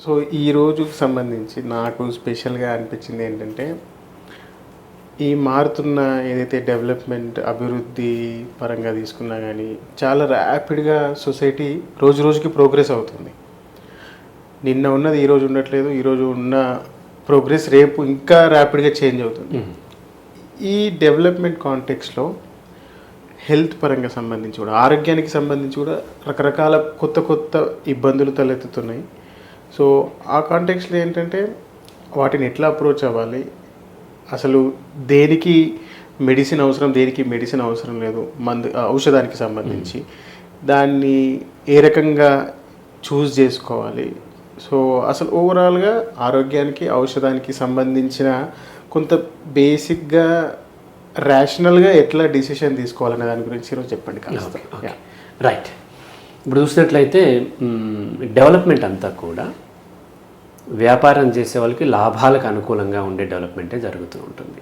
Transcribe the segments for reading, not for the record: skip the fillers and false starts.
So ఈ రోజుకి సంబంధించి నాకు స్పెషల్గా అనిపించింది ఏంటంటే, ఈ మారుతున్న ఏదైతే డెవలప్మెంట్, అభివృద్ధి పరంగా తీసుకున్నా గానీ, చాలా ర్యాపిడ్‌గా సొసైటీ రోజు రోజుకి ప్రోగ్రెస్ అవుతుంది. నిన్న ఉన్నది ఈరోజు ఉండట్లేదు. ఈరోజు ఉన్న ప్రోగ్రెస్ రేపు ఇంకా ర్యాపిడ్‌గా చేంజ్ అవుతుంది. ఈ డెవలప్మెంట్ కాంటెక్స్‌లో హెల్త్ పరంగా సంబంధించి కూడా, ఆరోగ్యానికి సంబంధించి కూడా రకరకాల కొత్త కొత్త ఇబ్బందులు తలెత్తుతున్నాయి. సో ఆ కాంటెక్స్‌లో ఏంటంటే, వాటిని ఎట్లా అప్రోచ్ అవ్వాలి, అసలు దేనికి మెడిసిన్ అవసరం, దేనికి మెడిసిన్ అవసరం లేదు, ఔషధానికి సంబంధించి దాన్ని ఏ రకంగా చూస్ చేసుకోవాలి. సో అసలు ఓవరాల్గా ఆరోగ్యానికి, ఔషధానికి సంబంధించిన కొంత బేసిక్గా రేషనల్గా ఎట్లా డిసిషన్ తీసుకోవాలనే దాని గురించి ఈరోజు చెప్పండి కాస్త. రైట్. ఇప్పుడు చూసినట్లయితే డెవలప్మెంట్ అంతా కూడా వ్యాపారం చేసే వాళ్ళకి లాభాలకు అనుకూలంగా ఉండే డెవలప్మెంటే జరుగుతూ ఉంటుంది.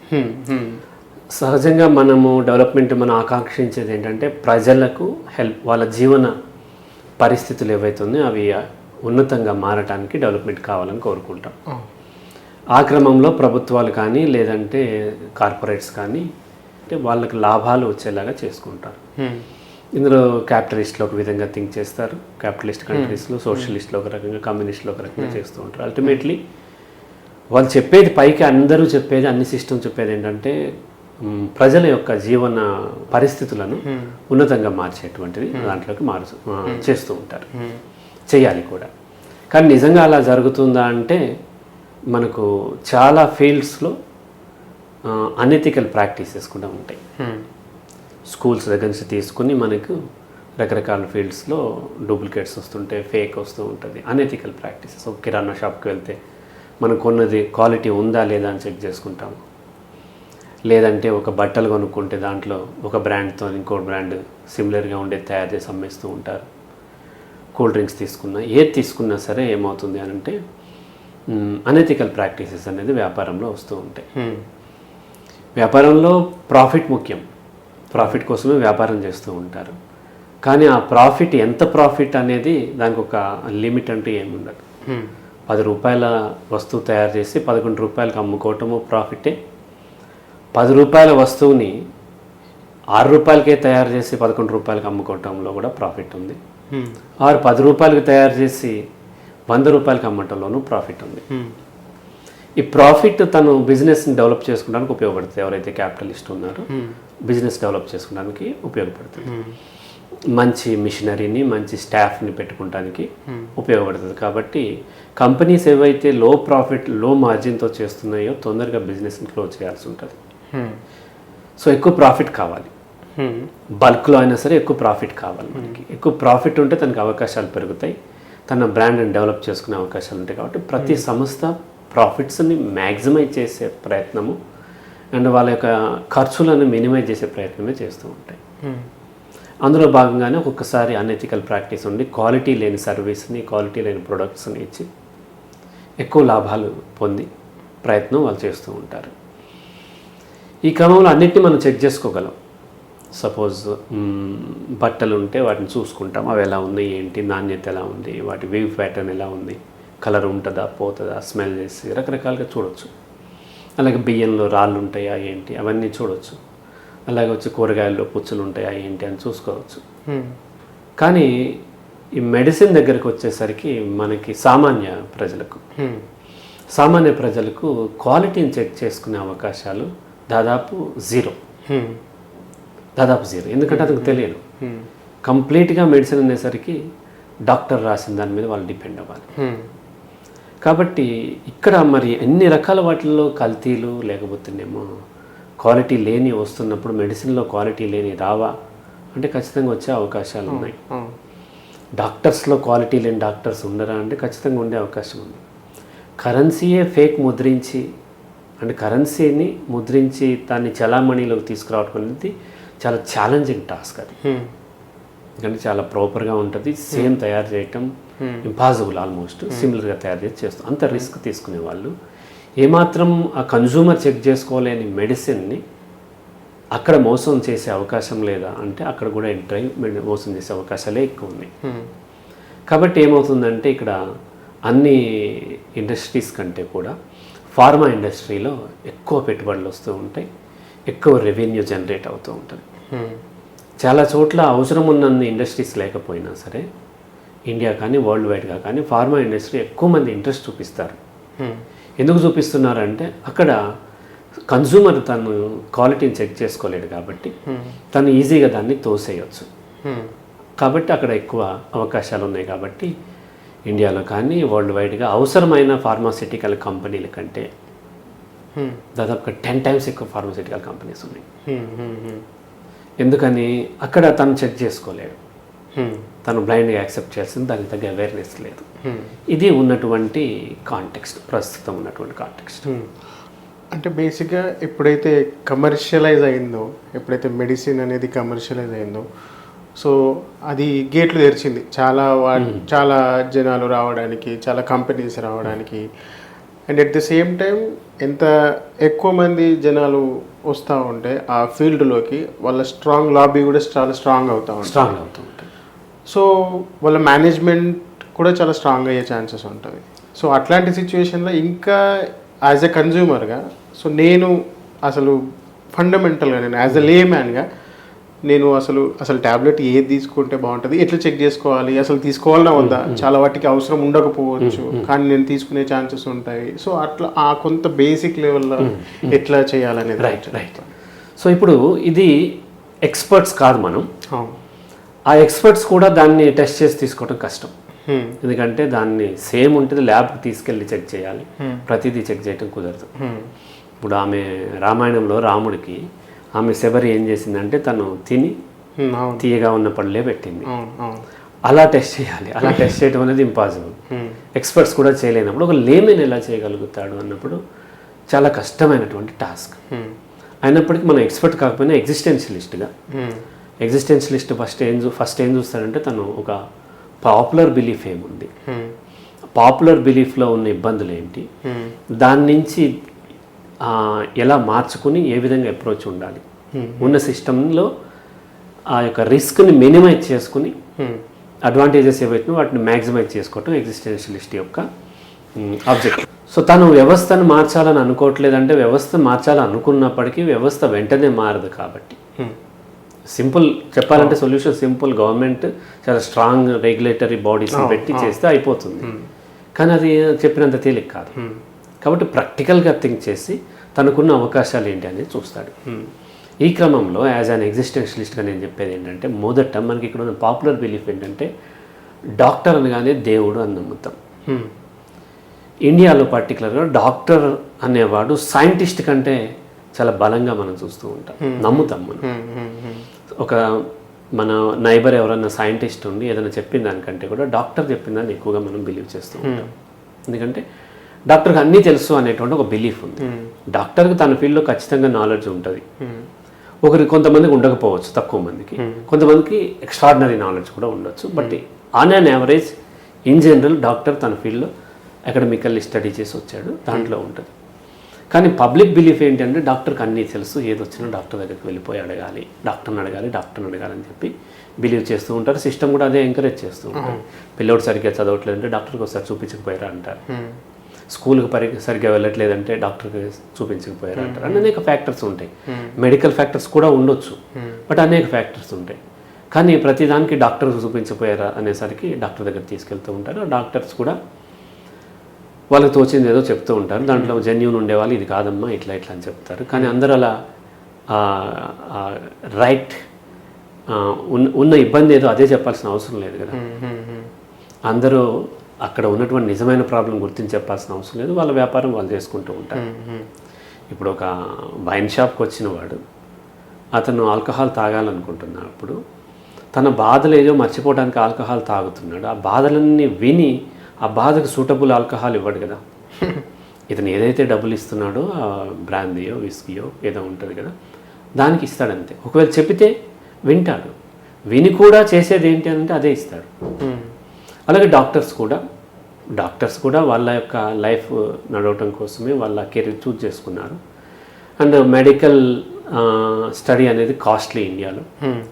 సహజంగా మనము డెవలప్మెంట్ మనం ఆకాంక్షించేది ఏంటంటే ప్రజలకు హెల్ప్, వాళ్ళ జీవన పరిస్థితులు ఏవైతే ఉన్నాయో అవి ఉన్నతంగా మారటానికి డెవలప్మెంట్ కావాలని కోరుకుంటాం. ఆ క్రమంలో ప్రభుత్వాలు కానీ లేదంటే కార్పొరేట్స్ కానీ అంటే వాళ్ళకి లాభాలు వచ్చేలాగా చేసుకుంటారు. ఇందులో క్యాపిటలిస్ట్లో ఒక విధంగా థింక్ చేస్తారు, క్యాపిటలిస్ట్ కంట్రీస్లో, సోషలిస్ట్లో ఒక రకంగా, కమ్యూనిస్ట్లో ఒక రకంగా చేస్తూ ఉంటారు. అల్టిమేట్లీ వాళ్ళు చెప్పేది, పైకి అందరూ చెప్పేది, అన్ని సిస్టమ్ చెప్పేది ఏంటంటే ప్రజల యొక్క జీవన పరిస్థితులను ఉన్నతంగా మార్చేటువంటిది దాంట్లోకి చేస్తూ ఉంటారు, చేయాలి కూడా. కానీ నిజంగా అలా జరుగుతుందా అంటే మనకు చాలా ఫీల్డ్స్లో అనెథికల్ ప్రాక్టీసెస్ కూడా ఉంటాయి. స్కూల్స్ దగ్గర నుంచి తీసుకుని మనకు రకరకాల ఫీల్డ్స్లో డూప్లికేట్స్ వస్తుంటాయి, ఫేక్ వస్తూ ఉంటుంది, అనెథికల్ ప్రాక్టీసెస్. ఒక కిరాణా షాప్కి వెళ్తే మనం కొన్నది క్వాలిటీ ఉందా లేదా అని చెక్ చేసుకుంటాము. లేదంటే ఒక బట్టలు కొనుక్కుంటే దాంట్లో ఒక బ్రాండ్తో ఇంకో బ్రాండ్ సిమిలర్గా ఉండేది తయారు చేసి అమ్మేస్తూ ఉంటారు. కూల్ డ్రింక్స్ తీసుకున్నా, ఏది తీసుకున్నా సరే ఏమవుతుంది అని అంటే అనెథికల్ ప్రాక్టీసెస్ అనేది వ్యాపారంలో వస్తూ ఉంటాయి. వ్యాపారంలో ప్రాఫిట్ ముఖ్యం, ప్రాఫిట్ కోసమే వ్యాపారం చేస్తూ ఉంటారు. కానీ ఆ ప్రాఫిట్ ఎంత ప్రాఫిట్ అనేది దానికి ఒక లిమిట్ అంటూ ఏముండదు. 10 రూపాయల వస్తువు తయారు చేసి 11 రూపాయలకు అమ్ముకోవటము ప్రాఫిటే. 10 రూపాయల వస్తువుని 6 రూపాయలకే తయారు చేసి 11 రూపాయలకు అమ్ముకోవటంలో కూడా ప్రాఫిట్ ఉంది. 10 రూపాయలకు తయారు చేసి 100 రూపాయలకి అమ్మటంలోనూ ప్రాఫిట్ ఉంది. ఈ ప్రాఫిట్ తను బిజినెస్ని డెవలప్ చేసుకోవడానికి ఉపయోగపడుతుంది. ఎవరైతే క్యాపిటలిస్ట్ ఉన్నారో బిజినెస్ డెవలప్ చేసుకోవడానికి ఉపయోగపడుతుంది. మంచి మిషనరీని, మంచి స్టాఫ్ని పెట్టుకోవడానికి ఉపయోగపడుతుంది. కాబట్టి కంపెనీస్ ఏవైతే లో ప్రాఫిట్, లో మార్జిన్తో చేస్తున్నాయో తొందరగా బిజినెస్ని క్లోజ్ చేయాల్సి ఉంటుంది. సో ఎక్కువ ప్రాఫిట్ కావాలి, బల్క్లో అయినా సరే ఎక్కువ ప్రాఫిట్ కావాలి. మనకి ఎక్కువ ప్రాఫిట్ ఉంటే తనకి అవకాశాలు పెరుగుతాయి, తన బ్రాండ్ని డెవలప్ చేసుకునే అవకాశాలు ఉంటాయి. కాబట్టి ప్రతి సంస్థ ప్రాఫిట్స్ని మ్యాక్సిమైజ్ చేసే ప్రయత్నము అండ్ వాళ్ళ యొక్క ఖర్చులను మినిమైజ్ చేసే ప్రయత్నమే చేస్తూ ఉంటాయి. అందులో భాగంగానే ఒక్కొక్కసారి అనెథికల్ ప్రాక్టీస్ ఉండి క్వాలిటీ లేని సర్వీస్ని, క్వాలిటీ లేని ప్రొడక్ట్స్ని ఇచ్చి ఎక్కువ లాభాలు పొంది ప్రయత్నం వాళ్ళు చేస్తూ ఉంటారు. ఈ క్రమంలో అన్నిటిని మనం చెక్ చేసుకోగలం. సపోజ్ బట్టలు ఉంటే వాటిని చూసుకుంటాం, అవి ఎలా ఉన్నాయి, ఏంటి నాణ్యత ఎలా ఉంది, వాటి వీవ్ ప్యాటర్న్ ఎలా ఉంది, కలర్ ఉంటుందా, పోతుందా, స్మెల్ చేసి రకరకాలుగా చూడవచ్చు. అలాగే బియ్యంలో రాళ్ళు ఉంటాయా ఏంటి అవన్నీ చూడవచ్చు. అలాగే వచ్చి కూరగాయల్లో పుచ్చులు ఉంటాయా ఏంటి అని చూసుకోవచ్చు. కానీ ఈ మెడిసిన్ దగ్గరికి వచ్చేసరికి మనకి సామాన్య ప్రజలకు క్వాలిటీని చెక్ చేసుకునే అవకాశాలు దాదాపు జీరో. ఎందుకంటే అతనికి తెలియదు. కంప్లీట్గా మెడిసిన్ అనేసరికి డాక్టర్ రాసిన దాని మీద వాళ్ళు డిపెండ్ అవ్వాలి. కాబట్టి ఇక్కడ మరి ఎన్ని రకాల వాటిల్లో కల్తీలు లేకపోతేనేమో క్వాలిటీ లేని వస్తున్నప్పుడు మెడిసిన్లో క్వాలిటీ లేని రావా అంటే ఖచ్చితంగా వచ్చే అవకాశాలు ఉన్నాయి. డాక్టర్స్లో క్వాలిటీ లేని డాక్టర్స్ ఉండరా అంటే ఖచ్చితంగా ఉండే అవకాశం ఉంది. కరెన్సీయే ఫేక్ ముద్రించి అంటే కరెన్సీని ముద్రించి దాన్ని చలామణిలోకి తీసుకురావడం అనేది చాలా ఛాలెంజింగ్ టాస్క్ అది. ఎందుకంటే చాలా ప్రాపర్గా ఉంటుంది, సేమ్ తయారు చేయటం ఇంపాసిబుల్, ఆల్మోస్ట్ సిమిలర్గా తయారు చేస్తాం. అంత రిస్క్ తీసుకునే వాళ్ళు ఏమాత్రం ఆ కన్జ్యూమర్ చెక్ చేసుకోలేని మెడిసిన్ని అక్కడ మోసం చేసే అవకాశం లేదా అంటే అక్కడ కూడా ఎంటర్ అయి మోసం చేసే అవకాశాలే ఎక్కువ ఉన్నాయి. కాబట్టి ఏమవుతుందంటే ఇక్కడ అన్ని ఇండస్ట్రీస్ కంటే కూడా ఫార్మా ఇండస్ట్రీలో ఎక్కువ పెట్టుబడులు వస్తూ ఉంటాయి, ఎక్కువ రెవెన్యూ జనరేట్ అవుతూ ఉంటుంది. చాలా చోట్ల అవసరం ఉన్నన్ని ఇండస్ట్రీస్ లేకపోయినా సరే ఇండియా కానీ వరల్డ్ వైడ్గా కానీ ఫార్మా ఇండస్ట్రీ ఎక్కువ మంది ఇంట్రెస్ట్ చూపిస్తారు. ఎందుకు చూపిస్తున్నారంటే అక్కడ కన్జ్యూమర్ తను క్వాలిటీని చెక్ చేసుకోలేడు కాబట్టి తను ఈజీగా దాన్ని తోసేయచ్చు. కాబట్టి అక్కడ ఎక్కువ అవకాశాలు ఉన్నాయి. కాబట్టి ఇండియాలో కానీ వరల్డ్ వైడ్గా అవసరమైన ఫార్మాసిటికల్ కంపెనీల కంటే దాదాపుగా 10 times ఎక్కువ ఫార్మాసిటికల్ కంపెనీస్ ఉన్నాయి. ఎందుకని అక్కడ తను చెక్ చేసుకోలేడు, తను బ్లైండ్గా యాక్సెప్ట్ చేస్తుంది, దానికి తగ్గ అవేర్నెస్ లేదు. ఇది ఉన్నటువంటి కాంటెక్స్ట్, ప్రస్తుతం ఉన్నటువంటి కాంటెక్స్ట్. అంటే బేసిక్గా ఎప్పుడైతే కమర్షియలైజ్ అయిందో, ఎప్పుడైతే మెడిసిన్ అనేది కమర్షియలైజ్ అయిందో, సో అది గేట్లు తెరిచింది చాలా జనాలు రావడానికి, చాలా కంపెనీస్ రావడానికి. And at the same time ఎంత ఎక్కువ మంది జనాలు వస్తూ ఉంటే ఆ ఫీల్డ్లోకి వాళ్ళ స్ట్రాంగ్ లాబీ కూడా చాలా స్ట్రాంగ్ అవుతూ ఉంటుంది. సో వాళ్ళ మేనేజ్మెంట్ కూడా చాలా స్ట్రాంగ్ అయ్యే ఛాన్సెస్ ఉంటుంది. సో అట్లాంటి సిచ్యువేషన్లో ఇంకా యాజ్ ఎ కన్జ్యూమర్గా, సో నేను అసలు ఫండమెంటల్గా నేను యాజ్ ఎ లేమ్యాన్గా నేను అసలు ట్యాబ్లెట్ ఏది తీసుకుంటే బాగుంటుంది, ఎట్లా చెక్ చేసుకోవాలి, అసలు తీసుకోవాలన్నా వద్దా, చాలా వాటికి అవసరం ఉండకపోవచ్చు కానీ నేను తీసుకునే ఛాన్సెస్ ఉంటాయి. సో అట్లా ఆ కొంత బేసిక్ లెవెల్లో ఎట్లా చేయాలనేది. రైట్. సో ఇప్పుడు ఇది ఎక్స్పర్ట్స్ కాదు మనం, ఆ ఎక్స్పర్ట్స్ కూడా దాన్ని టెస్ట్ చేసి తీసుకోవడం కష్టం. ఎందుకంటే దాన్ని సేమ్ ఉంటుంది, ల్యాబ్కి తీసుకెళ్ళి చెక్ చేయాలి, ప్రతిదీ చెక్ చేయడం కుదరదు. ఇప్పుడు ఆమె రామాయణంలో రాముడికి ఆమె శబరి ఏం చేసిందంటే తను తిని తీయగా ఉన్న పళ్ళే పెట్టింది. అలా టెస్ట్ చేయాలి, అలా టెస్ట్ చేయడం అనేది ఇంపాసిబుల్. ఎక్స్పర్ట్స్ కూడా చేయలేనప్పుడు ఒక లేమెన్ ఎలా చేయగలుగుతాడు అన్నప్పుడు చాలా కష్టమైనటువంటి టాస్క్. అయినప్పటికీ మనం ఎక్స్పర్ట్ కాకపోయినా ఎగ్జిస్టెన్షియలిస్ట్ ఫస్ట్ ఏం చూస్తాడంటే తను ఒక పాపులర్ బిలీఫ్ ఏముంది, పాపులర్ బిలీఫ్లో ఉన్న ఇబ్బందులు ఏంటి, దాని నుంచి ఎలా మార్చుకుని ఏ విధంగా అప్రోచ్ ఉండాలి, ఉన్న సిస్టంలో ఆ యొక్క రిస్క్ని మినిమైజ్ చేసుకుని అడ్వాంటేజెస్ ఏవైతే వాటిని మ్యాక్సిమైజ్ చేసుకోవటం ఎగ్జిస్టెన్షియలిస్ట్ యొక్క ఆబ్జెక్టివ్. సో తను వ్యవస్థను మార్చాలని అనుకోవట్లేదంటే వ్యవస్థ మార్చాలనుకున్నప్పటికీ వ్యవస్థ వెంటనే మారదు. కాబట్టి సింపుల్ చెప్పాలంటే సొల్యూషన్ సింపుల్, గవర్నమెంట్ చాలా స్ట్రాంగ్ రెగ్యులేటరీ బాడీస్ పెట్టి చేస్తే అయిపోతుంది. కానీ అది చెప్పినంత తేలిక కాదు. కాబట్టి ప్రాక్టికల్గా థింక్ చేసి తనకున్న అవకాశాలు ఏంటి అనేది చూస్తాడు. ఈ క్రమంలో యాజ్ అన్ ఎగ్జిస్టెన్షియలిస్ట్గా నేను చెప్పేది ఏంటంటే మొదట మనకి ఇక్కడ ఉన్న పాపులర్ బిలీఫ్ ఏంటంటే డాక్టర్ అనగానే దేవుడు అని నమ్ముతాం. ఇండియాలో పర్టికులర్గా డాక్టర్ అనేవాడు సైంటిస్ట్ కంటే చాలా బలంగా మనం చూస్తూ ఉంటాం, నమ్ముతాం మనం. ఒక మన నైబర్ ఎవరన్నా సైంటిస్ట్ ఉండి ఏదైనా చెప్పిన దానికంటే కూడా డాక్టర్ చెప్పిన దాన్ని ఎక్కువగా మనం బిలీవ్ చేస్తూ ఉంటాం. ఎందుకంటే డాక్టర్కి అన్నీ తెలుసు అనేటువంటి ఒక బిలీఫ్ ఉంది. డాక్టర్కి తన ఫీల్డ్లో ఖచ్చితంగా నాలెడ్జ్ ఉంటుంది. కొంతమందికి ఉండకపోవచ్చు, తక్కువ మందికి, కొంతమందికి ఎక్స్ట్రాడినరీ నాలెడ్జ్ కూడా ఉండొచ్చు. But on an average in general doctor తన ఫీల్డ్లో అకాడమికల్లీ స్టడీ చేసి వచ్చాడు, దాంట్లో ఉంటుంది. కానీ పబ్లిక్ బిలీఫ్ ఏంటంటే డాక్టర్కి అన్నీ తెలుసు, ఏది వచ్చినా డాక్టర్ దగ్గరికి వెళ్ళిపోయి అడగాలి, డాక్టర్ని అడగాలని చెప్పి బిలీవ్ చేస్తూ ఉంటారు. సిస్టమ్ కూడా అదే ఎంకరేజ్ చేస్తూ ఉంటారు. పిల్లోడు సరిగ్గా చదవట్లేదంటే డాక్టర్కి ఒకసారి చూపించకపోయారా అంటారు, స్కూల్కి సరిగ్గా వెళ్ళట్లేదంటే డాక్టర్కి చూపించకపోయారా అంటారు. అనేక ఫ్యాక్టర్స్ ఉంటాయి, మెడికల్ ఫ్యాక్టర్స్ కూడా ఉండొచ్చు, బట్ అనేక ఫ్యాక్టర్స్ ఉంటాయి. కానీ ప్రతిదానికి డాక్టర్ చూపించకపోయారా అనేసరికి డాక్టర్ దగ్గర తీసుకెళ్తూ ఉంటారు. డాక్టర్స్ కూడా వాళ్ళకి తోచింది ఏదో చెప్తూ ఉంటారు, దాంట్లో జెన్యూన్ ఉండేవాళ్ళు ఇది కాదమ్మా ఇట్లా అని చెప్తారు. కానీ అందరూ అలా రైట్ ఉన్న ఇబ్బంది ఏదో అదే చెప్పాల్సిన అవసరం లేదు కదా. అందరూ అక్కడ ఉన్నటువంటి నిజమైన ప్రాబ్లం గుర్తించి చెప్పాల్సిన అవసరం లేదు, వాళ్ళ వ్యాపారం వాళ్ళు చేసుకుంటూ ఉంటారు. ఇప్పుడు ఒక వైన్ షాప్కి వచ్చిన వాడు అతను ఆల్కహాల్ తాగాలనుకుంటున్నప్పుడు తన బాధలు ఏదో మర్చిపోవడానికి ఆల్కహాల్ తాగుతున్నాడు. ఆ బాధలన్నీ విని ఆ బాధకు సూటబుల్ ఆల్కహాల్ ఇవ్వడు కదా. ఇతను ఏదైతే డబ్బులు ఇస్తున్నాడో ఆ బ్రాందీయో విస్కీయో ఏదో ఉంటుంది కదా, దానికి ఇస్తాడంతే. ఒకవేళ చెప్పితే వింటాడు, విని కూడా చేసేది ఏంటి అంటే అదే ఇస్తాడు. అలాగే డాక్టర్స్ కూడా వాళ్ళ యొక్క లైఫ్ నడవటం కోసమే వాళ్ళ కెరీర్ చూజ్ చేసుకున్నారు. అండ్ మెడికల్ స్టడీ అనేది కాస్ట్లీ ఇండియాలో,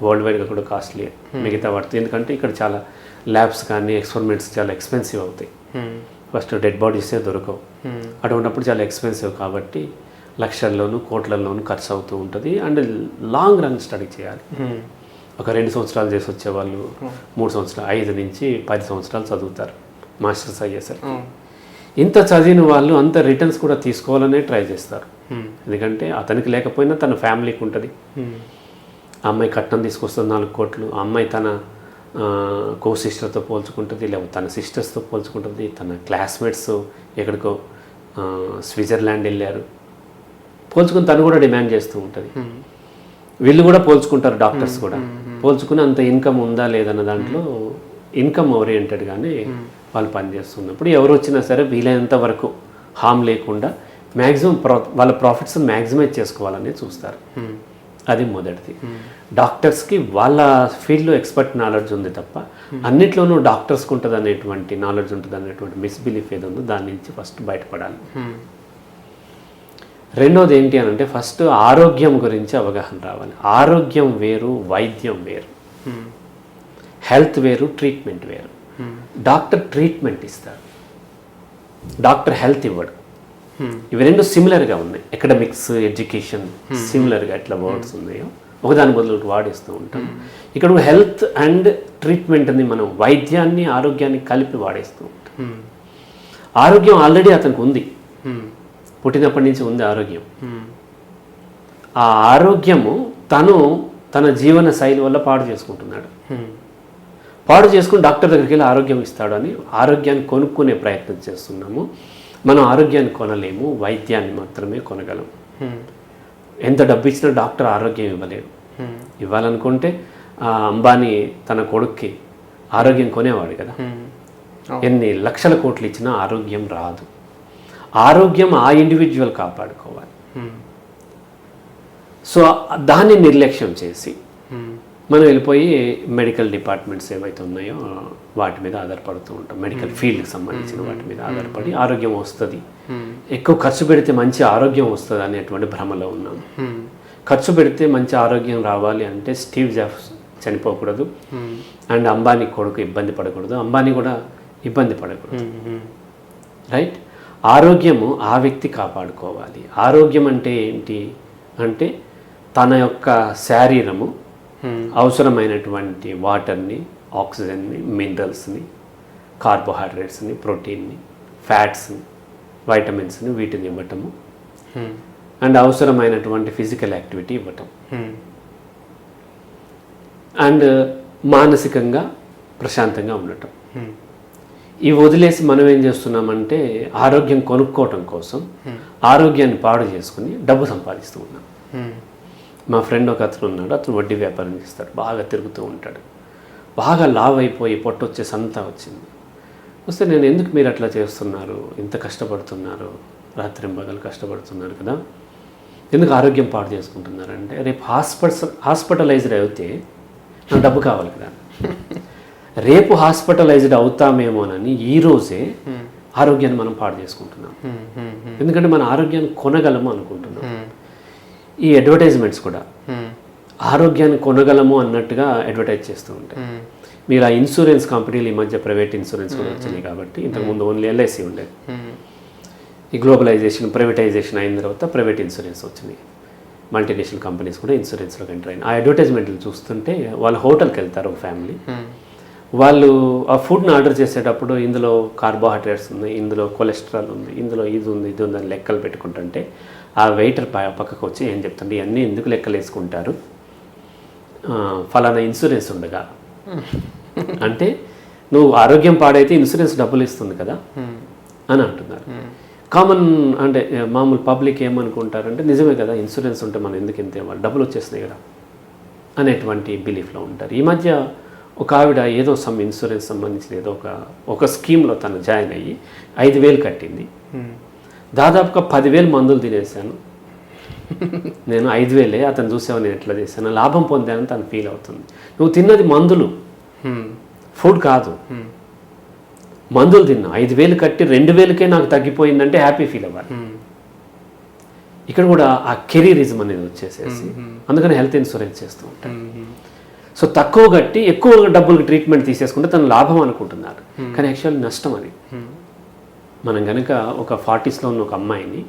వరల్డ్ వైడ్గా కూడా కాస్ట్లీ మిగతా వాటితో. ఎందుకంటే ఇక్కడ చాలా ల్యాబ్స్ కానీ ఎక్స్పెరిమెంట్స్ చాలా ఎక్స్పెన్సివ్ అవుతాయి. ఫస్ట్ డెడ్ బాడీసే దొరకవు. అటువంటిప్పుడు చాలా ఎక్స్పెన్సివ్ కాబట్టి లక్షల్లోనూ కోట్లలోనూ ఖర్చు అవుతూ ఉంటుంది. అండ్ లాంగ్ రన్ స్టడీ చేయాలి. ఒక 2 సంవత్సరాలు చేసి వచ్చేవాళ్ళు 3 సంవత్సరాలు 5 నుంచి 10 సంవత్సరాలు చదువుతారు మాస్టర్స్ అయ్యేసరికి. ఇంత చదివిన వాళ్ళు అంత రిటర్న్స్ కూడా తీసుకోవాలనే ట్రై చేస్తారు. ఎందుకంటే అతనికి లేకపోయినా తన ఫ్యామిలీకి ఉంటుంది. ఆ అమ్మాయి కట్నం తీసుకొస్తుంది 4 కోట్లు, ఆ అమ్మాయి తన కో సిస్టర్తో పోల్చుకుంటుంది, లేకపోతే తన సిస్టర్స్తో పోల్చుకుంటుంది, తన క్లాస్మేట్స్ ఎక్కడికో స్విట్జర్లాండ్ వెళ్ళారు, పోల్చుకుని తను కూడా డిమాండ్ చేస్తూ ఉంటుంది. వీళ్ళు కూడా పోల్చుకుంటారు, డాక్టర్స్ కూడా పోల్చుకుని అంత ఇన్కమ్ ఉందా లేదన్న దాంట్లో ఇన్కమ్ ఓరియంటెడ్గానే వాళ్ళు పనిచేస్తున్నప్పుడు ఎవరు వచ్చినా సరే వీలైనంత వరకు హామ్ లేకుండా మ్యాక్సిమం వాళ్ళ ప్రాఫిట్స్ మ్యాక్సిమైజ్ చేసుకోవాలని చూస్తారు. అది మొదటిది. డాక్టర్స్కి వాళ్ళ ఫీల్డ్లో ఎక్స్పర్ట్ నాలెడ్జ్ ఉంది తప్ప అన్నిట్లోనూ డాక్టర్స్కి ఉంటుంది అనేటువంటి నాలెడ్జ్ ఉంటుంది అనేటువంటి మిస్బిలీఫ్ ఏది ఉందో దాని నుంచి ఫస్ట్ బయటపడాలి. రెండోది ఏంటి అని అంటే ఫస్ట్ ఆరోగ్యం గురించి అవగాహన రావాలి. ఆరోగ్యం వేరు, వైద్యం వేరు. హెల్త్ వేరు, ట్రీట్మెంట్ వేరు. డాక్టర్ ట్రీట్మెంట్ ఇస్తాడు, డాక్టర్ హెల్త్ ఇవ్వడు. ఇవి రెండు సిమిలర్గా ఉన్నాయి. ఎకడమిక్స్, ఎడ్యుకేషన్ సిమిలర్గా ఎట్లా వర్డ్స్ ఉన్నాయో ఒకదాని బదులు వాడేస్తూ ఉంటాం. ఇక్కడ హెల్త్ అండ్ ట్రీట్మెంట్ని మనం వైద్యాన్ని ఆరోగ్యాన్ని కలిపి వాడేస్తూ ఉంటాం. ఆరోగ్యం ఆల్రెడీ అతనికి ఉంది, పుట్టినప్పటి నుంచి ఉంది ఆరోగ్యం. ఆ ఆరోగ్యము తన జీవన శైలి వల్ల పాడు చేసుకుంటున్నాడు. పాడు చేసుకుని డాక్టర్ దగ్గరికి వెళ్ళి ఆరోగ్యం ఇస్తాడు అని ఆరోగ్యాన్ని కొనుక్కునే ప్రయత్నం చేస్తున్నాము. మనం ఆరోగ్యాన్ని కొనలేము, వైద్యాన్ని మాత్రమే కొనగలం. ఎంత డబ్బు ఇచ్చినా డాక్టర్ ఆరోగ్యం ఇవ్వలేడు. ఇవ్వాలనుకుంటే అంబానీ తన కొడుక్కి ఆరోగ్యం కొనేవాడు కదా. ఎన్ని లక్షల కోట్లు ఇచ్చినా ఆరోగ్యం రాదు. ఆరోగ్యం ఆ ఇండివిజువల్ కాపాడుకోవాలి. సో దాన్ని నిర్లక్ష్యం చేసి మనం వెళ్ళిపోయి మెడికల్ డిపార్ట్మెంట్స్ ఏవైతే ఉన్నాయో వాటి మీద ఆధారపడుతూ ఉంటాం. మెడికల్ ఫీల్డ్కి సంబంధించిన వాటి మీద ఆధారపడి ఆరోగ్యం వస్తుంది, ఎక్కువ ఖర్చు పెడితే మంచి ఆరోగ్యం వస్తుంది అనేటువంటి భ్రమలో ఉన్నాం. ఖర్చు పెడితే మంచి ఆరోగ్యం రావాలి అంటే స్టీవ్ జాబ్స్ చనిపోకూడదు, అండ్ అంబానీ కొడుకు ఇబ్బంది పడకూడదు, అంబానీ కూడా ఇబ్బంది పడకూడదు. రైట్? ఆరోగ్యము ఆ వ్యక్తి కాపాడుకోవాలి. ఆరోగ్యం అంటే ఏంటి అంటే తన యొక్క శారీరము అవసరమైనటువంటి వాటర్ని, ఆక్సిజన్ని, మినరల్స్ని, కార్బోహైడ్రేట్స్ని, ప్రోటీన్ని, ఫ్యాట్స్ని, వైటమిన్స్ని వీటిని ఇవ్వటము, అండ్ అవసరమైనటువంటి ఫిజికల్ యాక్టివిటీ ఇవ్వటం, అండ్ మానసికంగా ప్రశాంతంగా ఉండటం. ఇవి వదిలేసి మనం ఏం చేస్తున్నామంటే ఆరోగ్యం కొనుక్కోవటం కోసం ఆరోగ్యాన్ని పాడు చేసుకుని డబ్బు సంపాదిస్తూ ఉన్నాం. మా ఫ్రెండ్ ఒక అతను ఉన్నాడు, అతను వడ్డీ వ్యాపారం చేస్తాడు, బాగా తిరుగుతూ ఉంటాడు, బాగా లావ్ అయిపోయి పొట్ట వచ్చేసి అంతా వచ్చింది. వస్తే నేను ఎందుకు మీరు అట్లా చేస్తున్నారు, ఇంత కష్టపడుతున్నారు, రాత్రింబగలు కష్టపడుతున్నారు కదా, ఎందుకు ఆరోగ్యం పాడు చేసుకుంటున్నారంటే రేపు హాస్పిటలైజ్డ్ అయితే నాకు డబ్బు కావాలి కదా, రేపు హాస్పిటలైజ్డ్ అవుతామేమోనని ఈరోజే ఆరోగ్యాన్ని మనం పాడు చేసుకుంటున్నాం. ఎందుకంటే మన ఆరోగ్యాన్ని కొనగలము అనుకుంటున్నాం. ఈ అడ్వర్టైజ్మెంట్స్ కూడా ఆరోగ్యాన్ని కొనగలము అన్నట్టుగా అడ్వర్టైజ్ చేస్తూ ఉంటాయి. మీరు ఆ ఇన్సూరెన్స్ కంపెనీలు ఈ మధ్య ప్రైవేట్ ఇన్సూరెన్స్ కూడా వచ్చినాయి కాబట్టి, ఇంతకుముందు ఓన్లీ ఎల్ఐసి ఉండేది. ఈ గ్లోబలైజేషన్, ప్రైవేటైజేషన్ అయిన తర్వాత ప్రైవేట్ ఇన్సూరెన్స్ వచ్చినాయి. మల్టీనేషనల్ కంపెనీస్ కూడా ఇన్సూరెన్స్లోకి ఎంటర్ అయినాయి. ఆ అడ్వర్టైజ్మెంట్లు చూస్తుంటే వాళ్ళు హోటల్కి వెళ్తారు ఒక ఫ్యామిలీ, వాళ్ళు ఆ ఫుడ్ని ఆర్డర్ చేసేటప్పుడు ఇందులో కార్బోహైడ్రేట్స్ ఉన్నాయి, ఇందులో కొలెస్ట్రాల్ ఉంది, ఇందులో ఇది ఉంది, ఇది ఉందని లెక్కలు పెట్టుకుంటుంటే ఆ వెయిటర్ పక్కకు వచ్చి ఏం చెప్తుంటే ఇవన్నీ ఎందుకు లెక్కలు వేసుకుంటారు, ఫలానా ఇన్సూరెన్స్ ఉండగా, అంటే నువ్వు ఆరోగ్యం పాడైతే ఇన్సూరెన్స్ డబ్బులు ఇస్తుంది కదా అని అంటున్నారు. కామన్ అంటే మామూలు పబ్లిక్ ఏమనుకుంటారంటే నిజమే కదా, ఇన్సూరెన్స్ ఉంటే మనం ఎందుకు ఇంత డబ్బులు వచ్చేస్తున్నాయి కదా అనేటువంటి బిలీఫ్లో ఉంటారు. ఈ మధ్య ఒక ఆవిడ ఏదో సమ్ ఇన్సూరెన్స్ సంబంధించిన ఏదో ఒక స్కీమ్లో తను జాయిన్ అయ్యి 5,000 కట్టింది. దాదాపుగా 10,000 మందులు తినేసాను నేను, 5,000 అతను చూసావు నేను ఎట్లా చేశాను, లాభం పొందానని తను ఫీల్ అవుతుంది. నువ్వు తిన్నది మందులు, ఫుడ్ కాదు, మందులు తిన్నావు. 5,000 కట్టి 2,000కే నాకు తగ్గిపోయిందంటే హ్యాపీ ఫీల్ అవ్వాలి. ఇక్కడ కూడా ఆ కెరీరిజం అనేది వచ్చేసేసి అందుకని హెల్త్ ఇన్సూరెన్స్ చేస్తూ ఉంటాను. సో తక్కువ కట్టి ఎక్కువ డబ్బులకి ట్రీట్మెంట్ తీసేసుకుంటే తను లాభం అనుకుంటున్నారు, కానీ యాక్చువల్లీ నష్టం అది. మనం కనుక ఒక 40sలో ఉన్న ఒక అమ్మాయిని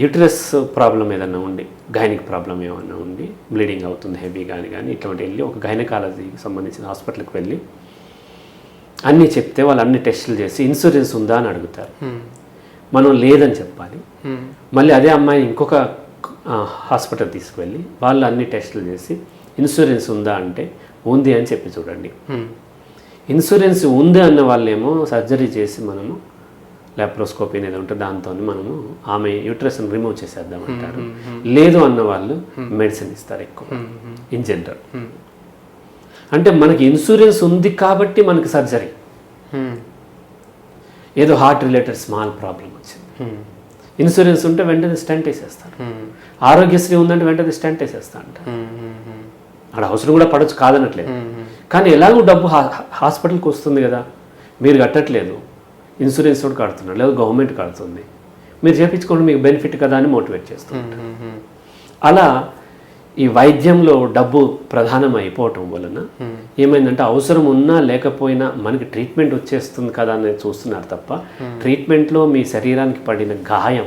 యూటరస్ ప్రాబ్లం ఏదన్నా ఉండి, గైనిక్ ప్రాబ్లం ఏమన్నా ఉండి, బ్లీడింగ్ అవుతుంది హెవీగా కానీ ఇటువంటి వెళ్ళి ఒక గైనకాలజీకి సంబంధించిన హాస్పిటల్కి వెళ్ళి అన్నీ చెప్తే వాళ్ళు అన్ని టెస్టులు చేసి ఇన్సూరెన్స్ ఉందా అని అడుగుతారు. మనం లేదని చెప్పాలి. మళ్ళీ అదే అమ్మాయిని ఇంకొక హాస్పిటల్ తీసుకువెళ్ళి వాళ్ళు అన్ని టెస్టులు చేసి ఇన్సూరెన్స్ ఉందా అంటే ఉంది అని చెప్పి చూడండి. ఇన్సూరెన్స్ ఉంది అన్న వాళ్ళేమో సర్జరీ చేసి మనము లాప్రోస్కోపీ అనేది ఉంటుంది, దాంతో మనము ఆమె యూట్రస్ని రిమూవ్ చేసేద్దామంటారు. లేదు అన్న వాళ్ళు మెడిసిన్ ఇస్తారు ఎక్కువ ఇన్ జనరల్. అంటే మనకి ఇన్సూరెన్స్ ఉంది కాబట్టి మనకి సర్జరీ. ఏదో హార్ట్ రిలేటెడ్ స్మాల్ ప్రాబ్లం వచ్చింది, ఇన్సూరెన్స్ ఉంటే వెంటనే స్టంట్ వేసేస్తారు. ఆరోగ్యశ్రీ ఉందంటే వెంటనే స్టంట్ వేసేస్తా అంట. అక్కడ అవసరం కూడా పడవచ్చు, కాదనట్లేదు. కానీ ఎలాగో డబ్బు హాస్పిటల్కి వస్తుంది కదా, మీరు కట్టట్లేదు, ఇన్సూరెన్స్ కూడా కడుతున్నారు, లేదా గవర్నమెంట్ కడుతుంది, మీరు చేయించుకోండి మీకు బెనిఫిట్ కదా అని మోటివేట్ చేస్తుంటారు. అలా ఈ వైద్యంలో డబ్బు ప్రధానం అయిపోవటం వలన ఏమైందంటే అవసరం ఉన్నా లేకపోయినా మనకి ట్రీట్మెంట్ వచ్చేస్తుంది కదా అనేది చూస్తున్నారు తప్ప ట్రీట్మెంట్లో మీ శరీరానికి పడిన గాయం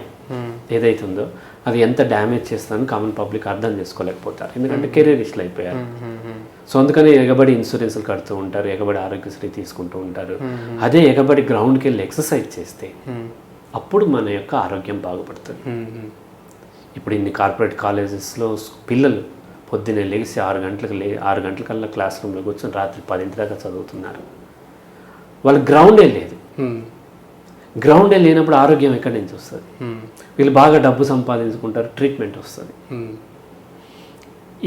ఏదైతుందో అది ఎంత డ్యామేజ్ చేస్తుందని కామన్ పబ్లిక్ అర్థం చేసుకోలేకపోతారు. ఎందుకంటే కెరీరిస్టులు అయిపోయారు. సో అందుకని ఎగబడి ఇన్సూరెన్స్లు కడుతూ ఉంటారు, ఎగబడి ఆరోగ్యశ్రీ తీసుకుంటూ ఉంటారు. అదే ఎగబడి గ్రౌండ్కి వెళ్ళి ఎక్సర్సైజ్ చేస్తే అప్పుడు మన యొక్క ఆరోగ్యం బాగుపడుతుంది. ఇప్పుడు ఇన్ని కార్పొరేట్ కాలేజెస్లో పిల్లలు పొద్దున్నే లేచి 6 గంటలకల్లా క్లాస్ రూమ్లో కూర్చొని రాత్రి 10 దాకా చదువుతున్నారు. వాళ్ళ గ్రౌండే లేదు. గ్రౌండే లేనప్పుడు ఆరోగ్యం ఎక్కడి నుంచి వస్తుంది? వీళ్ళు బాగా డబ్బు సంపాదించుకుంటారు, ట్రీట్మెంట్ వస్తుంది.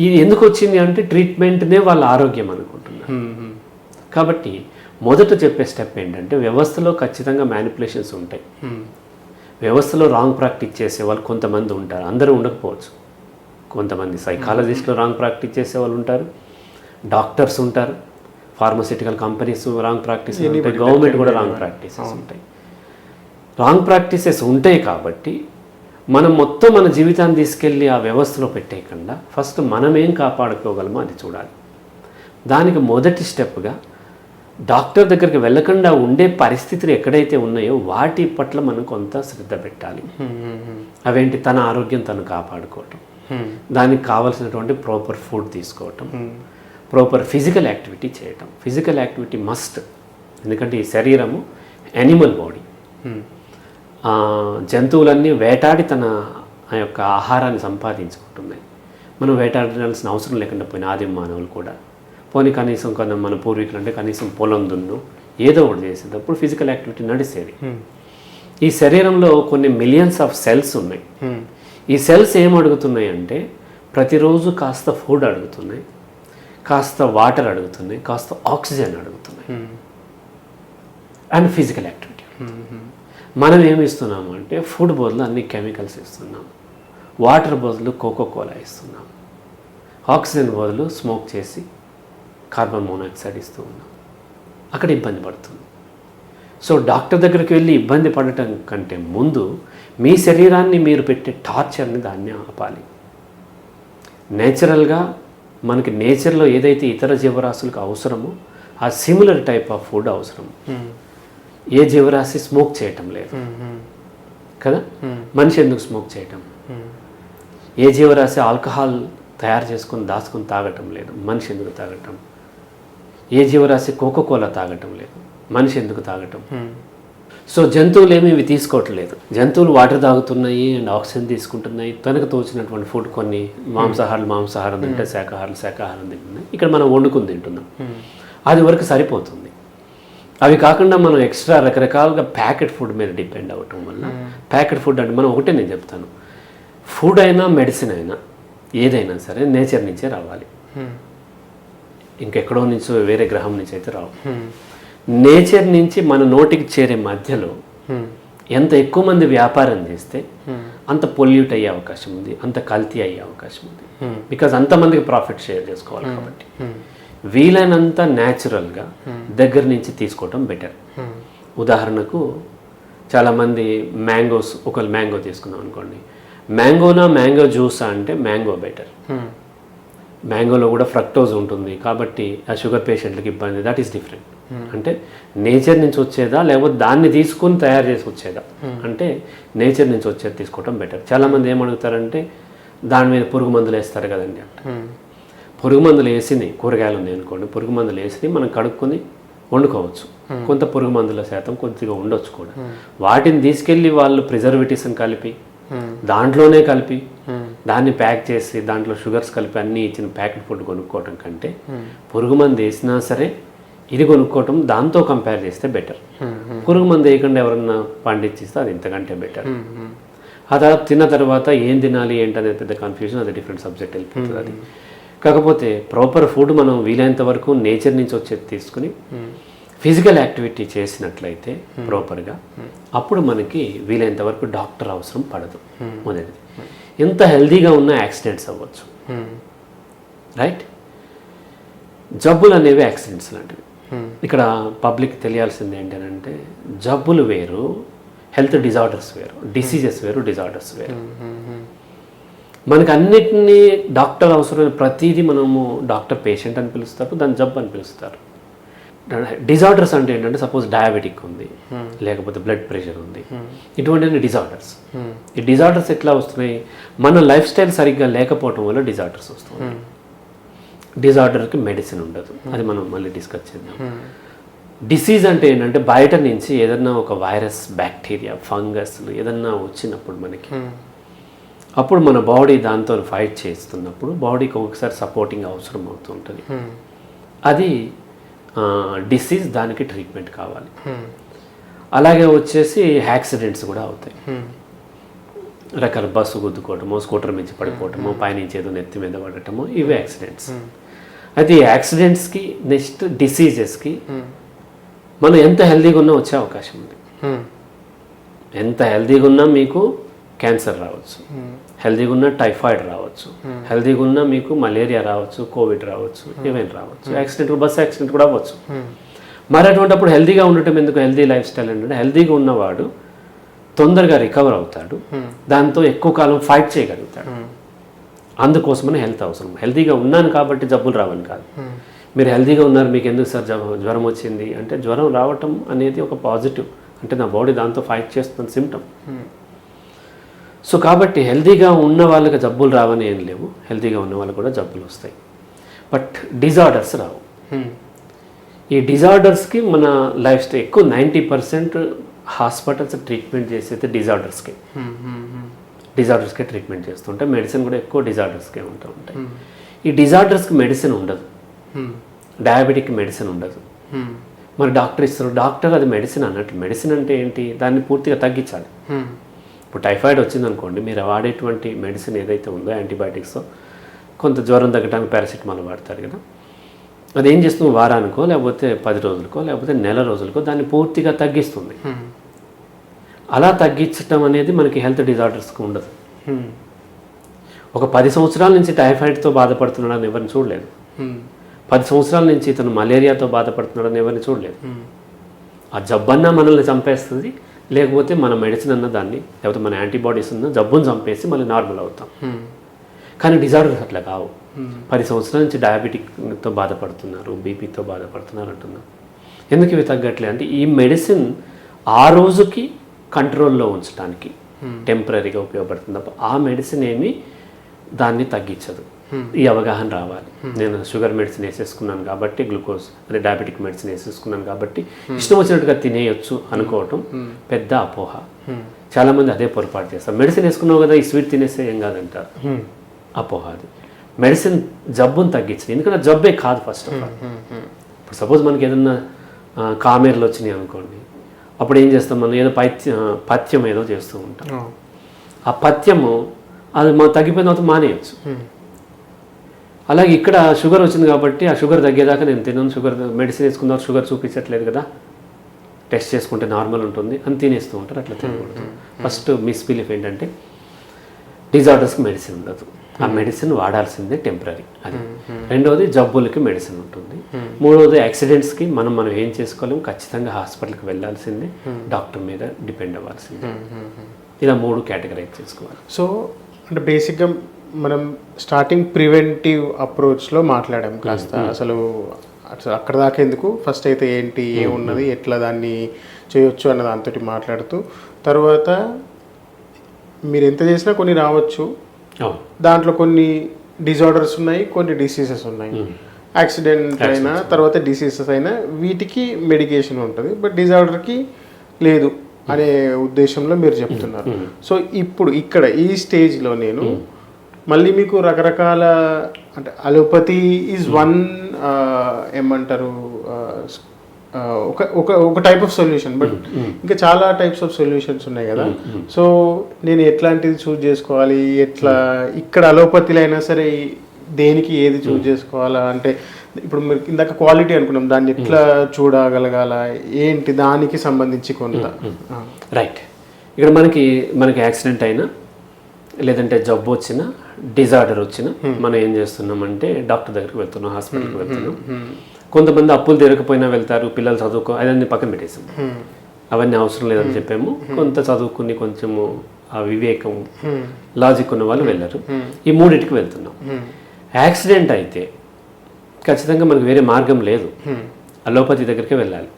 ఇది ఎందుకు వచ్చింది అంటే ట్రీట్మెంట్నే వాళ్ళ ఆరోగ్యం అనుకుంటున్నారు. కాబట్టి మొదట చెప్పే స్టెప్ ఏంటంటే వ్యవస్థలో ఖచ్చితంగా మ్యానిపులేషన్స్ ఉంటాయి. వ్యవస్థలో రాంగ్ ప్రాక్టీస్ చేసే వాళ్ళు కొంతమంది ఉంటారు, అందరూ ఉండకపోవచ్చు. కొంతమంది సైకాలజిస్టులు రాంగ్ ప్రాక్టీస్ చేసే వాళ్ళు ఉంటారు, డాక్టర్స్ ఉంటారు, ఫార్మస్యూటికల్ కంపెనీస్ రాంగ్ ప్రాక్టీసెస్ ఉంటాయి, గవర్నమెంట్ కూడా రాంగ్ ప్రాక్టీసెస్ ఉంటాయి. రాంగ్ ప్రాక్టీసెస్ ఉంటాయి కాబట్టి మనం మొత్తం మన జీవితాన్ని తీసుకెళ్ళి ఆ వ్యవస్థలో పెట్టేయకుండా ఫస్ట్ మనం ఏం కాపాడుకోగలమో అది చూడాలి. దానికి మొదటి స్టెప్గా డాక్టర్ దగ్గరికి వెళ్ళకుండా ఉండే పరిస్థితులు ఎక్కడైతే ఉన్నాయో వాటి పట్ల మనం కొంత శ్రద్ధ పెట్టాలి. అవేంటి? తన ఆరోగ్యం తను కాపాడుకోవటం, దానికి కావాల్సినటువంటి ప్రాపర్ ఫుడ్ తీసుకోవటం, ప్రాపర్ ఫిజికల్ యాక్టివిటీ చేయటం. Physical activity must. ఎందుకంటే ఈ శరీరము యానిమల్ బాడీ. జంతువులన్నీ వేటాడి తన యొక్క ఆహారాన్ని సంపాదించుకుంటున్నాయి. మనం వేటాడాల్సిన అవసరం లేకుండా పోయిన ఆదిమ మానవులు కూడా పోనీ కనీసం మన పూర్వీకులు అంటే కనీసం పొలం దున్ను ఏదో ఒకటి చేసేటప్పుడు ఫిజికల్ యాక్టివిటీ నడిచేది. ఈ శరీరంలో కొన్ని మిలియన్స్ ఆఫ్ సెల్స్ ఉన్నాయి. ఈ సెల్స్ ఏం అడుగుతున్నాయి అంటే ప్రతిరోజు కాస్త ఫుడ్ అడుగుతున్నాయి, కాస్త వాటర్ అడుగుతున్నాయి, కాస్త ఆక్సిజన్ అడుగుతున్నాయి అండ్ ఫిజికల్ యాక్టివిటీ. మనం ఏమి ఇస్తున్నాము అంటే ఫుడ్ బదులు అన్ని కెమికల్స్ ఇస్తున్నాం, వాటర్ బదులు కోకోకోలా ఇస్తున్నాం, ఆక్సిజన్ బదులు స్మోక్ చేసి కార్బన్ మోనాక్సైడ్ ఇస్తూ ఉన్నాం. అక్కడ ఇబ్బంది పడుతుంది. సో డాక్టర్ దగ్గరికి వెళ్ళి ఇబ్బంది పడటం కంటే ముందు మీ శరీరాన్ని మీరు పెట్టే టార్చర్ని దాన్ని ఆపాలి. నేచురల్గా మనకి నేచర్లో ఏదైతే ఇతర జీవరాశులకు అవసరమో ఆ సిమిలర్ టైప్ ఆఫ్ ఫుడ్ అవసరం. ఏ జీవరాశి స్మోక్ చేయటం లేదు కదా, మనిషి ఎందుకు స్మోక్ చేయటం? ఏ జీవరాశి ఆల్కహాల్ తయారు చేసుకొని దాచుకొని తాగటం లేదు, మనిషి ఎందుకు తాగటం? ఏ జీవరాశి కోకోకోలా తాగటం లేదు, మనిషి ఎందుకు తాగటం? సో జంతువులు ఏమి ఇవి తీసుకోవట్లేదు. జంతువులు వాటర్ తాగుతున్నాయి అండ్ ఆక్సిజన్ తీసుకుంటున్నాయి, తనకు తోచినటువంటి ఫుడ్. కొన్ని మాంసాహారం తింటే శాకాహారం తింటున్నాయి. ఇక్కడ మనం వండుకుని తింటున్నాం, అది వరకు సరిపోతుంది. అవి కాకుండా మనం ఎక్స్ట్రా రకరకాలుగా ప్యాకెట్ ఫుడ్ మీద డిపెండ్ అవ్వటం వల్ల ప్యాకెట్ ఫుడ్ అంటే మనం ఒకటే నేను చెప్తాను, ఫుడ్ అయినా మెడిసిన్ అయినా ఏదైనా సరే నేచర్ నుంచే రావాలి, ఇంకెక్కడో నుంచో వేరే గ్రహం నుంచి అయితే రావు. నేచర్ నుంచి మన నోటికి చేరే మధ్యలో ఎంత ఎక్కువ మంది వ్యాపారం చేస్తే అంత పొల్యూట్ అయ్యే అవకాశం ఉంది, అంత కల్తీ అయ్యే అవకాశం ఉంది. బికాజ్ అంతమందికి ప్రాఫిట్ షేర్ చేసుకోవాలి కాబట్టి వీలైనంత న్యాచురల్గా దగ్గర నుంచి తీసుకోవటం బెటర్. ఉదాహరణకు చాలామంది మ్యాంగోస్, ఒకళ్ళు మ్యాంగో తీసుకుందాం అనుకోండి, మ్యాంగో జ్యూసా అంటే మ్యాంగో బెటర్. మ్యాంగోలో కూడా ఫ్రక్టోజ్ ఉంటుంది కాబట్టి ఆ షుగర్ పేషెంట్లకి ఇబ్బంది, దట్ ఈస్ డిఫరెంట్. అంటే నేచర్ నుంచి వచ్చేదా లేకపోతే దాన్ని తీసుకొని తయారు చేసి వచ్చేదా అంటే నేచర్ నుంచి వచ్చేది తీసుకోవటం బెటర్. చాలామంది ఏమడుగుతారంటే దాని మీద పురుగు మందులు వేస్తారు కదండి అంటే పురుగు మందులు వేసింది కూరగాయలు ఉంది అనుకోండి, పురుగు మందులు వేసి మనం కడుక్కొని వండుకోవచ్చు. కొంత పురుగు మందుల శాతం కొద్దిగా ఉండొచ్చు కూడా. వాటిని తీసుకెళ్ళి వాళ్ళు ప్రిజర్వేటివ్స్ని కలిపి దాంట్లోనే కలిపి దాన్ని ప్యాక్ చేసి దాంట్లో షుగర్స్ కలిపి అన్నీ ఇచ్చిన ప్యాకెట్ ఫుడ్ కొనుక్కోవటం కంటే పురుగు మందు వేసినా సరే ఇది కొనుక్కోవటం దాంతో కంపేర్ చేస్తే బెటర్. పురుగు మందు వేయకుండా ఎవరన్నా పండించిస్తే అది ఇంతకంటే బెటర్. ఆ తర్వాత తిన్న తర్వాత ఏం తినాలి ఏంటనేది పెద్ద కన్ఫ్యూజన్, అది డిఫరెంట్ సబ్జెక్ట్ వెళ్ళిపోతుంది. అది కాకపోతే ప్రాపర్ ఫుడ్ మనం వీలైనంత వరకు నేచర్ నుంచి వచ్చేది తీసుకుని ఫిజికల్ యాక్టివిటీ చేసినట్లయితే ప్రాపర్గా అప్పుడు మనకి వీలైనంత వరకు డాక్టర్ అవసరం పడదు. మొదటిది, ఎంత హెల్దీగా ఉన్న యాక్సిడెంట్స్ అవ్వచ్చు, రైట్? జబ్బులు అనేవి యాక్సిడెంట్స్ లాంటివి. ఇక్కడ పబ్లిక్ తెలియాల్సింది ఏంటంటే జబ్బులు వేరు, హెల్త్ డిజార్డర్స్ వేరు, డిసీజెస్ వేరు, డిజార్డర్స్ వేరు. మనకు అన్నిటినీ డాక్టర్ అవసరమైన ప్రతిదీ మనము డాక్టర్ పేషెంట్ అని పిలుస్తారు, దాన్ని జబ్బు అని పిలుస్తారు. డిజార్డర్స్ అంటే ఏంటంటే సపోజ్ డయాబెటిక్ ఉంది, లేకపోతే బ్లడ్ ప్రెషర్ ఉంది, ఇటువంటి డిజార్డర్స్. ఈ డిజార్డర్స్ ఎట్లా వస్తున్నాయి? మన లైఫ్ స్టైల్ సరిగ్గా లేకపోవడం వల్ల డిజార్డర్స్ వస్తున్నాయి. డిజార్డర్కి మెడిసిన్ ఉండదు, అది మనం మళ్ళీ డిస్కస్ చేద్దాం. డిసీజ్ అంటే ఏంటంటే బయట నుంచి ఏదన్నా ఒక వైరస్, బ్యాక్టీరియా, ఫంగస్ ఏదన్నా వచ్చినప్పుడు మనకి అప్పుడు మన బాడీ దాంతో ఫైట్ చేస్తున్నప్పుడు బాడీకి ఒకసారి సపోర్టింగ్ అవసరం అవుతుంటుంది. అది డిసీజ్, దానికి ట్రీట్మెంట్ కావాలి. అలాగే వచ్చేసి యాక్సిడెంట్స్ కూడా అవుతాయి. రకాల బస్సు గుద్దుకోవటము, స్కూటర్ మీద పడిపోవటము, పైనుంచి ఏదో నెత్తి మీద పడటము, ఇవి యాక్సిడెంట్స్. అయితే ఈ యాక్సిడెంట్స్కి నెక్స్ట్ డిసీజెస్కి మనం ఎంత హెల్దీగా ఉన్నా వచ్చే అవకాశం ఉంది. ఎంత హెల్దీగా ఉన్నా మీకు క్యాన్సర్ రావచ్చు, హెల్దీగా ఉన్న టైఫాయిడ్ రావచ్చు, హెల్దీగా ఉన్న మీకు మలేరియా రావచ్చు, కోవిడ్ రావచ్చు, ఏమైనా రావచ్చు. యాక్సిడెంట్, బస్ యాక్సిడెంట్ కూడా అవ్వచ్చు. మరి అటువంటిప్పుడు హెల్దీగా ఉండటం ఎందుకు? హెల్దీ లైఫ్ స్టైల్ అంటే హెల్దీగా ఉన్నవాడు తొందరగా రికవర్ అవుతాడు, దాంతో ఎక్కువ కాలం ఫైట్ చేయగలుగుతాడు. అందుకోసమనే హెల్త్ అవసరం. హెల్తీగా ఉన్నాను కాబట్టి జబ్బులు రావని కాదు. మీరు హెల్తీగా ఉన్నారు, మీకు ఎందుకు సార్ జ్వరం వచ్చింది అంటే జ్వరం రావటం అనేది ఒక పాజిటివ్, అంటే నా బాడీ దాంతో ఫైట్ చేస్తున్న సిమ్టమ్. సో కాబట్టి హెల్తీగా ఉన్న వాళ్ళకి జబ్బులు రావని ఏం లేవు, హెల్తీగా ఉన్న వాళ్ళకి కూడా జబ్బులు వస్తాయి. బట్ డిజార్డర్స్ రావు. ఈ డిజార్డర్స్కి మన లైఫ్ స్టైల్ ఎక్కువ 90% హాస్పిటల్స్ ట్రీట్మెంట్ చేసేది డిజార్డర్స్కే ట్రీట్మెంట్ చేస్తుంటాయి. మెడిసిన్ కూడా ఎక్కువ డిజార్డర్స్కే ఉంటూ ఉంటాయి. ఈ డిజార్డర్స్కి మెడిసిన్ ఉండదు, డయాబెటిక్ మెడిసిన్ ఉండదు. మరి డాక్టర్ ఇస్తారు, డాక్టర్ అది మెడిసిన్ అన్నట్టు. మెడిసిన్ అంటే ఏంటి? దాన్ని పూర్తిగా తగ్గించాలి. ఇప్పుడు టైఫాయిడ్ వచ్చిందనుకోండి, మీరు వాడేటువంటి మెడిసిన్ ఏదైతే ఉందో యాంటీబయాటిక్స్, కొంత జ్వరం తగ్గడానికి పారాసిటమాల్ వాడతారు కదా, అది ఏం చేస్తుంది? వారానికో లేకపోతే 10 రోజులకో లేకపోతే నెల రోజులకో దాన్ని పూర్తిగా తగ్గిస్తుంది. అలా తగ్గించడం అనేది మనకి హెల్త్ డిజార్డర్స్కి ఉండదు. ఒక 10 సంవత్సరాల నుంచి టైఫాయిడ్తో బాధపడుతున్నాడని ఎవరిని చూడలేదు, 10 సంవత్సరాల నుంచి ఇతను మలేరియాతో బాధపడుతున్నాడని ఎవరిని చూడలేదు. ఆ జబ్బన్నా మనల్ని చంపేస్తుంది, లేకపోతే మన మెడిసిన్ అన్న దాన్ని, లేకపోతే మన యాంటీబాడీస్ ఉన్న జబ్బును చంపేసి మళ్ళీ నార్మల్ అవుతాం. కానీ డిజార్డర్స్ అట్లా కావు. 10 సంవత్సరాల నుంచి డయాబెటిక్తో బాధపడుతున్నారు, బీపీతో బాధపడుతున్నారు అంటున్నారు. ఎందుకు ఇవి తగ్గట్లేదు అంటే ఈ మెడిసిన్ ఆ రోజుకి కంట్రోల్లో ఉంచడానికి టెంపరీగా ఉపయోగపడుతుంది తప్ప ఆ మెడిసిన్ ఏమి దాన్ని తగ్గించదు. ఈ అవగాహన రావాలి. నేను షుగర్ మెడిసిన్ వేసేసుకున్నాను కాబట్టి, గ్లూకోజ్ అదే డయాబెటిక్ మెడిసిన్ వేసేసుకున్నాను కాబట్టి ఇష్టం వచ్చినట్టుగా తినేయొచ్చు అనుకోవటం పెద్ద అపోహ. చాలామంది అదే పొరపాటు చేస్తారు. మెడిసిన్ వేసుకున్నావు కదా, ఈ స్వీట్ తినేస్తే ఏం కాదంటారు. అపోహ అది. మెడిసిన్ జబ్బును తగ్గించింది, ఎందుకంటే జబ్బే కాదు ఫస్ట్ ఆఫ్ ఆల్. ఇప్పుడు సపోజ్ మనకి ఏదన్నా కామెర్లు వచ్చినాయి అనుకోండి, అప్పుడు ఏం చేస్తాం? మనం ఏదో పథ్యం ఏదో చేస్తూ ఉంటాం. ఆ పథ్యము అది మనం తగ్గిపోయిన తర్వాత మానేయచ్చు. అలాగే ఇక్కడ షుగర్ వచ్చింది కాబట్టి ఆ షుగర్ తగ్గేదాకా నేను తిన్నాను, షుగర్ మెడిసిన్ వేసుకున్న షుగర్ చూపించట్లేదు కదా, టెస్ట్ చేసుకుంటే నార్మల్ ఉంటుంది అని తినేస్తూ ఉంటారు. అట్లా తినకూడదు. ఫస్ట్ మిస్బిలీఫ్ ఏంటంటే డిజార్డర్స్కి మెడిసిన్ ఉండదు, ఆ మెడిసిన్ వాడాల్సిందే టెంపరీ అది. రెండవది జబ్బులకి మెడిసిన్ ఉంటుంది. మూడవది యాక్సిడెంట్స్కి మనం ఏం చేసుకోలేము, ఖచ్చితంగా హాస్పిటల్కి వెళ్ళాల్సిందే, డాక్టర్ మీద డిపెండ్ అవ్వాల్సిందే. ఇలా 3 కేటగరైజ్ చేసుకోవాలి. సో అంటే బేసిక్గా మనం స్టార్టింగ్ ప్రివెంటివ్ అప్రోచ్లో మాట్లాడాం కాస్త. అసలు అసలు అక్కడ దాకా ఎందుకు, ఫస్ట్ అయితే ఏంటి, ఏమున్నది, ఎట్లా దాన్ని చేయొచ్చు అన్న దాంతో మాట్లాడుతూ, తర్వాత మీరు ఎంత చేసినా కొన్ని రావచ్చు, దాంట్లో కొన్ని డిజార్డర్స్ ఉన్నాయి, కొన్ని డిసీజెస్ ఉన్నాయి. యాక్సిడెంట్ అయినా తర్వాత డిసీజెస్ అయినా వీటికి మెడికేషన్ ఉంటుంది, బట్ డిజార్డర్కి లేదు అనే ఉద్దేశంలో మీరు చెప్తున్నారు. సో ఇప్పుడు ఇక్కడ ఈ స్టేజ్లో నేను మళ్ళీ మీకు రకరకాల, అంటే అలోపతి ఈజ్ వన్, ఏమంటారు, ఒక టైప్ ఆఫ్ సొల్యూషన్, బట్ ఇంకా చాలా టైప్స్ ఆఫ్ సొల్యూషన్స్ ఉన్నాయి కదా. సో నేను ఎట్లాంటిది చూస్ చేసుకోవాలి, ఎట్లా ఇక్కడ అలోపతిలో అయినా సరే దేనికి ఏది చూస్ చేసుకోవాలా, అంటే ఇప్పుడు మీరు ఇందాక క్వాలిటీ అనుకున్నాం, దాన్ని ఎట్లా చూడగలగాల, ఏంటి దానికి సంబంధించి కొంత. రైట్. ఇక్కడ మనకి యాక్సిడెంట్ అయినా లేదంటే జబ్బు వచ్చినా డిజార్డర్ వచ్చినా మనం ఏం చేస్తున్నామంటే డాక్టర్ దగ్గరికి వెళ్తున్నాం, హాస్పిటల్కి వెళ్తున్నాం. కొంతమంది అప్పులు తీరకపోయినా వెళ్తారు, పిల్లలు చదువుకో, అదన్నీ పక్కన పెట్టేసాం, అవన్నీ అవసరం లేదని చెప్పాము. కొంత చదువుకుని కొంచెము ఆ వివేకం లాజిక్ ఉన్న వాళ్ళు వెళ్ళరు. ఈ మూడింటికి వెళ్తున్నాం. యాక్సిడెంట్ అయితే ఖచ్చితంగా మనకు వేరే మార్గం లేదు, అలోపతి దగ్గరికి వెళ్ళాలి.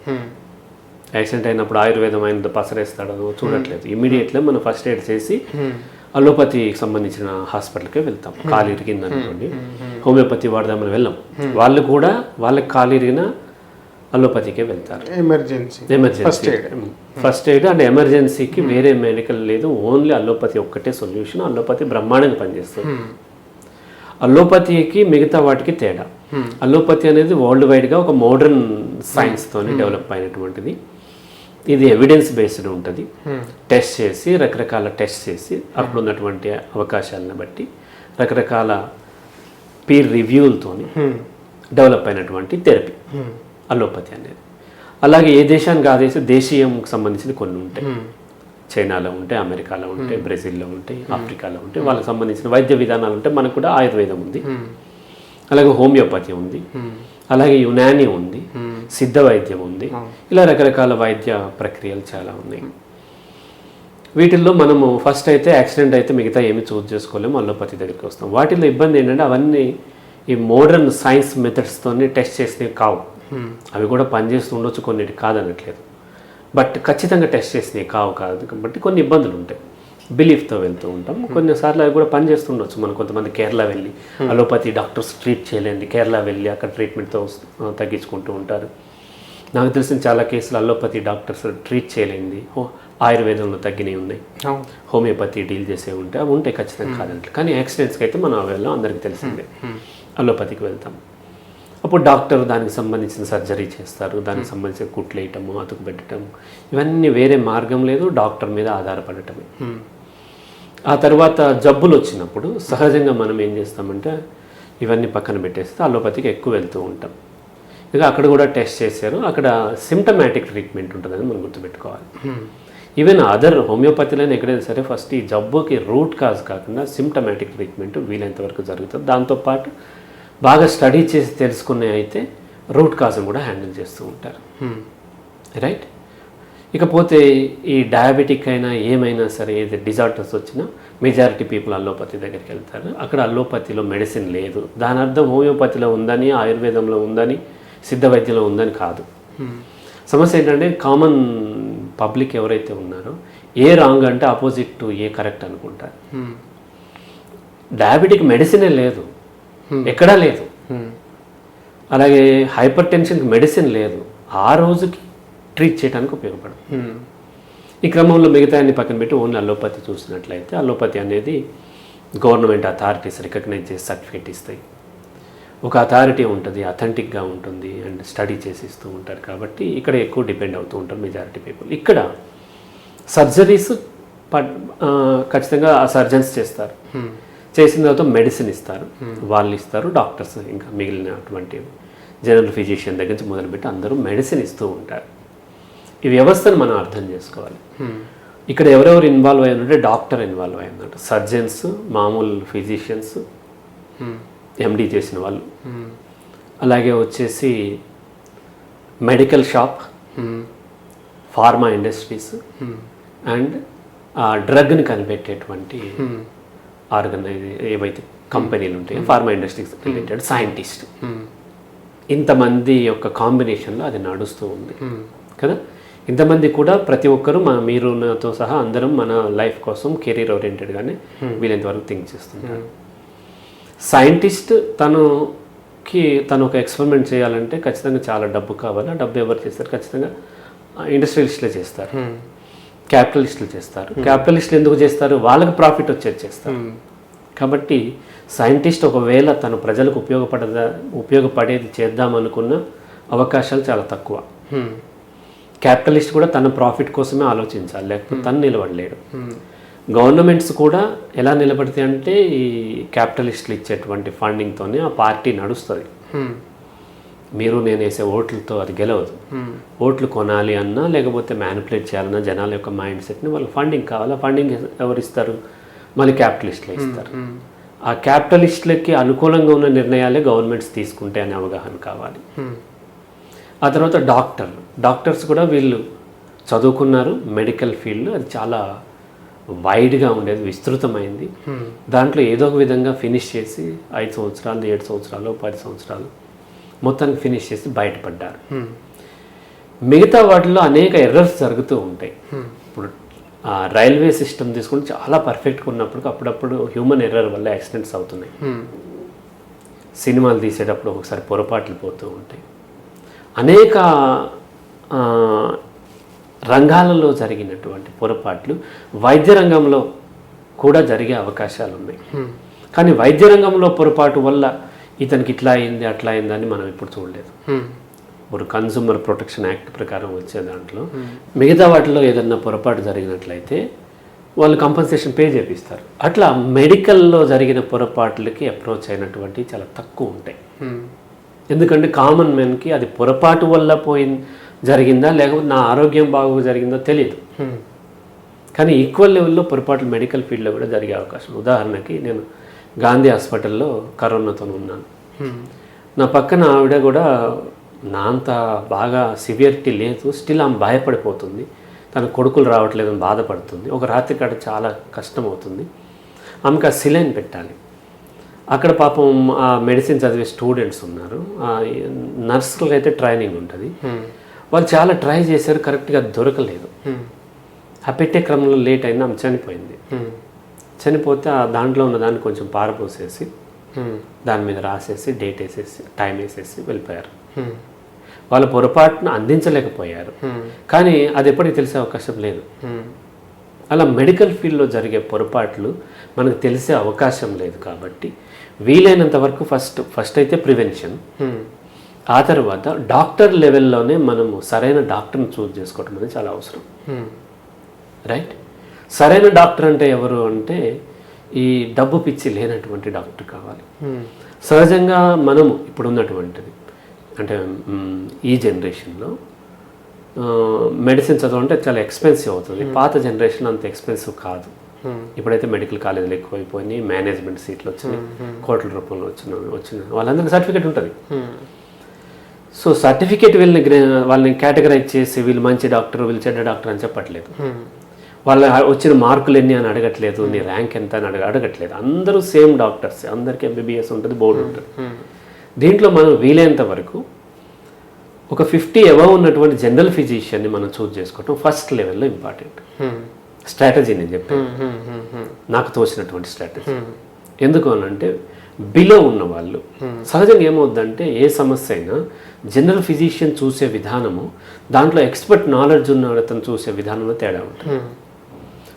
యాక్సిడెంట్ అయినప్పుడు ఆయుర్వేదం ఆయన పసరేస్తాడో చూడట్లేదు, ఇమీడియట్గా మనం ఫస్ట్ ఎయిడ్ చేసి అలోపతికి సంబంధించిన హాస్పిటల్కి వెళ్తాం. కాలు ఇరిగింది అనుకోండి, హోమియోపతి వాడదామని వెళ్ళాం, వాళ్ళు కూడా వాళ్ళకి కాలు ఇరిగిన అలోపతికే వెళ్తారు. ఎమర్జెన్సీ ఫస్ట్ ఎయిడ్ అంటే ఎమర్జెన్సీకి వేరే మెడికల్ లేదు, ఓన్లీ అలోపతి ఒక్కటే సొల్యూషన్. అలోపతి బ్రహ్మాండంగా పనిచేస్తుంది. అలోపతికి మిగతా వాటికి తేడా, అలోపతి అనేది వరల్డ్ వైడ్గా ఒక మోడర్న్ సైన్స్తోని డెవలప్ అయినటువంటిది. ఇది ఎవిడెన్స్ బేస్డ్ ఉంటుంది. టెస్ట్ చేసి రకరకాల టెస్ట్ చేసి అప్పుడు ఉన్నటువంటి అవకాశాలను బట్టి రకరకాల పీర్ రివ్యూలతోని డెవలప్ అయినటువంటి థెరపీ అలోపతి అనేది. అలాగే ఏ దేశానికి ఆ దేశీయంకి సంబంధించిన కొన్ని ఉంటాయి. చైనాలో ఉంటాయి, అమెరికాలో ఉంటాయి, బ్రెజిల్లో ఉంటాయి, ఆఫ్రికాలో ఉంటాయి, వాళ్ళకి సంబంధించిన వైద్య విధానాలు ఉంటాయి. మనకు కూడా ఆయుర్వేదం ఉంది, అలాగే హోమియోపతి ఉంది, అలాగే యునాని ఉంది, సిద్ధ వైద్యం ఉంది. ఇలా రకరకాల వైద్య ప్రక్రియలు చాలా ఉన్నాయి. వీటిల్లో మనము ఫస్ట్ అయితే యాక్సిడెంట్ అయితే మిగతా ఏమి చూస్ చేసుకోలేము, అలోపతి దగ్గరికి వస్తాం. వాటిల్లో ఇబ్బంది ఏంటంటే అవన్నీ ఈ మోడర్న్ సైన్స్ మెథడ్స్తోని టెస్ట్ చేసినవి కావు. అవి కూడా పనిచేస్తూ ఉండొచ్చు, కొన్నిటి కాదనట్లేదు, బట్ ఖచ్చితంగా టెస్ట్ చేసినవి కాదు కాబట్టి కొన్ని ఇబ్బందులు ఉంటాయి. బిలీఫ్తో వెళ్తూ ఉంటాం. కొన్నిసార్లు అవి కూడా పనిచేస్తుండొచ్చు. మనం కొంతమంది కేరళ వెళ్ళి అలోపతి డాక్టర్స్ ట్రీట్ చేయలేండి, కేరళ వెళ్ళి అక్కడ ట్రీట్మెంట్తో తగ్గించుకుంటూ ఉంటారు. నాకు తెలిసిన చాలా కేసులు అలోపతి డాక్టర్స్ ట్రీట్ చేయలేండి, ఆయుర్వేదంలో తగ్గినవి ఉన్నాయి, హోమియోపతి డీల్ చేసే ఉంటాయి, అవి ఉంటాయి ఖచ్చితంగా కాదంటే. కానీ యాక్సిడెంట్స్కి అయితే మనం వెళ్ళాం, అందరికీ తెలిసిందే. అలోపతికి వెళ్తాం, అప్పుడు డాక్టర్ దానికి సంబంధించిన సర్జరీ చేస్తారు, దానికి సంబంధించిన కుట్లు వేయటము, అతుకు పెట్టడం, ఇవన్నీ వేరే మార్గం లేదు, డాక్టర్ మీద ఆధారపడటమే. ఆ తర్వాత జబ్బులు వచ్చినప్పుడు సహజంగా మనం ఏం చేస్తామంటే ఇవన్నీ పక్కన పెట్టేస్తే అలోపతికి ఎక్కువ వెళ్తూ ఉంటాం. ఇక అక్కడ కూడా టెస్ట్ చేశారు, అక్కడ సిమ్టమాటిక్ ట్రీట్మెంట్ ఉంటుందని మనం గుర్తుపెట్టుకోవాలి. ఈవెన్ అదర్ హోమియోపతిలోనే ఎక్కడైనా సరే ఫస్ట్ ఈ జబ్బుకి రూట్ కాజ్ కాకుండా సిమ్టమాటిక్ ట్రీట్మెంట్ వీలైనంత వరకు జరుగుతుంది. దాంతోపాటు బాగా స్టడీ చేసి తెలుసుకునే అయితే రూట్ కాజ్ని కూడా హ్యాండిల్ చేస్తూ ఉంటారు. రైట్. ఇకపోతే ఈ డయాబెటిక్ అయినా ఏమైనా సరే ఏది డిజార్డర్స్ వచ్చినా మెజారిటీ పీపుల్ అలోపతి దగ్గరికి వెళ్తారు. అక్కడ అలోపతిలో మెడిసిన్ లేదు, దాని అర్థం హోమియోపతిలో ఉందని, ఆయుర్వేదంలో ఉందని, సిద్ధ వైద్యంలో ఉందని కాదు. సమస్య ఏంటంటే కామన్ పబ్లిక్ ఎవరైతే ఉన్నారో ఏ రాంగ్ అంటే ఆపోజిట్ టు ఏ కరెక్ట్ అనుకుంటారు. డయాబెటిక్ మెడిసినే లేదు, ఎక్కడా లేదు. అలాగే హైపర్ టెన్షన్కి మెడిసిన్ లేదు, ఆ రోజుకి ట్రీట్ చేయడానికి ఉపయోగపడదు. ఈ క్రమంలో మిగతా అన్ని పక్కన పెట్టి ఓన్లీ అలోపతి చూసినట్లయితే అలోపతి అనేది గవర్నమెంట్ అథారిటీస్ రికగ్నైజ్ చేసి సర్టిఫికేట్ ఇస్తాయి. ఒక అథారిటీ ఉంటుంది, అథెంటిక్గా ఉంటుంది అండ్ స్టడీ చేసి ఇస్తూ ఉంటారు. కాబట్టి ఇక్కడ ఎక్కువ డిపెండ్ అవుతూ ఉంటారు మెజారిటీ పీపుల్. ఇక్కడ సర్జరీస్ ఖచ్చితంగా ఆ సర్జన్స్ చేస్తారు, చేసిన తర్వాత మెడిసిన్ ఇస్తారు, వాళ్ళు ఇస్తారు, డాక్టర్స్ ఇంకా మిగిలినటువంటి జనరల్ ఫిజిషియన్ దగ్గర నుంచి మొదలుపెట్టి అందరూ మెడిసిన్ ఇస్తూ ఉంటారు. ఈ వ్యవస్థను మనం అర్థం చేసుకోవాలి. ఇక్కడ ఎవరెవరు ఇన్వాల్వ్ అయ్యి ఉంటే డాక్టర్ ఇన్వాల్వ్ అయ్యి ఉన్నట్టు, సర్జన్స్, మామూలు ఫిజిషియన్స్, ఎండి చేసిన వాళ్ళు, అలాగే వచ్చేసి medical shop, pharma industries and ఆ డ్రగ్ని కనిపెట్టేటువంటి ఏవైతే కంపెనీలు ఉంటాయో ఫార్మా ఇండస్ట్రీస్ రిలేటెడ్ సైంటిస్ట్, ఇంతమంది యొక్క కాంబినేషన్లో అది నడుస్తూ ఉంది కదా. ఇంతమంది కూడా ప్రతి ఒక్కరూ మీరు నాతో సహా అందరం మన లైఫ్ కోసం కెరీర్ ఓరియంటెడ్గానే వీలైనంత వరకు థింక్ చేస్తుంటారు. సైంటిస్ట్ తను ఒక ఎక్స్పెరిమెంట్ చేయాలంటే ఖచ్చితంగా చాలా డబ్బు కావాలి. ఆ డబ్బు ఎవరు చేస్తారు? ఖచ్చితంగా ఇండస్ట్రియలిస్టులే చేస్తారు, క్యాపిటలిస్టులు చేస్తారు. క్యాపిటలిస్టులు ఎందుకు చేస్తారు? వాళ్ళకి ప్రాఫిట్ వచ్చేది చేస్తారు. కాబట్టి సైంటిస్ట్ ఒకవేళ తను ప్రజలకు ఉపయోగపడేది చేద్దామనుకున్న అవకాశాలు చాలా తక్కువ. క్యాపిటలిస్ట్ కూడా తన ప్రాఫిట్ కోసమే ఆలోచించాలి, లేకపోతే తను నిలబడలేడు. గవర్నమెంట్స్ కూడా ఎలా నిలబడతాయి అంటే ఈ క్యాపిటలిస్టులు ఇచ్చేటువంటి ఫండింగ్తోనే ఆ పార్టీ నడుస్తుంది. మీరు నేను వేసే ఓట్లతో అది గెలవదు. ఓట్లు కొనాలి అన్నా లేకపోతే మ్యానిపులేట్ చేయాలన్నా జనాల యొక్క మైండ్ సెట్ని వాళ్ళకి ఫండింగ్ కావాలి. ఫండింగ్ ఎవరు ఇస్తారు? మళ్ళీ క్యాపిటలిస్టులే ఇస్తారు. ఆ క్యాపిటలిస్టులకి అనుకూలంగా ఉన్న నిర్ణయాలే గవర్నమెంట్స్ తీసుకుంటే అనే అవగాహన కావాలి. ఆ తర్వాత డాక్టర్స్ కూడా వీళ్ళు చదువుకున్నారు, మెడికల్ ఫీల్డ్ అది చాలా వైడ్గా ఉండేది, విస్తృతమైంది. దాంట్లో ఏదో ఒక విధంగా ఫినిష్ చేసి 5 సంవత్సరాలు 7 సంవత్సరాలు 10 సంవత్సరాలు మొత్తానికి ఫినిష్ చేసి బయటపడ్డారు. మిగతా వాటిలో అనేక ఎర్రర్స్ జరుగుతూ ఉంటాయి. ఇప్పుడు రైల్వే సిస్టమ్ తీసుకుంటే చాలా పర్ఫెక్ట్గా ఉన్నప్పుడు అప్పుడప్పుడు హ్యూమన్ ఎర్రర్ వల్ల యాక్సిడెంట్స్ అవుతున్నాయి. సినిమాలు తీసేటప్పుడు ఒకసారి పొరపాట్లు పోతూ ఉంటాయి. అనేక రంగాలలో జరిగినటువంటి పొరపాట్లు వైద్య రంగంలో కూడా జరిగే అవకాశాలు ఉన్నాయి. కానీ వైద్య రంగంలో పొరపాటు వల్ల ఇతనికి ఇట్లా అయింది అట్లా అయిందని మనం ఇప్పుడు చూడలేదు. ఇప్పుడు కన్సూమర్ ప్రొటెక్షన్ యాక్ట్ ప్రకారం వచ్చే దాంట్లో మిగతా వాటిలో ఏదన్నా పొరపాటు జరిగినట్లయితే వాళ్ళు కంపన్సేషన్ పే చేపిస్తారు. అట్లా మెడికల్లో జరిగిన పొరపాట్లకి అప్రోచ్ అయినటువంటి చాలా తక్కువ ఉంటాయి. ఎందుకంటే కామన్ మ్యాన్కి అది పొరపాటు వల్ల జరిగిందా లేకపోతే నా ఆరోగ్యం బాగా జరిగిందో తెలియదు. కానీ ఈక్వల్ లెవెల్లో పొరపాట్లు మెడికల్ ఫీల్డ్లో కూడా జరిగే అవకాశం. ఉదాహరణకి నేను గాంధీ హాస్పిటల్లో కరోనాతో ఉన్నాను. నా పక్కన ఆవిడ కూడా నా అంత బాగా సివియరిటీ లేదు, స్టిల్ ఆమె భయపడిపోతుంది. తన కొడుకులు రావట్లేదని బాధపడుతుంది. ఒక రాత్రి కాడ చాలా కష్టం అవుతుంది. ఆమెకు ఆ సిలైన్ పెట్టాలి. అక్కడ పాపం ఆ మెడిసిన్ చదివే స్టూడెంట్స్ ఉన్నారు, నర్సులకు అయితే ట్రైనింగ్ ఉంటుంది. వాళ్ళు చాలా ట్రై చేశారు, కరెక్ట్గా దొరకలేదు. ఆ పెట్టే క్రమంలో లేట్ అయింది, ఆమె చనిపోయింది. చనిపోతే ఆ దాంట్లో ఉన్న దాన్ని కొంచెం పారపోసేసి దాని మీద రాసేసి డేట్ వేసేసి టైం వేసేసి వెళ్ళిపోయారు. వాళ్ళ పొరపాటును అందించలేకపోయారు. కానీ అది ఎప్పటికీ తెలిసే అవకాశం లేదు. అలా మెడికల్ ఫీల్డ్లో జరిగే పొరపాట్లు మనకు తెలిసే అవకాశం లేదు. కాబట్టి వీలైనంత వరకు ఫస్ట్ అయితే ప్రివెన్షన్, ఆ తర్వాత డాక్టర్ లెవెల్లోనే మనము సరైన డాక్టర్ని చూస్ చేసుకోవడం అనేది చాలా అవసరం. రైట్? సరైన డాక్టర్ అంటే ఎవరు అంటే ఈ డబ్బు పిచ్చి లేనటువంటి డాక్టర్ కావాలి. సహజంగా మనము ఇప్పుడు ఉన్నటువంటిది అంటే ఈ జనరేషన్లో మెడిసిన్ చదవాలంటే చాలా ఎక్స్పెన్సివ్ అవుతుంది. పాత జనరేషన్ అంత ఎక్స్పెన్సివ్ కాదు. ఇప్పుడైతే మెడికల్ కాలేజీలు ఎక్కువైపోయినాయి, మేనేజ్మెంట్ సీట్లు వచ్చినాయి, కోట్ల రూపంలో వచ్చిన వాళ్ళందరికీ సర్టిఫికేట్ ఉంటుంది. సో సర్టిఫికేట్ వాళ్ళని కేటగరైజ్ చేసి వీళ్ళు మంచి డాక్టర్ వీళ్ళు చెడ్డ డాక్టర్ అని చెప్పట్లేదు. వాళ్ళ వచ్చిన మార్కులు ఎన్ని అని అడగట్లేదు, నీ ర్యాంక్ ఎంత అని అడగట్లేదు. అందరూ సేమ్ డాక్టర్స్, అందరికీ MBBS ఉంటుంది, బోర్డు ఉంటుంది. దీంట్లో మనం వీలైనంత వరకు ఒక 50 అబవ్ ఉన్నటువంటి జనరల్ ఫిజిషియన్ని మనం చూస్ చేసుకోవటం ఫస్ట్ లెవెల్లో ఇంపార్టెంట్. స్ట్రాటజీ నేను చెప్పాను, నాకు తోచినటువంటి స్ట్రాటజీ. ఎందుకు అనంటే బిలో ఉన్న వాళ్ళు సహజంగా ఏమవుద్దంటే ఏ సమస్య అయినా జనరల్ ఫిజిషియన్ చూసే విధానము దాంట్లో ఎక్స్పర్ట్ నాలెడ్జ్ ఉన్న అతను చూసే విధానంలో తేడా ఉంటుంది.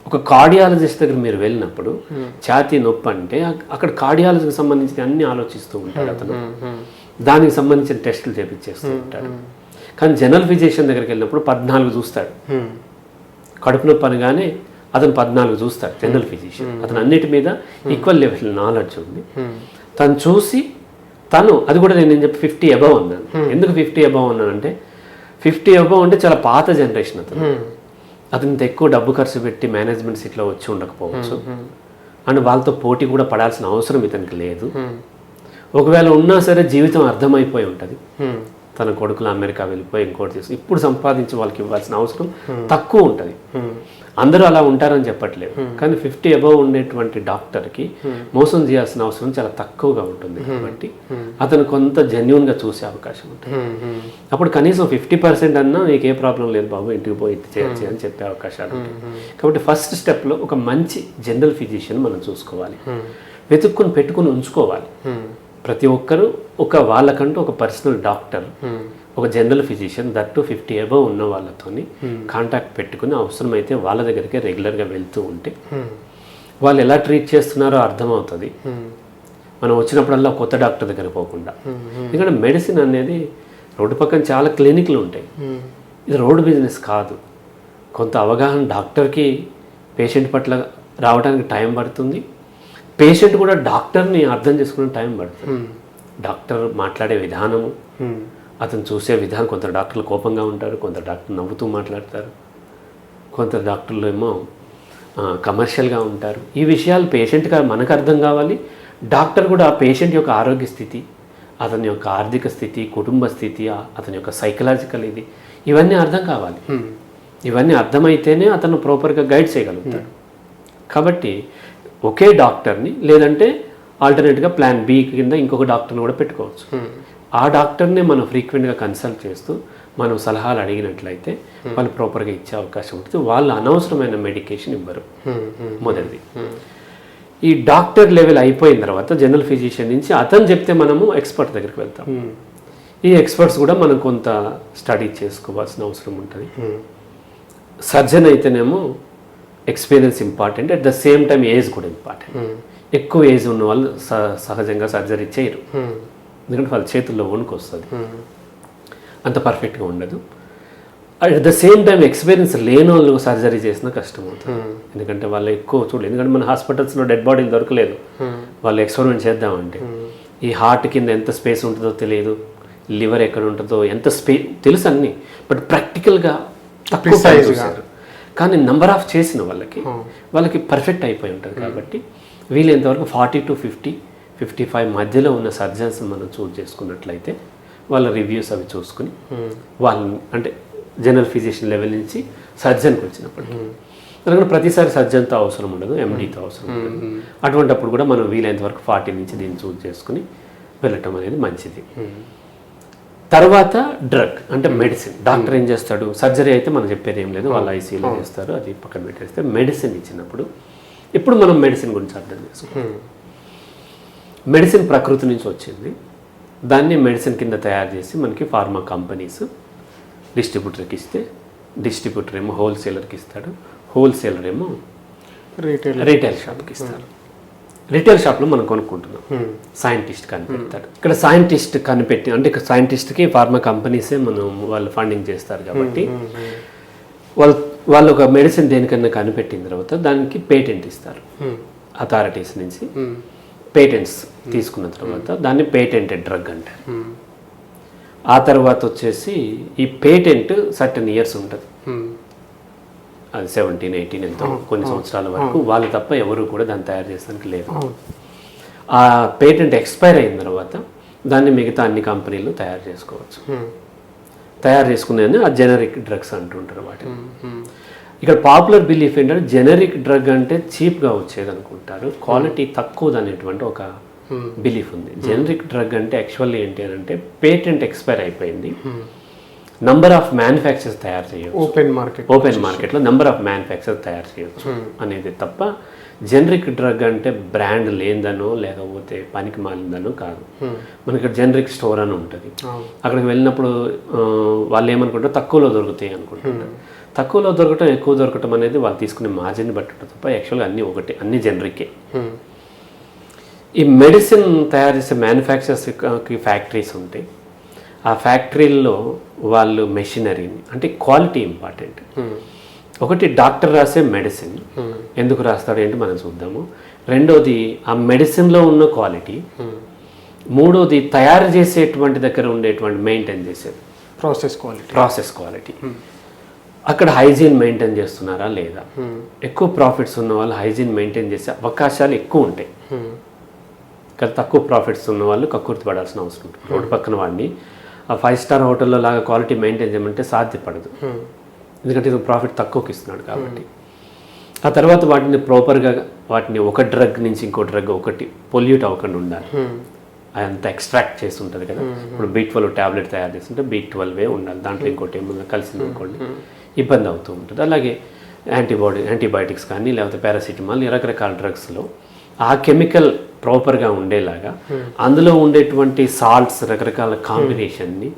ఒక కార్డియాలజిస్ట్ దగ్గర మీరు వెళ్ళినప్పుడు ఛాతీ నొప్పి అంటే అక్కడ కార్డియాలజీకి సంబంధించిన అన్ని ఆలోచిస్తూ ఉంటాడు అతను, దానికి సంబంధించిన టెస్టులు చేపించేస్తూ ఉంటాడు. కానీ జనరల్ ఫిజిషియన్ దగ్గరికి వెళ్ళినప్పుడు 14 చూస్తాడు. కడుపు నొప్పి అనగానే అతను 14 చూస్తాడు జనరల్ ఫిజిషియన్. అతను అన్నిటి మీద ఈక్వల్ లెవెల్ నాలెడ్జ్ ఉంది. తను చూసి అది కూడా నేను చెప్పి 50 అబవ్ అన్నాను. ఎందుకు 50 అబవ్ అన్నానంటే 50 అబవ్ అంటే చాలా పాత జనరేషన్. అతను ఎక్కువ డబ్బు ఖర్చు పెట్టి మేనేజ్మెంట్ సీట్లో వచ్చి ఉండకపోవచ్చు, అండ్ వాళ్ళతో పోటీ కూడా పడాల్సిన అవసరం ఇతనికి లేదు. ఒకవేళ ఉన్నా సరే జీవితం అర్థమైపోయి ఉంటుంది. తన కొడుకులు అమెరికా వెళ్ళిపోయి ఇంకోటి తీసుకుని ఇప్పుడు సంపాదించి వాళ్ళకి ఇవ్వాల్సిన అవసరం తక్కువ ఉంటుంది. అందరూ అలా ఉంటారని చెప్పట్లేదు, కానీ 50 అబవ్ ఉండేటువంటి డాక్టర్కి మోసం చేయాల్సిన అవసరం చాలా తక్కువగా ఉంటుంది. కాబట్టి అతను కొంత జెన్యున్గా చూసే అవకాశం ఉంటుంది. అప్పుడు కనీసం 50% అన్నా నీకు ఏ ప్రాబ్లం లేదు బాబు, ఇంటికి పోయి ఇది చేయొచ్చు అని చెప్పే అవకాశాలు ఉంటాయి. కాబట్టి ఫస్ట్ స్టెప్లో ఒక మంచి జనరల్ ఫిజిషియన్ మనం చూసుకోవాలి, వెతుక్కుని పెట్టుకుని ఉంచుకోవాలి. ప్రతి ఒక్కరూ వాళ్ళకంటూ ఒక పర్సనల్ డాక్టర్, ఒక జనరల్ ఫిజిషియన్, దట్టు 50 అబవ్ ఉన్న వాళ్ళతోని కాంటాక్ట్ పెట్టుకుని అవసరమైతే వాళ్ళ దగ్గరికి రెగ్యులర్గా వెళ్తూ ఉంటే వాళ్ళు ఎలా ట్రీట్ చేస్తున్నారో అర్థమవుతుంది. మనం వచ్చినప్పుడల్లా కొత్త డాక్టర్ దగ్గర పోకుండా. ఎందుకంటే మెడిసిన్ అనేది రోడ్డు పక్కన చాలా క్లినిక్లు ఉంటాయి. ఇది రోడ్డు బిజినెస్ కాదు. కొంత అవగాహన డాక్టర్కి పేషెంట్ పట్ల రావడానికి టైం పడుతుంది. పేషెంట్ కూడా డాక్టర్ని అర్థం చేసుకునే టైం పడుతుంది. డాక్టర్ మాట్లాడే విధానము, అతను చూసే విధానం, కొందరు డాక్టర్లు కోపంగా ఉంటారు, కొందరు డాక్టర్లు నవ్వుతూ మాట్లాడతారు, కొందరు డాక్టర్లు ఏమో కమర్షియల్గా ఉంటారు. ఈ విషయాలు పేషెంట్గా మనకు అర్థం కావాలి. డాక్టర్ కూడా ఆ పేషెంట్ యొక్క ఆరోగ్య స్థితి, అతని యొక్క ఆర్థిక స్థితి, కుటుంబ స్థితి, అతని యొక్క సైకలాజికల్ ఇవన్నీ అర్థం కావాలి. ఇవన్నీ అర్థమైతేనే అతను ప్రాపర్గా గైడ్ చేయగలుగుతాడు. కాబట్టి ఒకే డాక్టర్ని లేదంటే ఆల్టర్నేట్గా ప్లాన్ బి కింద ఇంకొక డాక్టర్ని కూడా పెట్టుకోవచ్చు. ఆ డాక్టర్ని మనం ఫ్రీక్వెంట్గా కన్సల్ట్ చేస్తూ మనం సలహాలు అడిగినట్లయితే వాళ్ళు ప్రాపర్గా ఇచ్చే అవకాశం ఉంటుంది. వాళ్ళు అనవసరమైన మెడికేషన్ ఇవ్వరు. మొదటిది. ఈ డాక్టర్ లెవెల్ అయిపోయిన తర్వాత జనరల్ ఫిజిషియన్ నుంచి అతను చెప్తే మనము ఎక్స్పర్ట్ దగ్గరికి వెళ్తాం. ఈ ఎక్స్పర్ట్స్ కూడా మనం కొంత స్టడీ చేసుకోవాల్సిన అవసరం ఉంటుంది. సర్జన్ అయితేనేమో experience important, at the same time age కూడా ఇంపార్టెంట్. ఎక్కువ ఏజ్ ఉన్న వాళ్ళు సహజంగా సర్జరీ చేయరు, ఎందుకంటే వాళ్ళ చేతుల్లో వణుకు వస్తుంది, అంత పర్ఫెక్ట్గా ఉండదు. At the same time experience లేని వాళ్ళు సర్జరీ చేసినా కష్టం అవుతుంది. ఎందుకంటే వాళ్ళు ఎక్కువ చూడలేదు. ఎందుకంటే మన హాస్పిటల్స్లో డెడ్ బాడీలు దొరకలేదు. వాళ్ళు ఎక్స్పెరిమెంట్ చేద్దామంటే ఈ హార్ట్ కింద ఎంత స్పేస్ ఉంటుందో తెలియదు, లివర్ ఎక్కడ ఉంటుందో ఎంత తెలుసు అన్నీ, బట్ ప్రాక్టికల్గా తక్కువ చూసారు. కానీ నెంబర్ ఆఫ్ చేసిన వాళ్ళకి పర్ఫెక్ట్ అయిపోయి ఉంటుంది. కాబట్టి వీలైనంతవరకు 40 to 50, 55 మధ్యలో ఉన్న సర్జన్స్ మనం చూస్ చేసుకున్నట్లయితే వాళ్ళ రివ్యూస్ అవి చూసుకుని వాళ్ళని, అంటే జనరల్ ఫిజిషియన్ లెవెల్ నుంచి సర్జన్కి వచ్చినప్పటికీ, ఎందుకంటే ప్రతిసారి సర్జన్తో అవసరం ఉండదు, ఎండీతో అవసరం ఉండదు. అటువంటిప్పుడు కూడా మనం వీలైనంత వరకు 40 నుంచి దీన్ని చూస్ చేసుకుని వెళ్ళటం అనేది మంచిది. తర్వాత డ్రగ్ అంటే మెడిసిన్. డాక్టర్ ఏం చేస్తాడు, సర్జరీ అయితే మనం చెప్పేది ఏం లేదు, వాళ్ళు ఐసీయూలో చేస్తారు, అది పక్కన పెట్టేస్తే మెడిసిన్ ఇచ్చినప్పుడు ఇప్పుడు మనం మెడిసిన్ గురించి అర్థం చేసుకోవాలి. మెడిసిన్ ప్రకృతి నుంచి వచ్చింది, దాన్ని మెడిసిన్ కింద తయారు చేసి మనకి ఫార్మా కంపెనీస్ డిస్ట్రిబ్యూటర్కి ఇస్తే, డిస్ట్రిబ్యూటర్ ఏమో హోల్సేలర్కి ఇస్తాడు, హోల్సేలర్ ఏమో రీటైల్ షాప్కి ఇస్తారు. రిటైల్ షాప్లో మనం కొనుక్కుంటున్నాం, సైంటిస్ట్ కనిపెడతాడు. ఇక్కడ సైంటిస్ట్ కనిపెట్టి, అంటే సైంటిస్ట్కి ఫార్మా కంపెనీసే వాళ్ళు ఫండింగ్ చేస్తారు. కాబట్టి వాళ్ళు ఒక మెడిసిన్ దేనికన్నా కనిపెట్టిన తర్వాత దానికి పేటెంట్ ఇస్తారు అథారిటీస్ నుంచి. పేటెంట్స్ తీసుకున్న తర్వాత దాన్ని పేటెంటెడ్ డ్రగ్ అంటారు. ఆ తర్వాత వచ్చేసి ఈ పేటెంట్ సర్టన్ ఇయర్స్ ఉంటుంది, అది 17, 18 ఎంతో కొన్ని సంవత్సరాల వరకు వాళ్ళు తప్ప ఎవరు కూడా దాన్ని తయారు చేసడానికి లేదు. ఆ పేటెంట్ ఎక్స్పైర్ అయిన తర్వాత దాన్ని మిగతా అన్ని కంపెనీలు తయారు చేసుకోవచ్చు. తయారు చేసుకునేది ఆ జెనరిక్ డ్రగ్స్ అంటుంటారు వాటిని. ఇక్కడ పాపులర్ బిలీఫ్ ఏంటంటే జెనరిక్ డ్రగ్ అంటే చీప్గా వచ్చేది అనుకుంటారు, క్వాలిటీ తక్కువది అనేటువంటి ఒక బిలీఫ్ ఉంది. జెనరిక్ డ్రగ్ అంటే యాక్చువల్లీ ఏంటి అని అంటే పేటెంట్ ఎక్స్పైర్ అయిపోయింది, నంబర్ ఆఫ్ మ్యానుఫ్యాక్చర్స్ తయారు చేయవచ్చు, ఓపెన్ మార్కెట్లో నంబర్ ఆఫ్ మ్యానుఫ్యాక్చర్ తయారు చేయవచ్చు అనేది తప్ప జెనరిక్ డ్రగ్ అంటే బ్రాండ్ లేనిదనో లేకపోతే పనికి మాలిందనో కాదు. మనకి ఇక్కడ జెనరిక్ స్టోర్ అని ఉంటుంది, అక్కడికి వెళ్ళినప్పుడు వాళ్ళు ఏమనుకుంటారు తక్కువలో దొరుకుతాయి అనుకుంటున్నారు. తక్కువలో దొరకటం ఎక్కువ దొరకటం అనేది వాళ్ళు తీసుకునే మార్జిన్ బట్టి తప్ప యాక్చువల్గా అన్నీ ఒకటి, అన్ని జెనరికే. ఈ మెడిసిన్ తయారు చేసే మ్యానుఫ్యాక్చర్స్కి ఫ్యాక్టరీస్ ఉంటాయి. ఆ ఫ్యాక్టరీల్లో వాళ్ళు మెషినరీని, అంటే క్వాలిటీ ఇంపార్టెంట్. ఒకటి డాక్టర్ రాసే మెడిసిన్ ఎందుకు రాస్తాడు ఏంటి మనం చూద్దాము. రెండోది ఆ మెడిసిన్లో ఉన్న క్వాలిటీ. మూడోది తయారు చేసేటువంటి దగ్గర ఉండేటువంటి మెయింటైన్ చేసేది ప్రాసెస్ క్వాలిటీ. అక్కడ హైజీన్ మెయింటైన్ చేస్తున్నారా లేదా. ఎక్కువ ప్రాఫిట్స్ ఉన్న వాళ్ళు హైజీన్ మెయింటైన్ చేసే అవకాశాలు ఎక్కువ ఉంటాయి. ఇక్కడ తక్కువ ప్రాఫిట్స్ ఉన్న వాళ్ళు కక్కుర్తి పడాల్సిన అవసరం ఉంటుంది. రోడ్డు పక్కన వాడిని ఆ 5 స్టార్ హోటల్లో లాగా క్వాలిటీ మెయింటైన్ చేయమంటే సాధ్యపడదు, ఎందుకంటే ఇది ప్రాఫిట్ తక్కువకి ఇస్తున్నాడు కాబట్టి. ఆ తర్వాత వాటిని ప్రాపర్గా వాటిని ఒక డ్రగ్ నుంచి ఇంకో డ్రగ్ ఒకటి పొల్యూట్ అవ్వకుండా ఉండాలి, అదంతా ఎక్స్ట్రాక్ట్ చేసి ఉంటుంది కదా. ఇప్పుడు B12 ట్యాబ్లెట్ తయారు చేస్తుంటే B12 ఉండాలి, దాంట్లో ఇంకోటి ఏమన్నా కలిసింది అనుకోండి ఇబ్బంది అవుతూ ఉంటుంది. అలాగే యాంటీబయాటిక్స్ కానీ లేకపోతే పారాసిటమాల్ రకరకాల డ్రగ్స్లో ఆ కెమికల్ ప్రాపర్గా ఉండేలాగా అందులో ఉండేటువంటి సాల్ట్స్ రకరకాల కాంబినేషన్ని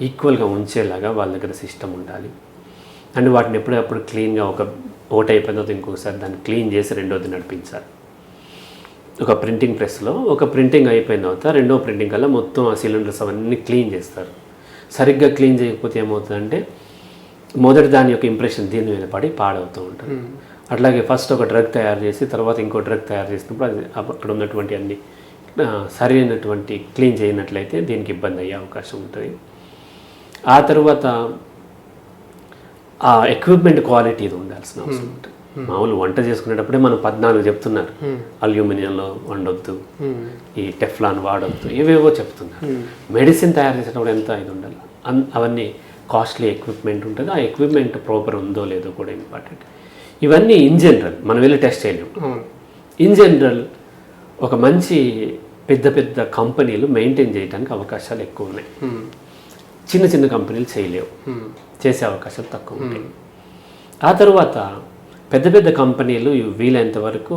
ఈక్వల్గా ఉంచేలాగా వాళ్ళ దగ్గర సిస్టమ్ ఉండాలి. అండ్ వాటిని ఎప్పుడప్పుడు క్లీన్గా ఒకటి అయిపోయిన తర్వాత ఇంకొకసారి దాన్ని క్లీన్ చేసి రెండోది నడిపించాలి. ఒక ప్రింటింగ్ ప్రెస్లో ఒక ప్రింటింగ్ అయిపోయిన తర్వాత రెండో ప్రింటింగ్ కల్లా మొత్తం ఆ సిలిండర్స్ అవన్నీ క్లీన్ చేస్తారు. సరిగ్గా క్లీన్ చేయకపోతే ఏమవుతుందంటే మొదటి దాని యొక్క ఇంప్రెషన్ దీని మీద పడి పాడవుతూ ఉంటుంది. అట్లాగే ఫస్ట్ ఒక డ్రగ్ తయారు చేసి తర్వాత ఇంకో డ్రగ్ తయారు చేసినప్పుడు అది అక్కడ ఉన్నటువంటి అన్ని సరైనటువంటి క్లీన్ చేయనట్లయితే దీనికి ఇబ్బంది అయ్యే అవకాశం ఉంటుంది. ఆ తర్వాత ఆ ఎక్విప్మెంట్ క్వాలిటీ ఇది ఉండాల్సిన అవసరం ఉంటుంది. మామూలు వంట చేసుకునేటప్పుడే మనం 14 చెప్తున్నారు, అల్యూమినియంలో వండొద్దు, ఈ టెఫ్లాన్ వాడొద్దు, ఏవేవో చెప్తున్నారు. మెడిసిన్ తయారు చేసేటప్పుడు ఎంత ఇది ఉండాలి, అవన్నీ కాస్ట్లీ ఎక్విప్మెంట్ ఉంటుంది. ఆ ఎక్విప్మెంట్ ప్రాపర్ ఉందో లేదో కూడా ఇంపార్టెంట్. ఇవన్నీ ఇన్ జనరల్ మనం వెళ్ళి టెస్ట్ చేయలేము. ఇన్ జనరల్ ఒక మంచి పెద్ద పెద్ద కంపెనీలు మెయింటైన్ చేయడానికి అవకాశాలు ఎక్కువ ఉన్నాయి. చిన్న చిన్న కంపెనీలు చేయలేవు, చేసే అవకాశాలు తక్కువ ఉంటాయి. ఆ తర్వాత పెద్ద పెద్ద కంపెనీలు వీలైనంత వరకు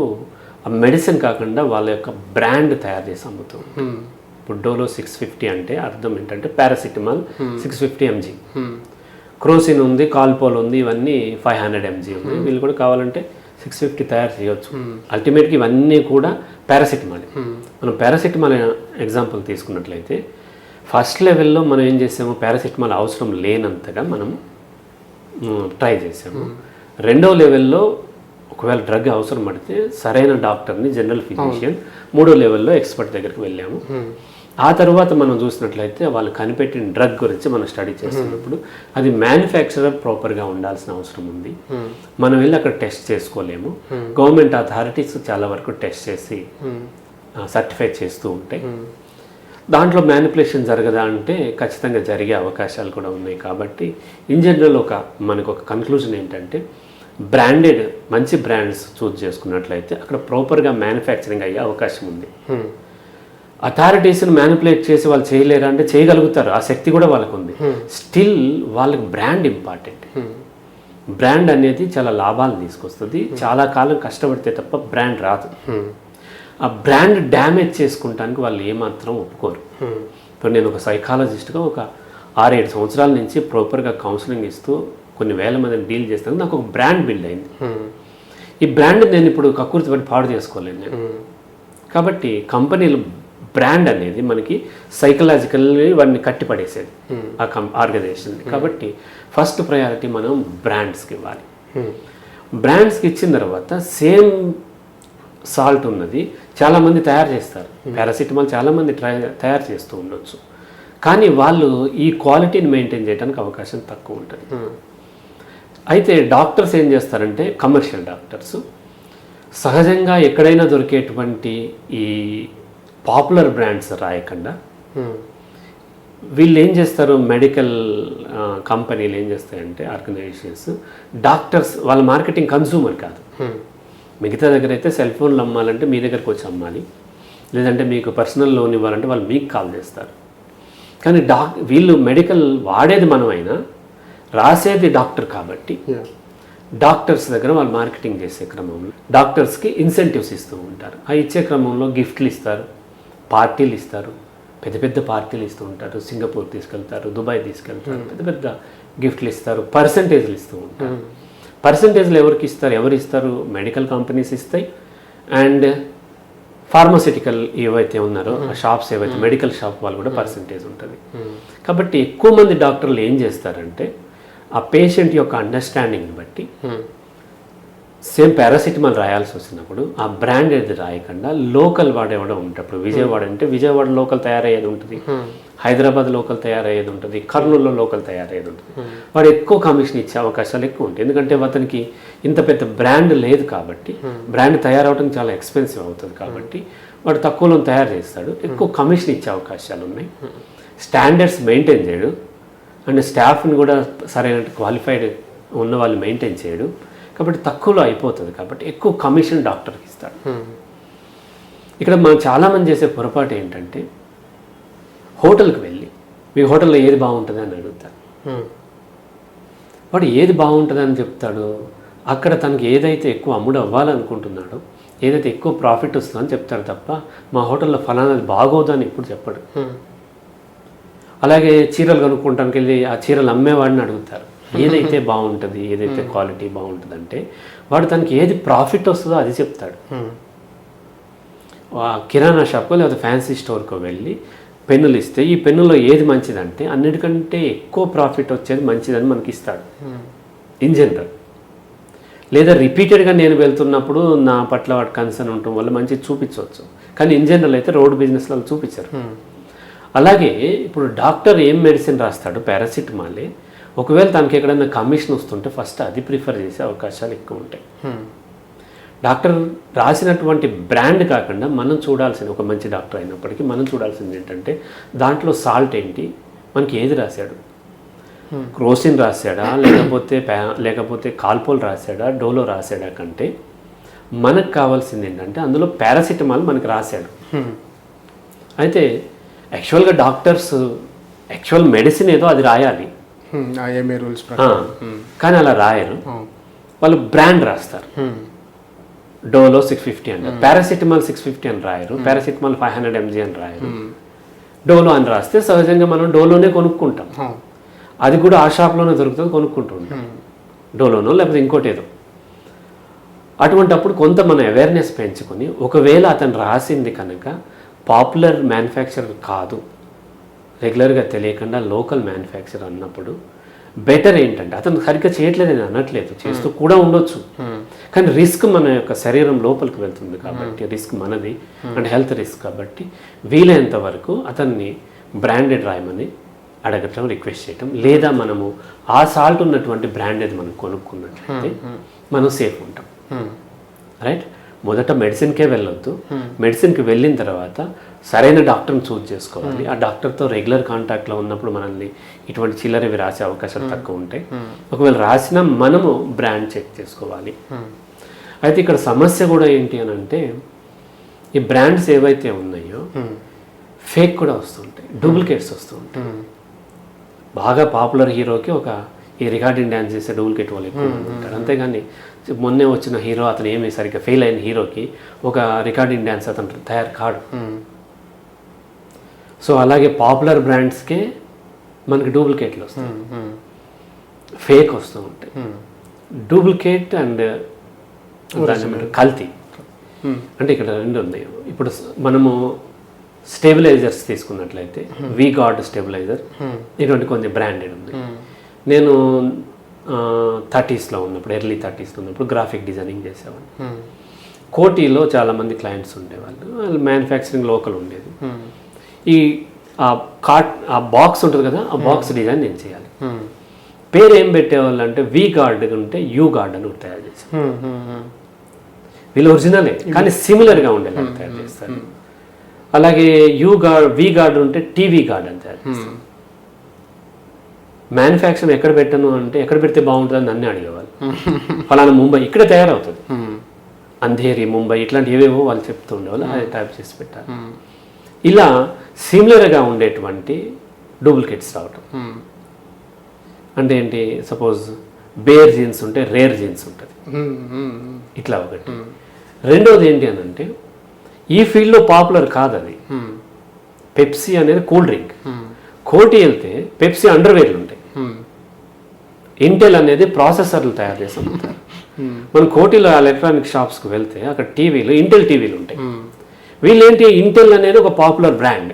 ఆ మెడిసిన్ కాకుండా వాళ్ళ యొక్క బ్రాండ్ తయారు చేసి అమ్ముతూ ఉంటారు. ఇప్పుడు డోలో 650 అంటే అర్థం ఏంటంటే పారాసిటమాల్ 650 mg, క్రోసిన్ ఉంది, కాల్పోల్ ఉంది, ఇవన్నీ 500 mg ఉంది. వీళ్ళు కూడా కావాలంటే 650 తయారు చేయవచ్చు. అల్టిమేట్గా ఇవన్నీ కూడా పారాసిటమాల్. మనం పారాసిటమాల్ ఎగ్జాంపుల్ తీసుకున్నట్లయితే ఫస్ట్ లెవెల్లో మనం ఏం చేసాము, పారాసిటమాల్ అవసరం లేనంతగా మనం ట్రై చేసాము. రెండో లెవెల్లో ఒకవేళ డ్రగ్ అవసరం పడితే సరైన డాక్టర్ని, జనరల్ ఫిజిషియన్, మూడో లెవెల్లో ఎక్స్పర్ట్ దగ్గరికి వెళ్ళాము. ఆ తర్వాత మనం చూసినట్లయితే వాళ్ళు కనిపెట్టిన డ్రగ్ గురించి మనం స్టడీ చేస్తున్నప్పుడు అది మ్యానుఫ్యాక్చరర్ ప్రాపర్గా ఉండాల్సిన అవసరం ఉంది. మనం వెళ్ళి అక్కడ టెస్ట్ చేసుకోలేము. గవర్నమెంట్ అథారిటీస్ చాలా వరకు టెస్ట్ చేసి సర్టిఫై చేస్తూ ఉంటాయి. దాంట్లో మ్యానిపులేషన్ జరగదా అంటే ఖచ్చితంగా జరిగే అవకాశాలు కూడా ఉన్నాయి. కాబట్టి ఇన్ జనరల్ మనకు ఒక కన్క్లూజన్ ఏంటంటే బ్రాండెడ్ మంచి బ్రాండ్స్ చూస్ చేసుకున్నట్లయితే అక్కడ ప్రాపర్గా మ్యానుఫ్యాక్చరింగ్ అయ్యే అవకాశం ఉంది. అథారిటీస్ని మ్యానిపులేట్ చేసి వాళ్ళు చేయలేరా అంటే చేయగలుగుతారు, ఆ శక్తి కూడా వాళ్ళకు ఉంది. స్టిల్ వాళ్ళకి బ్రాండ్ ఇంపార్టెంట్. బ్రాండ్ అనేది చాలా లాభాలు తీసుకొస్తుంది. చాలా కాలం కష్టపడితే తప్ప బ్రాండ్ రాదు. ఆ బ్రాండ్ డ్యామేజ్ చేసుకుంటానికి వాళ్ళు ఏమాత్రం ఒప్పుకోరు. ఇప్పుడు నేను ఒక సైకాలజిస్ట్గా ఒక 6-7 సంవత్సరాల నుంచి ప్రాపర్గా కౌన్సిలింగ్ ఇస్తూ కొన్ని వేల మందిని డీల్ చేస్తాను. నాకు ఒక బ్రాండ్ బిల్డ్ అయింది. ఈ బ్రాండ్ నేను ఇప్పుడు కక్కుర్తి పడి పాడు చేసుకోలేను నేను. కాబట్టి కంపెనీలు బ్రాండ్ అనేది మనకి సైకలాజికల్లీ వాడిని కట్టిపడేసేది ఆ ఆర్గనైజేషన్. కాబట్టి ఫస్ట్ ప్రయారిటీ మనం బ్రాండ్స్కి ఇవ్వాలి. బ్రాండ్స్కి ఇచ్చిన తర్వాత సేమ్ సాల్ట్ ఉన్నది చాలామంది తయారు చేస్తారు. పారాసిటమాల్ చాలామంది తయారు చేస్తూ ఉండొచ్చు, కానీ వాళ్ళు ఈ క్వాలిటీని మెయింటైన్ చేయడానికి అవకాశం తక్కువ ఉంటుంది. అయితే డాక్టర్స్ ఏం చేస్తారంటే కమర్షియల్ డాక్టర్స్ సహజంగా ఎక్కడైనా దొరికేటువంటి ఈ పాపులర్ బ్రాండ్స్ రాయకుండా వీళ్ళు ఏం చేస్తారు, మెడికల్ కంపెనీలు ఏం చేస్తాయంటే ఆర్గనైజేషన్స్ డాక్టర్స్ వాళ్ళ మార్కెటింగ్ కన్సూమర్ కాదు. మిగతా దగ్గర అయితే సెల్ ఫోన్లు అమ్మాలంటే మీ దగ్గరకు వచ్చి అమ్మాలి, లేదంటే మీకు పర్సనల్ లోన్ ఇవ్వాలంటే వాళ్ళు మీకు కాల్ చేస్తారు. కానీ వీళ్ళు మెడికల్ వాడేది మనమైనా రాసేది డాక్టర్ కాబట్టి డాక్టర్స్ దగ్గర వాళ్ళు మార్కెటింగ్ చేసే క్రమంలో డాక్టర్స్కి ఇన్సెంటివ్స్ ఇస్తూ ఉంటారు. ఆ ఇచ్చే క్రమంలో గిఫ్ట్లు ఇస్తారు, పార్టీలు ఇస్తారు, పెద్ద పెద్ద పార్టీలు ఇస్తూ ఉంటారు. సింగపూర్ తీసుకెళ్తారు, దుబాయ్ తీసుకెళ్తారు, పెద్ద పెద్ద గిఫ్ట్లు ఇస్తారు, పర్సంటేజ్లు ఇస్తూ ఉంటారు. పర్సంటేజ్లు ఎవరికి ఇస్తారు, ఎవరు ఇస్తారు? మెడికల్ కంపెనీస్ ఇస్తాయి. అండ్ ఫార్మాసిటికల్ ఏవైతే ఉన్నారో ఆ షాప్స్ ఏవైతే మెడికల్ షాప్ వాళ్ళు కూడా పర్సంటేజ్ ఉంటుంది. కాబట్టి ఎక్కువ మంది డాక్టర్లు ఏం చేస్తారంటే ఆ పేషెంట్ యొక్క అండర్స్టాండింగ్ని బట్టి సేమ్ పారాసిటమాల్ రాయాల్సి వచ్చినప్పుడు ఆ బ్రాండ్ ఏది రాయకుండా లోకల్ వాడేవాడు ఉంటాడు. విజయవాడ అంటే విజయవాడ లోకల్ తయారయ్యేది ఉంటుంది, హైదరాబాద్ లోకల్ తయారయ్యేది ఉంటుంది, కర్నూలులో లోకల్ తయారయ్యేది ఉంటుంది. వాడు ఎక్కువ కమిషన్ ఇచ్చే అవకాశాలు ఎక్కువ ఉంటాయి. ఎందుకంటే అతనికి ఇంత పెద్ద బ్రాండ్ లేదు కాబట్టి, బ్రాండ్ తయారవడం చాలా ఎక్స్పెన్సివ్ అవుతుంది కాబట్టి వాడు తక్కువలో తయారు చేస్తాడు, ఎక్కువ కమిషన్ ఇచ్చే అవకాశాలు ఉన్నాయి. స్టాండర్డ్స్ మెయింటైన్ చేయడు, అండ్ స్టాఫ్ని కూడా సరైన క్వాలిఫైడ్ ఉన్న వాళ్ళు మెయింటైన్ చేయడు. కాబట్టి తక్కువలో అయిపోతుంది, కాబట్టి ఎక్కువ కమిషన్ డాక్టర్కి ఇస్తాడు. ఇక్కడ మనం చాలామంది చేసే పొరపాటు ఏంటంటే హోటల్కి వెళ్ళి మీ హోటల్లో ఏది బాగుంటుంది అని అడుగుతారు. వాడు ఏది బాగుంటుంది అని చెప్తాడు, అక్కడ తనకి ఏదైతే ఎక్కువ అమ్ముడు అవ్వాలనుకుంటున్నాడో, ఏదైతే ఎక్కువ ప్రాఫిట్ వస్తుందని చెప్తాడు తప్ప మా హోటల్లో ఫలానాది బాగోదు అని ఎప్పుడు చెప్పడు. అలాగే చీరలు కొనుక్కోవడానికి వెళ్ళి ఆ చీరలు అమ్మేవాడిని అడుగుతారు ఏదైతే బాగుంటుంది, ఏదైతే క్వాలిటీ బాగుంటుంది అంటే వాడు తనకి ఏది ప్రాఫిట్ వస్తుందో అది చెప్తాడు. కిరాణా షాప్కో లేదా ఫ్యాన్సీ స్టోర్కో వెళ్ళి పెన్నులు ఇస్తే ఈ పెన్నులో ఏది మంచిదంటే అన్నిటికంటే ఎక్కువ ప్రాఫిట్ వచ్చేది మంచిదని మనకి ఇస్తాడు ఇన్ జనరల్. లేదా రిపీటెడ్గా నేను వెళ్తున్నప్పుడు నా పట్ల వాటి కన్సర్న్ ఉండటం వల్ల మంచిది చూపించవచ్చు, కానీ ఇన్ జనరల్ అయితే రోడ్ బిజినెస్లో చూపించారు. అలాగే ఇప్పుడు డాక్టర్ ఏం మెడిసిన్ రాస్తాడు, పారాసిటమాలే, ఒకవేళ తనకి ఎక్కడైనా కమిషన్ వస్తుంటే ఫస్ట్ అది ప్రిఫర్ చేసే అవకాశాలు ఎక్కువ ఉంటాయి. డాక్టర్ రాసినటువంటి బ్రాండ్ కాకుండా మనం చూడాల్సింది, ఒక మంచి డాక్టర్ అయినప్పటికీ మనం చూడాల్సింది ఏంటంటే దాంట్లో సాల్ట్ ఏంటి, మనకి ఏది రాశాడు, క్రోసిన్ రాశాడా లేకపోతే కాల్పోల్ రాశాడా, డోలో రాశాడా కంటే మనకు కావాల్సింది ఏంటంటే అందులో పారాసిటమాల్ మనకు రాశాడు. అయితే యాక్చువల్గా డాక్టర్స్ యాక్చువల్ మెడిసిన్ ఏదో అది రాయాలి, కానీ అలా రాయరు, వాళ్ళు బ్రాండ్ రాస్తారు. డోలో 650 అంటారు, పారాసిటమాల్ 650 అని రాయరు, పారాసిటమాల్ 500 mg అని రాయరు, డోలో అని రాస్తే సహజంగా మనం డోలోనే కొనుక్కుంటాం. అది కూడా ఆ షాప్లోనే దొరుకుతుంది, కొనుక్కుంటూ ఉంటాం, డోలోనో లేకపోతే ఇంకోటి ఏదో. అటువంటప్పుడు కొంత మన అవేర్నెస్ పెంచుకొని ఒకవేళ అతను రాసింది కనుక పాపులర్ మ్యానుఫ్యాక్చరర్ కాదు, రెగ్యులర్గా తెలియకుండా లోకల్ మ్యానుఫ్యాక్చరర్ అన్నప్పుడు బెటర్ ఏంటంటే అతను సరిగ్గా చేయట్లేదు అని అనట్లేదు, చేస్తూ కూడా ఉండొచ్చు, కానీ రిస్క్ మన యొక్క శరీరం లోపలికి వెళ్తుంది కాబట్టి రిస్క్ మనది అండ్ హెల్త్ రిస్క్ కాబట్టి వీలైనంత వరకు అతన్ని బ్రాండెడ్ రాయమని అడగటం, రిక్వెస్ట్ చేయటం, లేదా మనము ఆ సాల్ట్ ఉన్నటువంటి బ్రాండెడ్ మనం కొనుక్కున్నట్లయితే మనం సేఫ్ ఉంటాం. రైట్, మొదట మెడిసిన్కే వెళ్ళొద్దు, మెడిసిన్కి వెళ్ళిన తర్వాత సరైన డాక్టర్ని చూజ్ చేసుకోవాలి. ఆ డాక్టర్తో రెగ్యులర్ కాంటాక్ట్లో ఉన్నప్పుడు మనల్ని ఇటువంటి చిల్లరవి రాసే అవకాశాలు తక్కువ ఉంటాయి. ఒకవేళ రాసినా మనము బ్రాండ్ చెక్ చేసుకోవాలి. అయితే ఇక్కడ సమస్య కూడా ఏంటి అని అంటే ఈ బ్రాండ్స్ ఏవైతే ఉన్నాయో ఫేక్ కూడా వస్తుంటాయి, డూప్లికేట్స్ వస్తూ ఉంటాయి. బాగా పాపులర్ హీరోకి ఒక ఈ రికార్డింగ్ డ్యాన్స్ చేసే డూప్లికేట్ వాళ్ళు ఎక్కువ ఉంటారు, అంతేగాని మొన్నే వచ్చిన హీరో అతను ఏమి సరిగ్గా ఫెయిల్ అయిన హీరోకి ఒక రికార్డింగ్ డ్యాన్స్ అతను తయారు కాడు. సో అలాగే పాపులర్ బ్రాండ్స్కే మనకి డూప్లికేట్లు వస్తాయి, ఫేక్ వస్తూ ఉంటాయి. డూప్లికేట్ అండ్ దాని కల్తీ అంటే ఇక్కడ రెండు ఉన్నాయి. ఇప్పుడు మనము స్టెబిలైజర్స్ తీసుకున్నట్లయితే వి గార్డ్ స్టెబిలైజర్ ఇటువంటి కొన్ని బ్రాండెడ్ ఉంది. నేను 30sలో ఉన్నప్పుడు, ఎర్లీ 30sలో ఉన్నప్పుడు గ్రాఫిక్ డిజైనింగ్ చేసేవాడిని. కోటిలో చాలామంది క్లయింట్స్ ఉండేవాళ్ళు, వాళ్ళు మ్యానుఫ్యాక్చరింగ్ లోకల్ ఉండేది. ఈ ఆ బాక్స్ ఉంటుంది కదా, ఆ బాక్స్ డిజైన్ నేను చేయాలి. పేరు ఏం పెట్టేవాళ్ళు అంటే వి గార్డ్ ఉంటే యూ గార్డ్ అని తయారు చేశాను. వీళ్ళు ఒరిజినలే కానీ సిమిలర్గా ఉండేలా తయారు చేస్తారు. అలాగే వి గార్డ్ ఉంటే టీవీ గార్డ్ అని తయారు చేస్తారు. మ్యానుఫ్యాక్చర్ ఎక్కడ పెట్టను అంటే ఎక్కడ పెడితే బాగుంటుందని నన్ను అడిగేవాళ్ళు. ఫలానా ముంబై ఇక్కడ తయారవుతుంది, అంధేరి ముంబై ఇట్లాంటి ఏవేవో వాళ్ళు చెప్తూ ఉండేవాళ్ళు, అది టైప్ చేసి పెట్టారు. ఇలా సిమిలర్గా ఉండేటువంటి డూప్లికేట్స్ రావటం అంటే ఏంటి, సపోజ్ బేర్ జీన్స్ ఉంటే రేర్ జీన్స్ ఉంటుంది, ఇట్లా ఒకటి. రెండోది ఏంటి అని అంటే ఈ ఫీల్డ్లో పాపులర్ కాదు అది. పెప్సీ అనేది కూల్ డ్రింక్, కోటి వెళ్తే పెప్సీ అండర్వేర్లు ఉంటాయి. ఇంటెల్ అనేది ప్రాసెసర్లు తయారు చేసి అమ్ముతారు. మనం కోటిలో ఎలక్ట్రానిక్ షాప్స్కి వెళ్తే అక్కడ టీవీలు ఇంటెల్ టీవీలు ఉంటాయి. వీళ్ళేంటి, ఇంటెల్ అనేది ఒక పాపులర్ బ్రాండ్,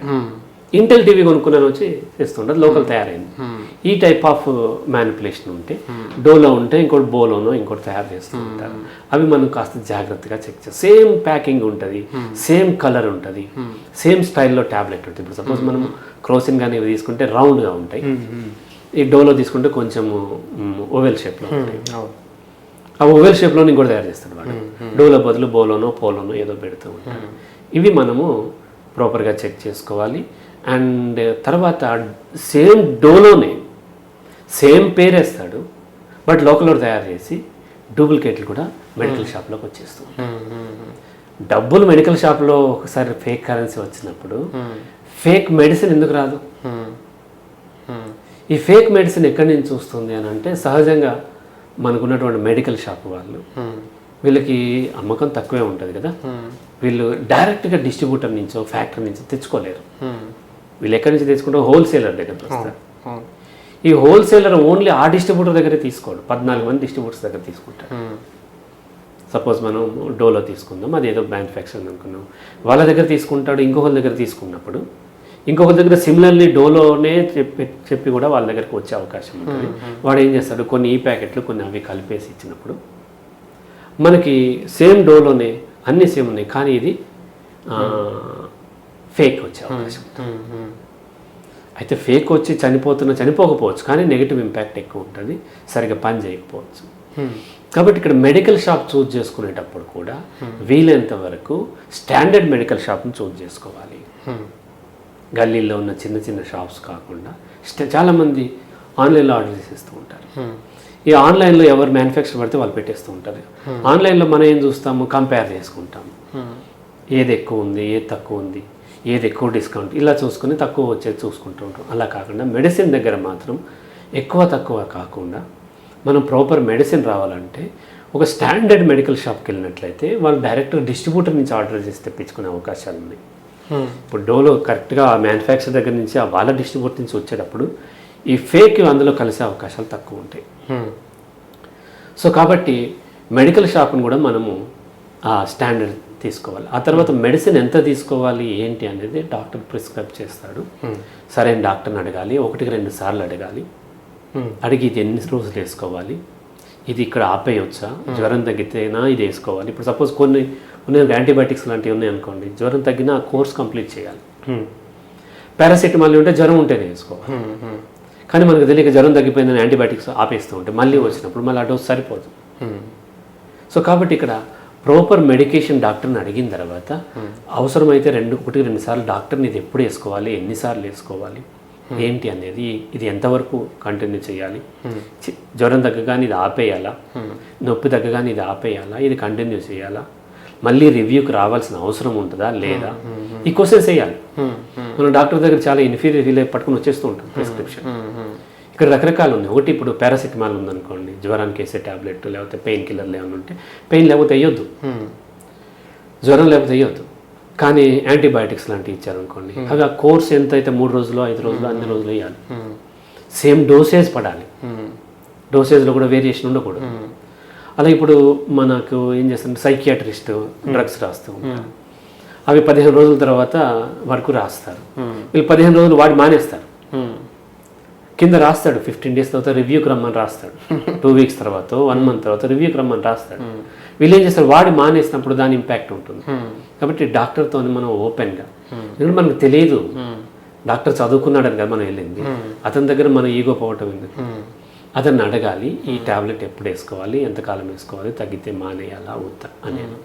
ఇంటెల్ టీవీ కొనుక్కున్నాను వచ్చి చేస్తుంటారు, లోకల్ తయారైంది. ఈ టైప్ ఆఫ్ మ్యానిపులేషన్ ఉంటే డోలో ఉంటే ఇంకోటి బోలోనో ఇంకోటి తయారు చేస్తూ ఉంటారు. అవి మనం కాస్త జాగ్రత్తగా చెక్ చేస్తాం. సేమ్ ప్యాకింగ్ ఉంటుంది, సేమ్ కలర్ ఉంటుంది, సేమ్ స్టైల్లో ట్యాబ్లెట్ ఉంటుంది. ఇప్పుడు సపోజ్ మనం క్రోసిన్ కానీ ఇవి తీసుకుంటే రౌండ్గా ఉంటాయి, ఈ డోలో తీసుకుంటే కొంచెం ఓవెల్ షేప్లో ఉంటాయి. ఆ ఓవెల్ షేప్లో ఇంకోటి తయారు చేస్తాడు వాడు, డోలో బదులు బోలోనో పోలోనో ఏదో పెడుతూ ఉంటాడు. ఇవి మనము ప్రాపర్గా చెక్ చేసుకోవాలి. అండ్ తర్వాత సేమ్ డోలోనే సేమ్ పేరేస్తాడు, బట్ లోకల్లో తయారు చేసి డూప్లికేట్లు కూడా మెడికల్ షాప్లోకి వచ్చేస్తుంది. డబ్బులు మెడికల్ షాప్లో ఒకసారి ఫేక్ కరెన్సీ వచ్చినప్పుడు ఫేక్ మెడిసిన్ ఎందుకు రాదు? ఈ ఫేక్ మెడిసిన్ ఎక్కడి నుంచి వస్తుంది అని అంటే సహజంగా మనకున్నటువంటి మెడికల్ షాప్ వాళ్ళు వీళ్ళకి అమ్మకం తక్కువే ఉంటుంది కదా, వీళ్ళు డైరెక్ట్గా డిస్ట్రిబ్యూటర్ నుంచో ఫ్యాక్టరీ నుంచో తెచ్చుకోలేరు. వీళ్ళు ఎక్కడి నుంచి తెచ్చుకుంటారో హోల్సేలర్ దగ్గరికి వస్తారు. ఈ హోల్సేలర్ ఓన్లీ ఆ డిస్ట్రిబ్యూటర్ దగ్గరే తీసుకోడు, 14 మంది డిస్ట్రిబ్యూటర్స్ దగ్గర తీసుకుంటారు. సపోజ్ మనం డోలో తీసుకుందాం, అది ఏదో మ్యానుఫ్యాక్చరింగ్ అనుకున్నాం, వాళ్ళ దగ్గర తీసుకుంటాడు. ఇంకొకరి దగ్గర తీసుకున్నప్పుడు ఇంకొకరి దగ్గర సిమిలర్లీ డోలోనే చెప్పి కూడా వాళ్ళ దగ్గరికి వచ్చే అవకాశం ఉంటుంది. వాడు ఏం చేస్తాడు, కొన్ని ఈ ప్యాకెట్లు కొన్ని అవి కలిపేసి ఇచ్చినప్పుడు మనకి సేమ్ డోలోనే అన్ని సేమ్ ఉన్నాయి, కానీ ఇది ఫేక్ వచ్చే అవకాశం ఉంటుంది. అయితే ఫేక్ వచ్చి చనిపోకపోవచ్చు, కానీ నెగిటివ్ ఇంపాక్ట్ ఎక్కువ ఉంటుంది, సరిగ్గా పని చేయకపోవచ్చు. కాబట్టి ఇక్కడ మెడికల్ షాప్ చూజ్ చేసుకునేటప్పుడు కూడా వీలైనంత వరకు స్టాండర్డ్ మెడికల్ షాప్ని చూజ్ చేసుకోవాలి. గల్లీల్లో ఉన్న చిన్న చిన్న షాప్స్ కాకుండా చాలామంది ఆన్లైన్లో ఆర్డర్ చేసేస్తూ ఉంటారు. ఈ ఆన్లైన్లో ఎవరు మ్యానుఫ్యాక్చర్ పడితే వాళ్ళు పెట్టేస్తూ ఉంటారు. ఆన్లైన్లో మనం ఏం చూస్తాము, కంపేర్ చేసుకుంటాము, ఏది ఎక్కువ ఉంది, ఏది తక్కువ ఉంది, ఏది ఎక్కువ డిస్కౌంట్, ఇలా చూసుకుని తక్కువ వచ్చేది చూసుకుంటూ ఉంటాం. అలా కాకుండా మెడిసిన్ దగ్గర మాత్రం ఎక్కువ తక్కువ కాకుండా మనం ప్రాపర్ మెడిసిన్ రావాలంటే ఒక స్టాండర్డ్ మెడికల్ షాప్కి వెళ్ళినట్లయితే వాళ్ళు డైరెక్ట్ డిస్ట్రిబ్యూటర్ నుంచి ఆర్డర్ చేసి తెప్పించుకునే అవకాశాలు ఉన్నాయి. ఇప్పుడు డోలో కరెక్ట్గా ఆ మ్యానుఫ్యాక్చర్ దగ్గర నుంచి ఆ వాళ్ళ డిస్ట్రిబ్యూటర్ నుంచి వచ్చేటప్పుడు ఈ ఫేక్ అందులో కలిసే అవకాశాలు తక్కువ ఉంటాయి. సో కాబట్టి మెడికల్ షాప్ను కూడా మనము ఆ స్టాండర్డ్ తీసుకోవాలి. ఆ తర్వాత మెడిసిన్ ఎంత తీసుకోవాలి ఏంటి అనేది డాక్టర్ ప్రిస్క్రైబ్ చేస్తాడు. సరైన డాక్టర్ని అడగాలి, 1-2 సార్లు అడగాలి. అడిగి ఇది ఎన్ని రోజులు వేసుకోవాలి, ఇది ఇక్కడ ఆపేయొచ్చా, జ్వరం తగ్గితేనా ఇది వేసుకోవాలి. ఇప్పుడు సపోజ్ కొన్ని యాంటీబయాటిక్స్ లాంటివి ఉన్నాయి అనుకోండి, జ్వరం తగ్గినా ఆ కోర్స్ కంప్లీట్ చేయాలి. పారాసిటమాల్ ఉంటే జ్వరం ఉంటేనే వేసుకోవాలి, కానీ మనకు తెలియక జ్వరం తగ్గిపోయిందని యాంటీబయాటిక్స్ ఆపేస్తూ ఉంటే మళ్ళీ వచ్చినప్పుడు మళ్ళీ ఆ డోస్ సరిపోదు. సో కాబట్టి ఇక్కడ ప్రాపర్ మెడికేషన్ డాక్టర్ని అడిగిన తర్వాత అవసరమైతే 1-2 సార్లు డాక్టర్ని ఇది ఎప్పుడు వేసుకోవాలి, ఎన్నిసార్లు వేసుకోవాలి ఏంటి అనేది, ఇది ఎంతవరకు కంటిన్యూ చేయాలి, జ్వరం తగ్గగానే ఇది ఆపేయాలా, నొప్పి తగ్గగానే ఇది ఆపేయాలా, ఇది కంటిన్యూ చేయాలా, మళ్ళీ రివ్యూకి రావాల్సిన అవసరం ఉంటుందా లేదా, ఈ క్వశ్చన్స్ వేయాలి. మనం డాక్టర్ దగ్గర చాలా ఇన్ఫీరియర్ ఫీల్ పట్టుకుని వచ్చేస్తూ ఉంటాం ప్రిస్క్రిప్షన్. ఇక్కడ రకరకాలు ఉన్నాయి. ఒకటి ఇప్పుడు పారాసిటమాల్ ఉందనుకోండి, జ్వరానికి వేసే ట్యాబ్లెట్, లేకపోతే పెయిన్ కిల్లర్లు ఏమైనా ఉంటే పెయిన్ లేకపోతే వేయొద్దు, జ్వరం లేకపోతే వేయొద్దు. కానీ యాంటీబయాటిక్స్ లాంటివి ఇచ్చారనుకోండి, అవి ఆ కోర్స్ ఎంత అయితే 3 రోజులు 5 రోజులు అన్ని రోజులు వేయాలి. సేమ్ డోసేజ్ పడాలి, డోసేజ్లో కూడా వేరియేషన్ ఉండకూడదు. అలా ఇప్పుడు మనకు ఏం చేస్తారు, సైకియాట్రిస్ట్ డ్రగ్స్ రాస్తూ ఉంటారు, అవి 15 రోజుల తర్వాత వరకు రాస్తారు. వీళ్ళు 15 రోజులు వాడి మానేస్తారు, కింద రాస్తాడు 15 డేస్ తర్వాత రివ్యూకి రమ్మని రాస్తాడు, 2 వీక్స్ తర్వాత 1 మంత్ తర్వాత రివ్యూకి రమ్మని రాస్తాడు. వీళ్ళు ఏం చేస్తారు, వాడి మానేసినప్పుడు దాని ఇంపాక్ట్ ఉంటుంది. కాబట్టి డాక్టర్తో మనం ఓపెన్గా, ఎందుకంటే మనకు తెలియదు డాక్టర్ చదువుకున్నాడని కదా మనం వెళ్ళింది, అతని దగ్గర మన ఈగో పోవటం ఎందుకు, అతన్ని అడగాలి ఈ ట్యాబ్లెట్ ఎప్పుడు వేసుకోవాలి, ఎంతకాలం వేసుకోవాలి, తగ్గితే మానేయాలా వద్దా అనేది.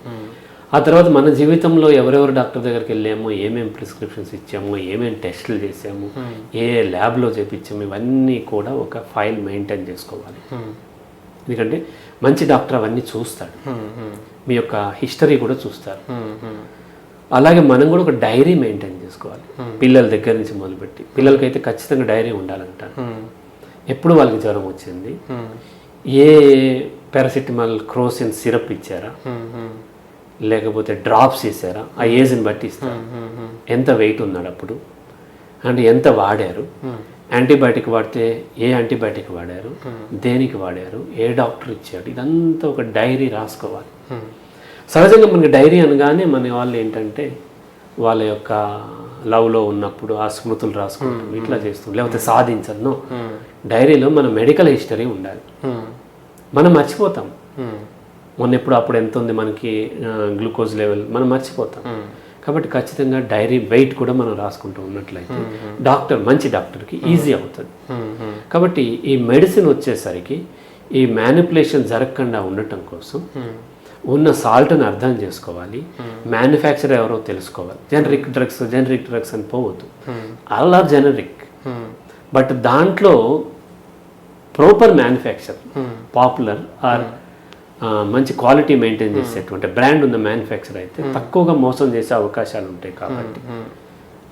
ఆ తర్వాత మన జీవితంలో ఎవరెవరు డాక్టర్ దగ్గరికి వెళ్ళామో, ఏమేమి ప్రిస్క్రిప్షన్స్ ఇచ్చామో, ఏమేమి టెస్టులు చేసాము, ఏ ల్యాబ్లో చేపించాము, ఇవన్నీ కూడా ఒక ఫైల్ మెయింటైన్ చేసుకోవాలి. ఎందుకంటే మంచి డాక్టర్ అవన్నీ చూస్తాడు, మీ యొక్క హిస్టరీ కూడా చూస్తారు. అలాగే మనం కూడా ఒక డైరీ మెయింటైన్ చేసుకోవాలి, పిల్లల దగ్గర నుంచి మొదలుపెట్టి. పిల్లలకైతే ఖచ్చితంగా డైరీ ఉండాలంటారు. ఎప్పుడు వాళ్ళకి జ్వరం వచ్చింది, ఏ పారాసిటమాల్ క్రోసిన్ సిరప్ ఇచ్చారా, లేకపోతే డ్రాప్స్ ఇస్తారా, ఆ ఏజ్ని బట్టి ఇస్తారు, ఎంత వెయిట్ ఉన్నాడు అప్పుడు, అండ్ ఎంత వాడారు, యాంటీబయాటిక్ వాడితే ఏ యాంటీబయాటిక్ వాడారు, దేనికి వాడారు, ఏ డాక్టర్ ఇచ్చాడు, ఇదంతా ఒక డైరీ రాసుకోవాలి. సహజంగా మనకి డైరీ అనగానే మన వాళ్ళు ఏంటంటే వాళ్ళ యొక్క లవ్లో ఉన్నప్పుడు ఆ స్మృతులు రాసుకుంటాం, ఇట్లా చేస్తాం, లేకపోతే సాధించను. డైరీలో మన మెడికల్ హిస్టరీ ఉండాలి. మనం మర్చిపోతాం, మొన్న ఎప్పుడు అప్పుడు ఎంత ఉంది మనకి గ్లూకోజ్ లెవెల్, మనం మర్చిపోతాం. కాబట్టి ఖచ్చితంగా డైరీ వెయిట్ కూడా మనం రాసుకుంటూ ఉన్నట్లయితే డాక్టర్, మంచి డాక్టర్కి ఈజీ అవుతుంది. కాబట్టి ఈ మెడిసిన్ వచ్చేసరికి ఈ మ్యానిపులేషన్ జరగకుండా ఉండటం కోసం ఉన్న సాల్ట్ని అర్థం చేసుకోవాలి, మ్యానుఫ్యాక్చరర్ ఎవరో తెలుసుకోవాలి. జనరిక్ డ్రగ్స్ అని పోవద్దు, ఆల్ ఆర్ జనరిక్. బట్ దాంట్లో ప్రాపర్ మ్యానుఫ్యాక్చర్, పాపులర్ ఆర్ మంచి క్వాలిటీ మెయింటైన్ చేసేటువంటి బ్రాండ్ ఉన్న మ్యానుఫ్యాక్చర్ అయితే తక్కువగా మోసం చేసే అవకాశాలు ఉంటాయి. కాబట్టి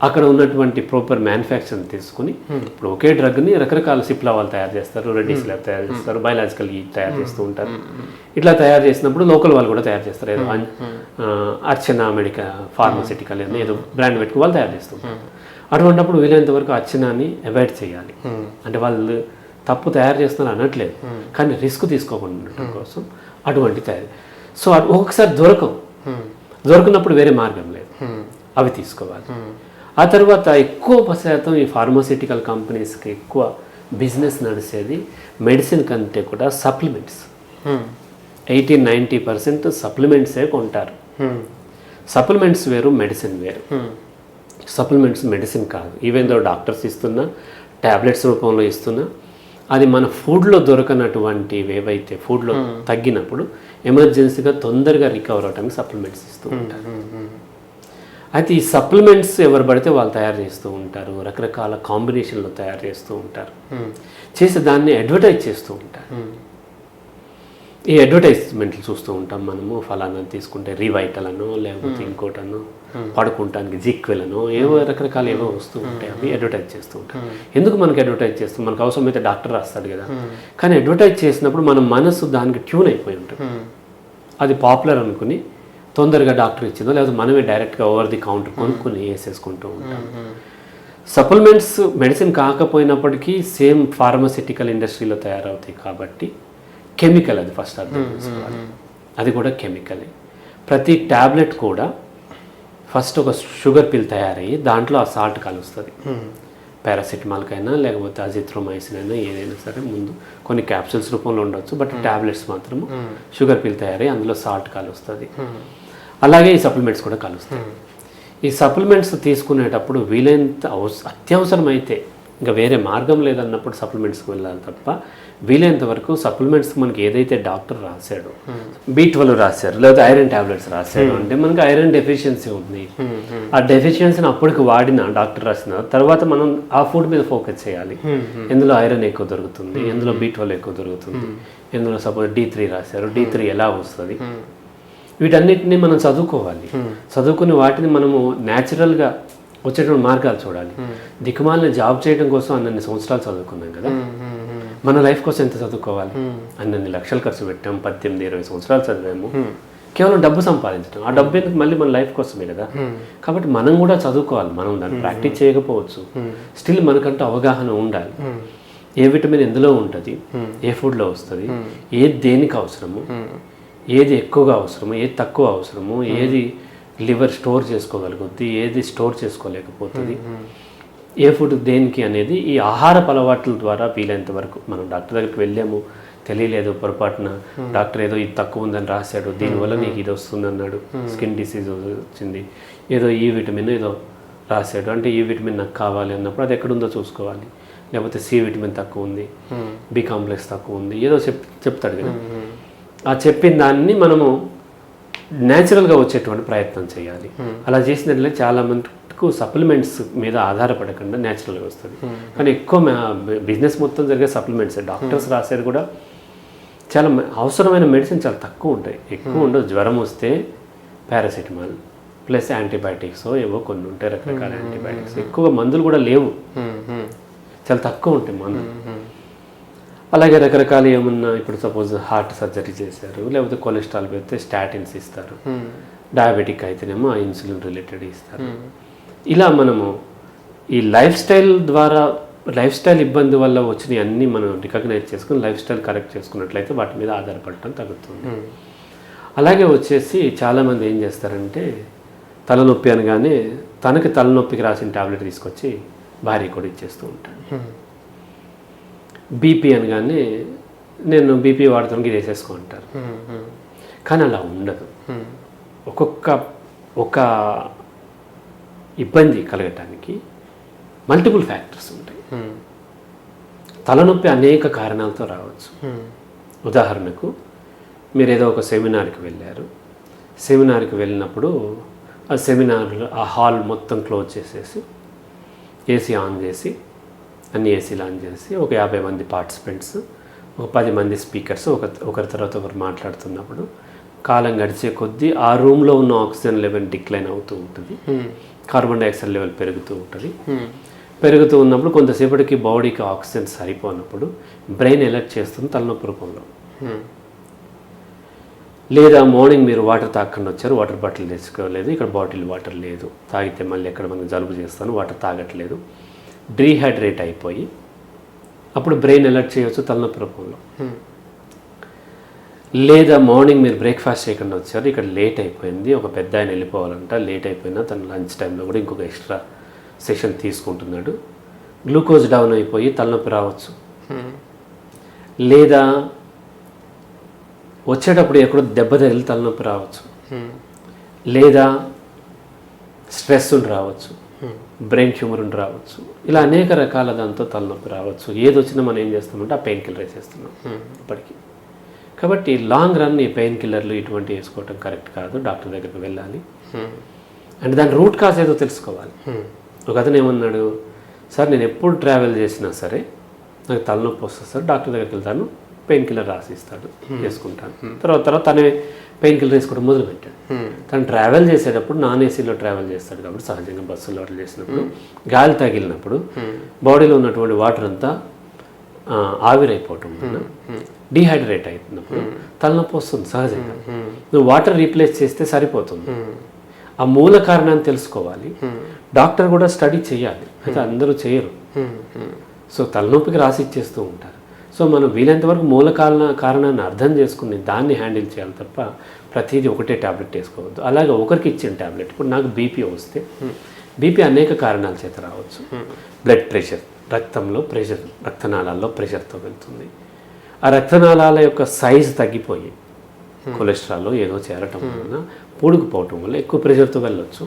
అక్కడ ఉన్నటువంటి ప్రాపర్ మ్యానుఫ్యాక్చర్ని తీసుకుని, ఇప్పుడు ఒకే డ్రగ్ని రకరకాల సిప్లా వాళ్ళు తయారు చేస్తారు, రెడ్డీస్ ల్యాబ్ తయారు చేస్తారు, బయలాజికల్ తయారు చేస్తూ ఉంటారు. ఇట్లా తయారు చేసినప్పుడు లోకల్ వాళ్ళు కూడా తయారు చేస్తారు. ఏదో అర్చన మెడికల్ ఫార్మసిటికల్ ఏదో బ్రాండ్ పెట్టుకుని వాళ్ళు తయారు చేస్తూ ఉంటారు. అటువంటిప్పుడు వీలైనంత వరకు అర్చనాన్ని అవాయిడ్ చేయాలి. అంటే వాళ్ళు తప్పు తయారు చేస్తున్నారు అనట్లేదు, కానీ రిస్క్ తీసుకోకుండా ఉండటం కోసం అటువంటి తయారు. సో ఒక్కొక్కసారి దొరకనప్పుడు వేరే మార్గం లేదు, అవి తీసుకోవాలి. ఆ తర్వాత ఎక్కువ శాతం ఈ ఫార్మాసిటికల్ కంపెనీస్కి ఎక్కువ బిజినెస్ నడిచేది మెడిసిన్ కంటే కూడా సప్లిమెంట్స్. 80-90% సప్లిమెంట్సే కొంటారు. సప్లిమెంట్స్ వేరు, మెడిసిన్ వేరు. సప్లిమెంట్స్ మెడిసిన్ కాదు. ఈవెన్ దో డాక్టర్స్ ఇస్తున్నా, ట్యాబ్లెట్స్ రూపంలో ఇస్తున్నా, అది మన ఫుడ్లో దొరకనటువంటివి ఏవైతే ఫుడ్లో తగ్గినప్పుడు ఎమర్జెన్సీగా తొందరగా రికవర్ అవడానికి సప్లిమెంట్స్ ఇస్తూ ఉంటారు. అయితే ఈ సప్లిమెంట్స్ ఎవరు పడితే వాళ్ళు తయారు చేస్తూ ఉంటారు, రకరకాల కాంబినేషన్లో తయారు చేస్తూ ఉంటారు, చేసి దాన్ని అడ్వర్టైజ్ చేస్తూ ఉంటారు. ఈ అడ్వర్టైజ్మెంట్లు చూస్తూ ఉంటాం మనము. ఫలానా తీసుకుంటే రివైటల్ అనో, లేకపోతే ఇంకోటనో, పడుకుంటానికి జిక్వెలనో, ఏవో రకరకాల ఏవో వస్తూ ఉంటాయి. అవి అడ్వర్టైజ్ చేస్తూ ఉంటాం. ఎందుకు మనకి అడ్వర్టైజ్ చేస్తాం? మనకు అవసరమైతే డాక్టర్ రాస్తాడు కదా. కానీ అడ్వర్టైజ్ చేసినప్పుడు మన మనసు దానికి ట్యూన్ అయిపోయి ఉంటుంది. అది పాపులర్ అనుకుని తొందరగా డాక్టర్ ఇచ్చిందో, లేకపోతే మనమే డైరెక్ట్గా ఓవర్ ది కౌంటర్ కొనుక్కొని వేసేసుకుంటూ ఉంటాం. సప్లిమెంట్స్ మెడిసిన్ కాకపోయినప్పటికీ సేమ్ ఫార్మాసిటికల్ ఇండస్ట్రీలో తయారవుతాయి కాబట్టి కెమికల్, అది ఫస్ట్ అర్థం చేసుకోవాలి. అది కూడా కెమికలే. ప్రతి ట్యాబ్లెట్ కూడా ఫస్ట్ ఒక షుగర్ పిల్ తయారయ్యి దాంట్లో ఆ సాల్ట్ కలుస్తుంది. పారాసిటమాల్కైనా లేకపోతే అజిత్రోమైసిన్ అయినా ఏదైనా సరే ముందు కొన్ని క్యాప్సూల్స్ రూపంలో ఉండొచ్చు, బట్ ట్యాబ్లెట్స్ మాత్రం షుగర్ పిల్ తయారయ్యి అందులో సాల్ట్ కలుస్తుంది. అలాగే ఈ సప్లిమెంట్స్ కూడా కలుస్తాయి. ఈ సప్లిమెంట్స్ తీసుకునేటప్పుడు వీలైనంత అత్యవసరమైతే, ఇంకా వేరే మార్గం లేదన్నప్పుడు సప్లిమెంట్స్కి వెళ్ళాలి తప్ప, వీలైనంత వరకు సప్లిమెంట్స్ మనకి ఏదైతే డాక్టర్ రాశాడో, B12 రాశారు, లేదా ఐరన్ ట్యాబ్లెట్స్ రాశాడు అంటే మనకి ఐరన్ డెఫిషియన్సీ ఉంది. ఆ డెఫిషియన్సీని అప్పటికి వాడిన డాక్టర్ రాసిన తర్వాత మనం ఆ ఫుడ్ మీద ఫోకస్ చేయాలి. ఎందులో ఐరన్ ఎక్కువ దొరుకుతుంది, ఎందులో B12 ఎక్కువ దొరుకుతుంది, ఎందులో సపోజ్ D3 రాశారు, D3 ఎలా వస్తుంది, వీటన్నిటిని మనం చదువుకోవాలి. చదువుకుని వాటిని మనము న్యాచురల్గా వచ్చేటువంటి మార్గాలు చూడాలి. దిక్కుమాలిన జాబ్ చేయడం కోసం అన్ని సంవత్సరాలు చదువుకున్నాం కదా, మన లైఫ్ కోసం ఎంత చదువుకోవాలి? అన్ని లక్షలు ఖర్చు పెట్టాము, 18-20 సంవత్సరాలు చదివాము, కేవలం డబ్బు సంపాదించడం. ఆ డబ్బు ఎందుకు? మళ్ళీ మన లైఫ్ కోసమే కదా. కాబట్టి మనం కూడా చదువుకోవాలి. మనం దాన్ని ప్రాక్టీస్ చేయకపోవచ్చు, స్టిల్ మనకంటూ అవగాహన ఉండాలి. ఏ విటమిన్ ఎందులో ఉంటుంది, ఏ ఫుడ్లో వస్తుంది, ఏది దేనికి అవసరము, ఏది ఎక్కువగా అవసరము, ఏది తక్కువ అవసరము, ఏది లివర్ స్టోర్ చేసుకోగలుగుద్ది, ఏది స్టోర్ చేసుకోలేకపోతుంది, ఏ ఫుడ్ దేనికి అనేది ఈ ఆహారపు అలవాట్ల ద్వారా వీలైనంత వరకు. మనం డాక్టర్ దగ్గరికి వెళ్ళాము, తెలియలేదు, పొరపాటున డాక్టర్ ఏదో ఇది తక్కువ ఉందని రాశాడు, దీనివల్ల నీకు ఇది వస్తుంది అన్నాడు, స్కిన్ డిసీజ్ వచ్చింది, ఏదో ఈ విటమిన్ ఏదో రాశాడు, అంటే ఈ విటమిన్ నాకు కావాలి అన్నప్పుడు అది ఎక్కడుందో చూసుకోవాలి. లేకపోతే C విటమిన్ తక్కువ ఉంది, B కాంప్లెక్స్ తక్కువ ఉంది, ఏదో చెప్తాడు కదా. ఆ చెప్పిన దాన్ని మనము న్యాచురల్గా వచ్చేటువంటి ప్రయత్నం చేయాలి. అలా చేసినట్లే చాలా మందికి సప్లిమెంట్స్ మీద ఆధారపడకుండా న్యాచురల్గా వస్తుంది. కానీ ఎక్కువ బిజినెస్ మొత్తం జరిగే సప్లిమెంట్స్, డాక్టర్స్ రాసేది కూడా చాలా అవసరమైన మెడిసిన్ చాలా తక్కువ ఉంటాయి, ఎక్కువ ఉండదు. జ్వరం వస్తే పారాసిటమాల్ ప్లస్ యాంటీబయాటిక్స్ ఏవో కొన్ని ఉంటాయి, రకరకాల యాంటీబయాటిక్స్. ఎక్కువ మందులు కూడా లేవు, చాలా తక్కువ ఉంటాయి మందులు. అలాగే రకరకాల ఏమన్నా, ఇప్పుడు సపోజ్ హార్ట్ సర్జరీ చేశారు, లేకపోతే కొలెస్ట్రాల్ పెడితే స్టాటిన్స్ ఇస్తారు, డయాబెటిక్ అయితేనేమో ఇన్సులిన్ రిలేటెడ్ ఇస్తారు. ఇలా మనము ఈ లైఫ్ స్టైల్ ద్వారా, లైఫ్ స్టైల్ ఇబ్బంది వల్ల వచ్చినవి అన్నీ మనం రికగ్నైజ్ చేసుకుని లైఫ్ స్టైల్ కరెక్ట్ చేసుకున్నట్లయితే వాటి మీద ఆధారపడటం తగ్గుతుంది. అలాగే వచ్చేసి చాలామంది ఏం చేస్తారంటే, తలనొప్పి అనగానే తనకి తలనొప్పికి రాసిన టాబ్లెట్ తీసుకొచ్చి భార్య కూడా ఇచ్చేస్తూ ఉంటాడు. బీపీ అనగానే నేను బీపీ వాడుతానికి ఇది వేసేసుకో అంటారు. కానీ అలా ఉండదు. ఒక ఇబ్బంది కలగటానికి మల్టిపుల్ ఫ్యాక్టర్స్ ఉంటాయి. తలనొప్పి అనేక కారణాలతో రావచ్చు. ఉదాహరణకు మీరు ఏదో ఒక సెమినార్కి వెళ్ళారు. సెమినార్కి వెళ్ళినప్పుడు ఆ సెమినార్లో ఆ హాల్ మొత్తం క్లోజ్ చేసేసి ఏసీ ఆన్ చేసి అన్ని ఏసీలు ఆన్ చేసి ఒక 50 మంది పార్టిసిపెంట్స్, ఒక 10 మంది స్పీకర్స్ ఒకరి తర్వాత ఒకరు మాట్లాడుతున్నప్పుడు కాలం గడిచే కొద్దీ ఆ రూమ్లో ఉన్న ఆక్సిజన్ లెవెల్ డిక్లైన్ అవుతూ ఉంటుంది, కార్బన్ డైఆక్సైడ్ లెవెల్ పెరుగుతూ ఉంటుంది. పెరుగుతూ ఉన్నప్పుడు కొంతసేపటికి బాడీకి ఆక్సిజన్ సరిపోనప్పుడు బ్రెయిన్ ఎలర్ట్ చేస్తుంది తలనొప్పి రూపంలో. లేదా మార్నింగ్ మీరు వాటర్ తాగకుండా వచ్చారు, వాటర్ బాటిల్ తెచ్చుకోలేదు, ఇక్కడ బాటిల్ వాటర్ లేదు, తాగితే మళ్ళీ ఎక్కడ మనకు జలుబు చేస్తాను, వాటర్ తాగట్లేదు, డీహైడ్రేట్ అయిపోయి అప్పుడు బ్రెయిన్ ఎలర్ట్ చేయవచ్చు తలనొప్పి రూపంలో. లేదా మార్నింగ్ మీరు బ్రేక్ఫాస్ట్ చేయకుండా వచ్చారు, ఇక్కడ లేట్ అయిపోయింది, ఒక పెద్ద ఆయన వెళ్ళిపోవాలంట, లేట్ అయిపోయినా తను లంచ్ టైంలో కూడా ఇంకొక ఎక్స్ట్రా సెషన్ తీసుకుంటున్నాడు, గ్లూకోజ్ డౌన్ అయిపోయి తలనొప్పి రావచ్చు. లేదా వచ్చేటప్పుడు ఎక్కడో దెబ్బ తగిలి తలనొప్పి రావచ్చు. లేదా స్ట్రెస్ రావచ్చు, బ్రెయిన్ ట్యూమర్ రావచ్చు. ఇలా అనేక రకాల దాంతో తలనొప్పి రావచ్చు. ఏది వచ్చినా మనం ఏం చేస్తామంటే ఆ పెయిన్ కిల్లర్ వేసేస్తున్నాం ఇప్పటికీ. కాబట్టి లాంగ్ రన్ ఈ పెయిన్ కిల్లర్లు ఇటువంటి వేసుకోవటం కరెక్ట్ కాదు, డాక్టర్ దగ్గరికి వెళ్ళాలి. అంటే దాని రూట్ కాజ్ ఏదో తెలుసుకోవాలి. ఒక అతను ఏమన్నాడు, సార్ నేను ఎప్పుడు ట్రావెల్ చేసినా సరే నాకు తలనొప్పి వస్తుంది సార్, డాక్టర్ దగ్గరికి వెళ్తాను, పెయిన్ కిల్లర్ రాసిస్తాడు, వేసుకుంటాను. తర్వాత తనే పెయిన్ కిల్లర్ వేసుకోవడం మొదలుపెట్టాడు. తను ట్రావెల్ చేసేటప్పుడు నాన్ ఏసీలో ట్రావెల్ చేస్తాడు కాబట్టి సహజంగా బస్సులో చేసినప్పుడు గాలి తగిలినప్పుడు బాడీలో ఉన్నటువంటి వాటర్ అంతా ఆవిరైపోవటం వల్ల డీహైడ్రేట్ అవుతున్నప్పుడు తలనొప్పి వస్తుంది సహజంగా. నువ్వు వాటర్ రీప్లేస్ చేస్తే సరిపోతుంది. ఆ మూల కారణాన్ని తెలుసుకోవాలి. డాక్టర్ కూడా స్టడీ చేయాలి, అయితే అందరూ చేయరు. సో తలనొప్పికి రాసి ఇచ్చేస్తూ ఉంటారు. సో మనం వీలైనంత వరకు మూల కారణాన్ని అర్థం చేసుకుని దాన్ని హ్యాండిల్ చేయాలి తప్ప ప్రతిదీ ఒకటే ట్యాబ్లెట్ వేసుకోవద్దు. అలాగే ఒకరికి ఇచ్చిన ట్యాబ్లెట్, ఇప్పుడు నాకు బీపీ వస్తే బీపీ అనేక కారణాల చేత రావచ్చు. బ్లడ్ ప్రెషర్, రక్తంలో ప్రెషర్, రక్తనాళాల్లో ప్రెషర్తో వెళ్తుంది. ఆ రక్తనాళాల యొక్క సైజు తగ్గిపోయి కొలెస్ట్రాల్ ఏదో చేరటం వలన పూడుకుపోవటం వల్ల ఎక్కువ ప్రెషర్తో వెళ్ళొచ్చు.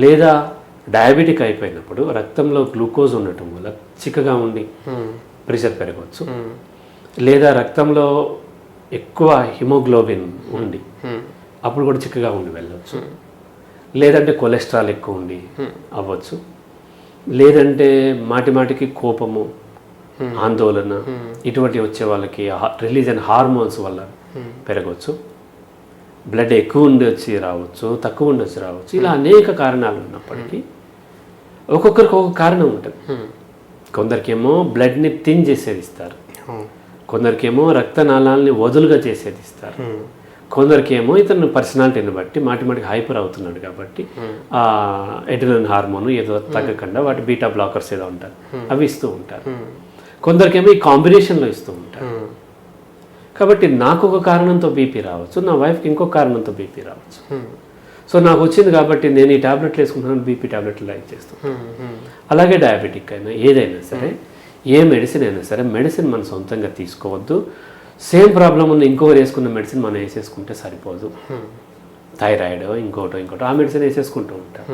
లేదా డయాబెటిక్ అయిపోయినప్పుడు రక్తంలో గ్లూకోజ్ ఉండటం వల్ల చిక్కగా ఉండి ప్రెషర్ పెరగవచ్చు. లేదా రక్తంలో ఎక్కువ హిమోగ్లోబిన్ ఉండి అప్పుడు కూడా చిక్కగా ఉండి వెళ్ళవచ్చు. లేదంటే కొలెస్ట్రాల్ ఎక్కువ ఉండి అవ్వచ్చు. లేదంటే మాటికి కోపము, ఆందోళన ఇటువంటి వచ్చే వాళ్ళకి రిలీజ్ అయిన హార్మోన్స్ వల్ల పెరగవచ్చు. బ్లడ్ ఎక్కువ ఉండి వచ్చి రావచ్చు, తక్కువ ఉండి వచ్చి రావచ్చు. ఇలా అనేక కారణాలు ఉన్నప్పటికీ ఒక్కొక్కరికి ఒక్కొక్క కారణం ఉంటుంది. కొందరికేమో బ్లడ్ని థిన్ చేసేది ఇస్తారు, కొందరికేమో రక్తనాళాలని వదులుగా చేసేది ఇస్తారు, కొందరికేమో ఇతను పర్సనాలిటీని బట్టి మాటికి హైపర్ అవుతున్నాడు కాబట్టి ఆ ఎడ్రినలిన్ హార్మోన్ ఏదో తగ్గకుండా వాటి బీటా బ్లాకర్స్ ఏదో ఉంటారు అవి ఇస్తూ ఉంటారు. కొందరికేమో ఈ కాంబినేషన్లో ఇస్తూ ఉంటారు. కాబట్టి నాకు ఒక కారణంతో బీపీ రావచ్చు, నా వైఫ్కి ఇంకొక కారణంతో బీపీ రావచ్చు. సో నాకు వచ్చింది కాబట్టి నేను ఈ ట్యాబ్లెట్లు వేసుకుంటున్నాను, బీపీ ట్యాబ్లెట్లు లైక్ చేస్తాను. అలాగే డయాబెటిక్ అయినా ఏదైనా సరే, ఏ మెడిసిన్ అయినా సరే, మెడిసిన్ మనం సొంతంగా తీసుకోవద్దు. సేమ్ ప్రాబ్లం ఉన్న ఇంకొకరు వేసుకున్న మెడిసిన్ మనం వేసేసుకుంటే సరిపోదు. థైరాయిడ్ ఇంకోటో ఆ మెడిసిన్ వేసేసుకుంటూ ఉంటాం.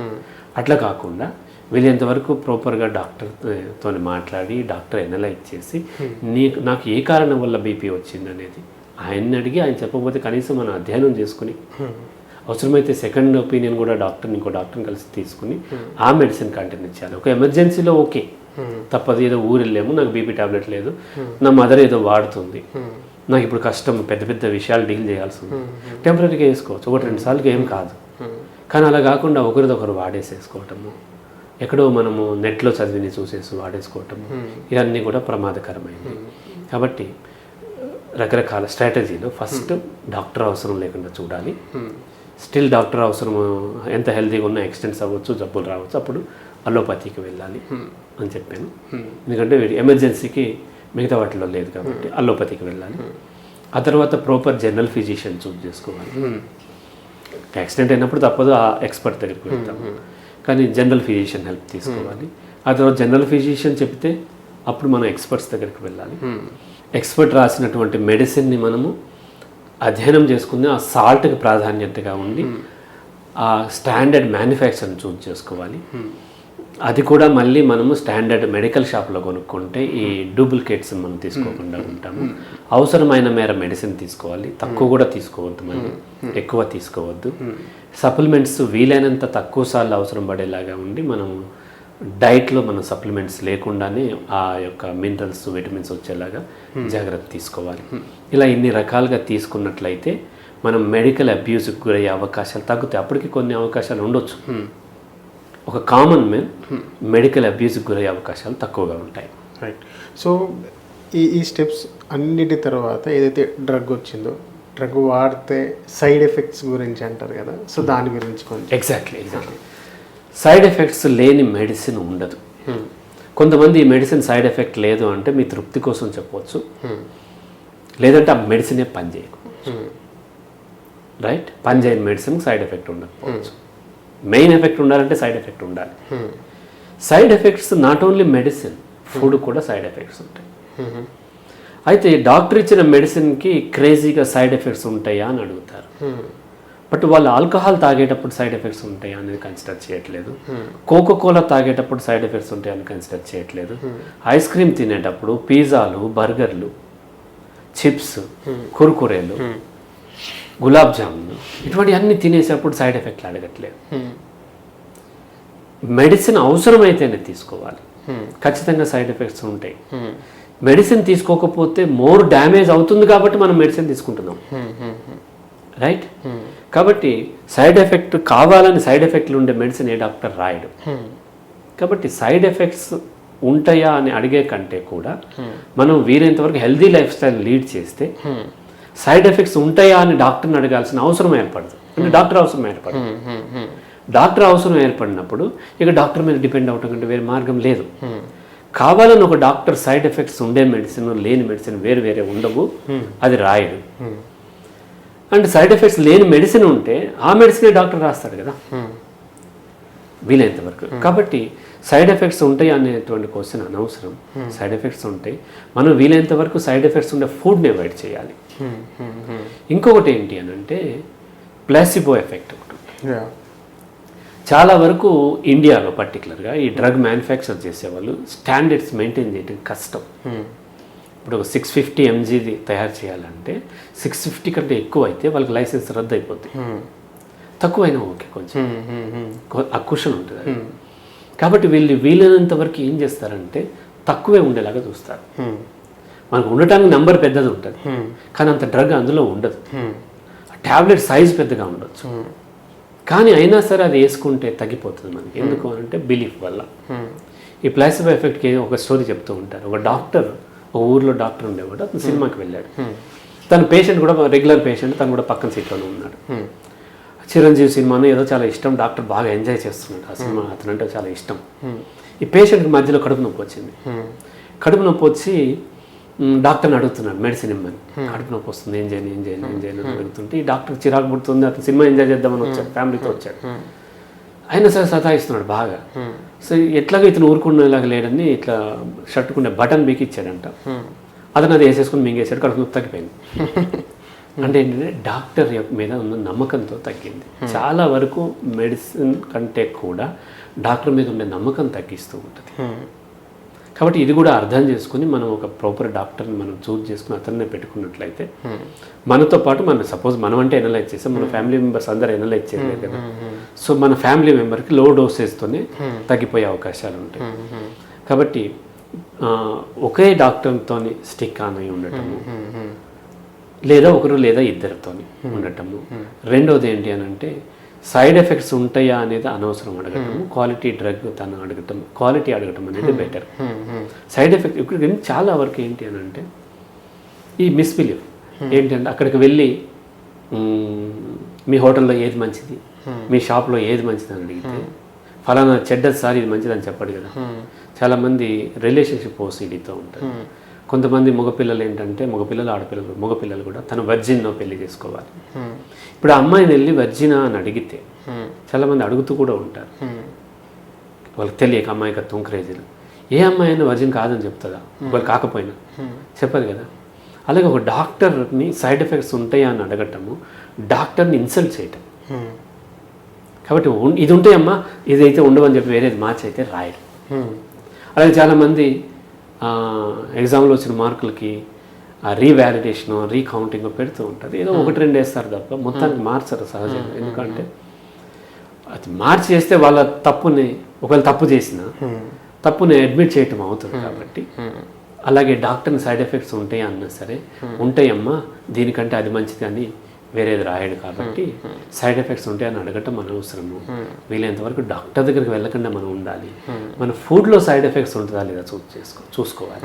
అట్లా కాకుండా వీలైనంతవరకు ప్రాపర్గా డాక్టర్తో మాట్లాడి డాక్టర్ ఎనలైజ్ చేసి నాకు ఏ కారణం వల్ల బీపీ వచ్చింది అనేది ఆయన్ని అడిగి, ఆయన చెప్పకపోతే కనీసం మనం అధ్యయనం చేసుకుని అవసరమైతే సెకండ్ ఒపీనియన్ కూడా ఇంకో డాక్టర్ని కలిసి తీసుకుని ఆ మెడిసిన్ కంటిన్యూ చేయాలి. ఒక ఎమర్జెన్సీలో ఓకే, తప్పదు, ఏదో ఊరు వెళ్ళాము, నాకు బీపీ టాబ్లెట్ లేదు, నా మదర్ ఏదో వాడుతుంది, నాకు ఇప్పుడు కష్టం, పెద్ద విషయాలు డీల్ చేయాల్సి ఉంది, టెంపరీగా వేసుకోవచ్చు, 1-2 సార్లకి ఏం కాదు. కానీ అలా కాకుండా ఒకరిదొకరు వాడేసేసుకోవటము, ఎక్కడో మనము నెట్లో చదివిని చూసేసి వాడేసుకోవటము, ఇవన్నీ కూడా ప్రమాదకరమైనవి. కాబట్టి రకరకాల స్ట్రాటజీలో ఫస్ట్ డాక్టర్ అవసరం లేకుండా చూడాలి. స్టిల్ డాక్టర్ అవసరం, ఎంత హెల్తీగా ఉన్నా యాక్సిడెంట్స్ అవ్వచ్చు, జబ్బులు రావచ్చు, అప్పుడు అలోపతికి వెళ్ళాలి అని చెప్పాను. ఎందుకంటే ఎమర్జెన్సీకి మిగతా వాటిలో లేదు కాబట్టి అలోపతికి వెళ్ళాలి. ఆ తర్వాత ప్రాపర్ జనరల్ ఫిజిషియన్ చూస్ చేసుకోవాలి. యాక్సిడెంట్ అయినప్పుడు తప్పదు, ఆ ఎక్స్పర్ట్ దగ్గరికి వెళ్తాము, కానీ జనరల్ ఫిజిషియన్ హెల్ప్ తీసుకోవాలి. ఆ తర్వాత జనరల్ ఫిజిషియన్ చెప్తే అప్పుడు మనం ఎక్స్పర్ట్స్ దగ్గరికి వెళ్ళాలి. ఎక్స్పర్ట్ రాసినటువంటి మెడిసిన్ని మనము అధ్యయనం చేసుకుని ఆ సాల్ట్కి ప్రాధాన్యతగా ఉండి ఆ స్టాండర్డ్ మ్యానుఫ్యాక్చర్ని చూస్ చేసుకోవాలి. అది కూడా మళ్ళీ మనము స్టాండర్డ్ మెడికల్ షాప్లో కొనుక్కుంటే ఈ డూప్లికేట్స్ మనం తీసుకోకుండా ఉంటాము. అవసరమైన మేర మెడిసిన్ తీసుకోవాలి, తక్కువ కూడా తీసుకోవద్దు, మళ్ళీ ఎక్కువ తీసుకోవద్దు. సప్లిమెంట్స్ వీలైనంత తక్కువ సార్లు అవసరం పడేలాగా ఉండి మనం డైట్లో మనం సప్లిమెంట్స్ లేకుండానే ఆ యొక్క మినరల్స్ విటమిన్స్ వచ్చేలాగా జాగ్రత్త తీసుకోవాలి. ఇలా ఇన్ని రకాలుగా తీసుకున్నట్లయితే మనం మెడికల్ అబ్యూస్కి గురయ్యే అవకాశాలు తగ్గుతాయి. అప్పటికి కొన్ని అవకాశాలు ఉండొచ్చు, ఒక కామన్ మ్యాన్ మెడికల్ అబ్యూస్కి గురయ్యే అవకాశాలు తక్కువగా ఉంటాయి. రైట్. సో ఈ స్టెప్స్ అన్నిటి తర్వాత ఏదైతే డ్రగ్ వచ్చిందో, డ్రగ్ వాడితే సైడ్ ఎఫెక్ట్స్ గురించి అంటారు కదా, సో దాని గురించి కొంచెం. ఎగ్జాక్ట్లీ సైడ్ ఎఫెక్ట్స్ లేని మెడిసిన్ ఉండదు. కొంతమంది ఈ మెడిసిన్ సైడ్ ఎఫెక్ట్ లేదు అంటే మీ తృప్తి కోసం చెప్పవచ్చు, లేదంటే ఆ మెడిసినే పనిచేయకపోవచ్చు. రైట్, పనిచేయని మెడిసిన్ సైడ్ ఎఫెక్ట్ ఉండకపోవచ్చు. మెయిన్ ఎఫెక్ట్ ఉండాలంటే సైడ్ ఎఫెక్ట్ ఉండాలి. Side effects not only medicine, food కూడా సైడ్ ఎఫెక్ట్స్ ఉంటాయి. అయితే డాక్టర్ ఇచ్చిన మెడిసిన్కి క్రేజీగా సైడ్ ఎఫెక్ట్స్ ఉంటాయా అని అడుగుతారు. బట్ వాళ్ళు ఆల్కహాల్ తాగేటప్పుడు సైడ్ ఎఫెక్ట్స్ ఉంటాయా అనేది కన్సిడర్ చేయట్లేదు. కోకోకోలా తాగేటప్పుడు సైడ్ ఎఫెక్ట్స్ ఉంటాయని కన్సిడర్ చేయట్లేదు. ఐస్ క్రీమ్ తినేటప్పుడు పిజ్జాలు, బర్గర్లు, చిప్స్, కుర్కురేలు, గులాబ్ జామున్ ఇటువంటి అన్ని తినేసేటప్పుడు సైడ్ ఎఫెక్ట్లు అడగట్లేదు. మెడిసిన్ అవసరమైతేనే తీసుకోవాలి, ఖచ్చితంగా సైడ్ ఎఫెక్ట్స్ ఉంటాయి. మెడిసిన్ తీసుకోకపోతే మోర్ డ్యామేజ్ అవుతుంది కాబట్టి మనం మెడిసిన్ తీసుకుంటున్నాం. రైట్, కాబట్టి సైడ్ ఎఫెక్ట్ కావాలని సైడ్ ఎఫెక్ట్లు ఉండే మెడిసిన్ ఏ డాక్టర్ రాయడు. కాబట్టి సైడ్ ఎఫెక్ట్స్ ఉంటాయా అని అడిగే కంటే కూడా మనం వీలైనంతవరకు హెల్దీ లైఫ్ స్టైల్ లీడ్ చేస్తే సైడ్ ఎఫెక్ట్స్ ఉంటాయా అని డాక్టర్ని అడగాల్సిన అవసరం ఏర్పడదు. అంటే డాక్టర్ అవసరం ఏర్పడదు. డాక్టర్ అవసరం ఏర్పడినప్పుడు ఇక డాక్టర్ మీద డిపెండ్ అవటం కంటే వేరే మార్గం లేదు. కావాలని ఒక డాక్టర్ సైడ్ ఎఫెక్ట్స్ ఉండే మెడిసిన్ లేని మెడిసిన్ వేరు వేరే ఉండవు, అది రాయడు. అండ్ సైడ్ ఎఫెక్ట్స్ లేని మెడిసిన్ ఉంటే ఆ మెడిసినే డాక్టర్ రాస్తాడు కదా వీలైనంత వరకు. కాబట్టి సైడ్ ఎఫెక్ట్స్ ఉంటాయి అనేటువంటి క్వశ్చన్ అనవసరం. సైడ్ ఎఫెక్ట్స్ ఉంటాయి, మనం వీలైనంత వరకు సైడ్ ఎఫెక్ట్స్ ఉండే ఫుడ్ని అవాయిడ్ చేయాలి. ఇంకొకటి ఏంటి అని అంటే ప్లాసిబో ఎఫెక్ట్ ఒకటి. చాలా వరకు ఇండియాలో పర్టికులర్గా ఈ డ్రగ్ మ్యానుఫ్యాక్చర్ చేసేవాళ్ళు స్టాండర్డ్స్ మెయింటైన్ చేయడం కష్టం. ఇప్పుడు 650 mg తయారు చేయాలంటే 650 కంటే ఎక్కువ అయితే వాళ్ళకి లైసెన్స్ రద్దు అయిపోద్ది. తక్కువైనా ఓకే, కొంచెం ఆ క్వశ్చన్ ఉంటుంది. కాబట్టి వీలైనంత వరకు ఏం చేస్తారంటే తక్కువే ఉండేలాగా చూస్తారు. మనకు ఉండటానికి నెంబర్ పెద్దది ఉంటుంది, కానీ అంత డ్రగ్ అందులో ఉండదు. ట్యాబ్లెట్ సైజ్ పెద్దగా ఉండొచ్చు, కానీ అయినా సరే అది వేసుకుంటే తగ్గిపోతుంది మనకి. ఎందుకు అంటే బిలీఫ్ వల్ల. ఈ ప్లాసిబో ఎఫెక్ట్కి ఒక స్టోరీ చెప్తూ ఉంటారు. ఒక డాక్టర్, ఒక ఊర్లో డాక్టర్ ఉండేవాడు, అతను సినిమాకి వెళ్ళాడు. తన పేషెంట్ కూడా రెగ్యులర్ పేషెంట్, తను కూడా పక్కన సీట్లోనే ఉన్నాడు. చిరంజీవి సినిమాను ఏదో చాలా ఇష్టం, డాక్టర్ బాగా ఎంజాయ్ చేస్తున్నాడు ఆ సినిమా, అతనంటే చాలా ఇష్టం. ఈ పేషెంట్కి మధ్యలో కడుపు నొప్పి వచ్చింది. కడుపు నొప్పి వచ్చి డాక్టర్ని అడుగుతున్నాడు మెడిసిన్ ఇమ్మని. కడుపు నొప్పి వస్తుంది, ఏం చేయను అని అడుగుతుంటే ఈ డాక్టర్ చిరాకు పుడుతుంది, అతను సినిమా ఎంజాయ్ చేద్దామని వచ్చాడు, ఫ్యామిలీతో వచ్చాడు. అయినా సరే సతాయిస్తున్నాడు బాగా. సో ఎట్లాగో ఇతను ఊరుకునేలాగా లేడని ఇట్లా షర్టుకుండే బటన్ బీకి ఇచ్చాడంట. అతను అది వేసేసుకుని మింగేసాడు, కడుపు నొప్పి తగ్గిపోయింది. అంటే ఏంటంటే డాక్టర్ మీద ఉన్న నమ్మకంతో తగ్గింది. చాలా వరకు మెడిసిన్ కంటే కూడా డాక్టర్ మీద ఉండే నమ్మకం తగ్గిస్తూ ఉంటుంది. కాబట్టి ఇది కూడా అర్థం చేసుకుని మనం ఒక ప్రాపర్ డాక్టర్ని మనం చూజ్ చేసుకుని అతన్నే పెట్టుకున్నట్లయితే మనతో పాటు మనం సపోజ్ మనం అంటే ఎనలైజ్ చేస్తాం, మన ఫ్యామిలీ మెంబర్స్ అందరూ ఎనలైజ్ చేయలేదు కదా. సో మన ఫ్యామిలీ మెంబర్కి లో డోసేజ్తోనే తగ్గిపోయే అవకాశాలు ఉంటాయి. కాబట్టి ఒకే డాక్టర్తో స్టిక్ ఆన్ అయి ఉండటము, లేదా ఒకరు లేదా ఇద్దరితో ఉండటము. రెండోది ఏంటి అని అంటే సైడ్ ఎఫెక్ట్స్ ఉంటాయా అనేది అనవసరం అడగటం, క్వాలిటీ డ్రగ్ తను అడగటం, క్వాలిటీ అడగటం అనేది బెటర్. సైడ్ ఎఫెక్ట్ ఇప్పుడు చాలా వరకు ఏంటి అని అంటే ఈ మిస్బిలీఫ్ ఏంటంటే అక్కడికి వెళ్ళి మీ హోటల్లో ఏది మంచిది, మీ షాప్లో ఏది మంచిది అని అడిగితే ఫలానా చెడ్డది సార్ ఇది మంచిది అని చెప్పాడు కదా. చాలామంది రిలేషన్షిప్ ఓసిడీతో ఉంటారు. కొంతమంది మగపిల్లలు ఏంటంటే మగపిల్లలు కూడా తను వర్జిన్లో పెళ్లి చేసుకోవాలి. ఇప్పుడు ఆ అమ్మాయిని వెళ్ళి వర్జినా అని అడిగితే చాలామంది అడుగుతూ కూడా ఉంటారు, వాళ్ళకి తెలియక అమ్మాయికత్వం క్రేజీలు. ఏ అమ్మాయి అయినా వర్జిన్ కాదని చెప్తుందా? వాళ్ళు కాకపోయినా చెప్పదు కదా. అలాగే ఒక డాక్టర్ని సైడ్ ఎఫెక్ట్స్ ఉంటాయా అని అడగటము డాక్టర్ని ఇన్సల్ట్ చేయటం. కాబట్టి ఇది ఉంటాయమ్మా ఇదైతే ఉండవని చెప్పి వేరేది మార్చి అయితే రాయరు. అలాగే చాలామంది ఎగ్జామ్లో వచ్చిన మార్కులకి రీవాలిడేషను రీకౌంటింగ్ పెడుతూ ఉంటుంది. ఏదో 1-2 వేస్తారు తప్ప మొత్తానికి మార్చరు సహజంగా. ఎందుకంటే అది మార్చి చేస్తే వాళ్ళ తప్పుని ఒకవేళ తప్పు చేసిన తప్పుని అడ్మిట్ చేయటం అవుతుంది కాబట్టి. అలాగే డాక్టర్ని సైడ్ ఎఫెక్ట్స్ ఉంటాయి అన్నా సరే ఉంటాయమ్మా దీనికంటే అది మంచిది అని వేరేది రాయడు కాబట్టి సైడ్ ఎఫెక్ట్స్ ఉంటాయని అడగటం అనవసరము. వీలైనంతవరకు డాక్టర్ దగ్గరికి వెళ్ళకుండా మనం ఉండాలి. మన ఫుడ్లో సైడ్ ఎఫెక్ట్స్ ఉంటుందా లేదా చూసుకోవాలి.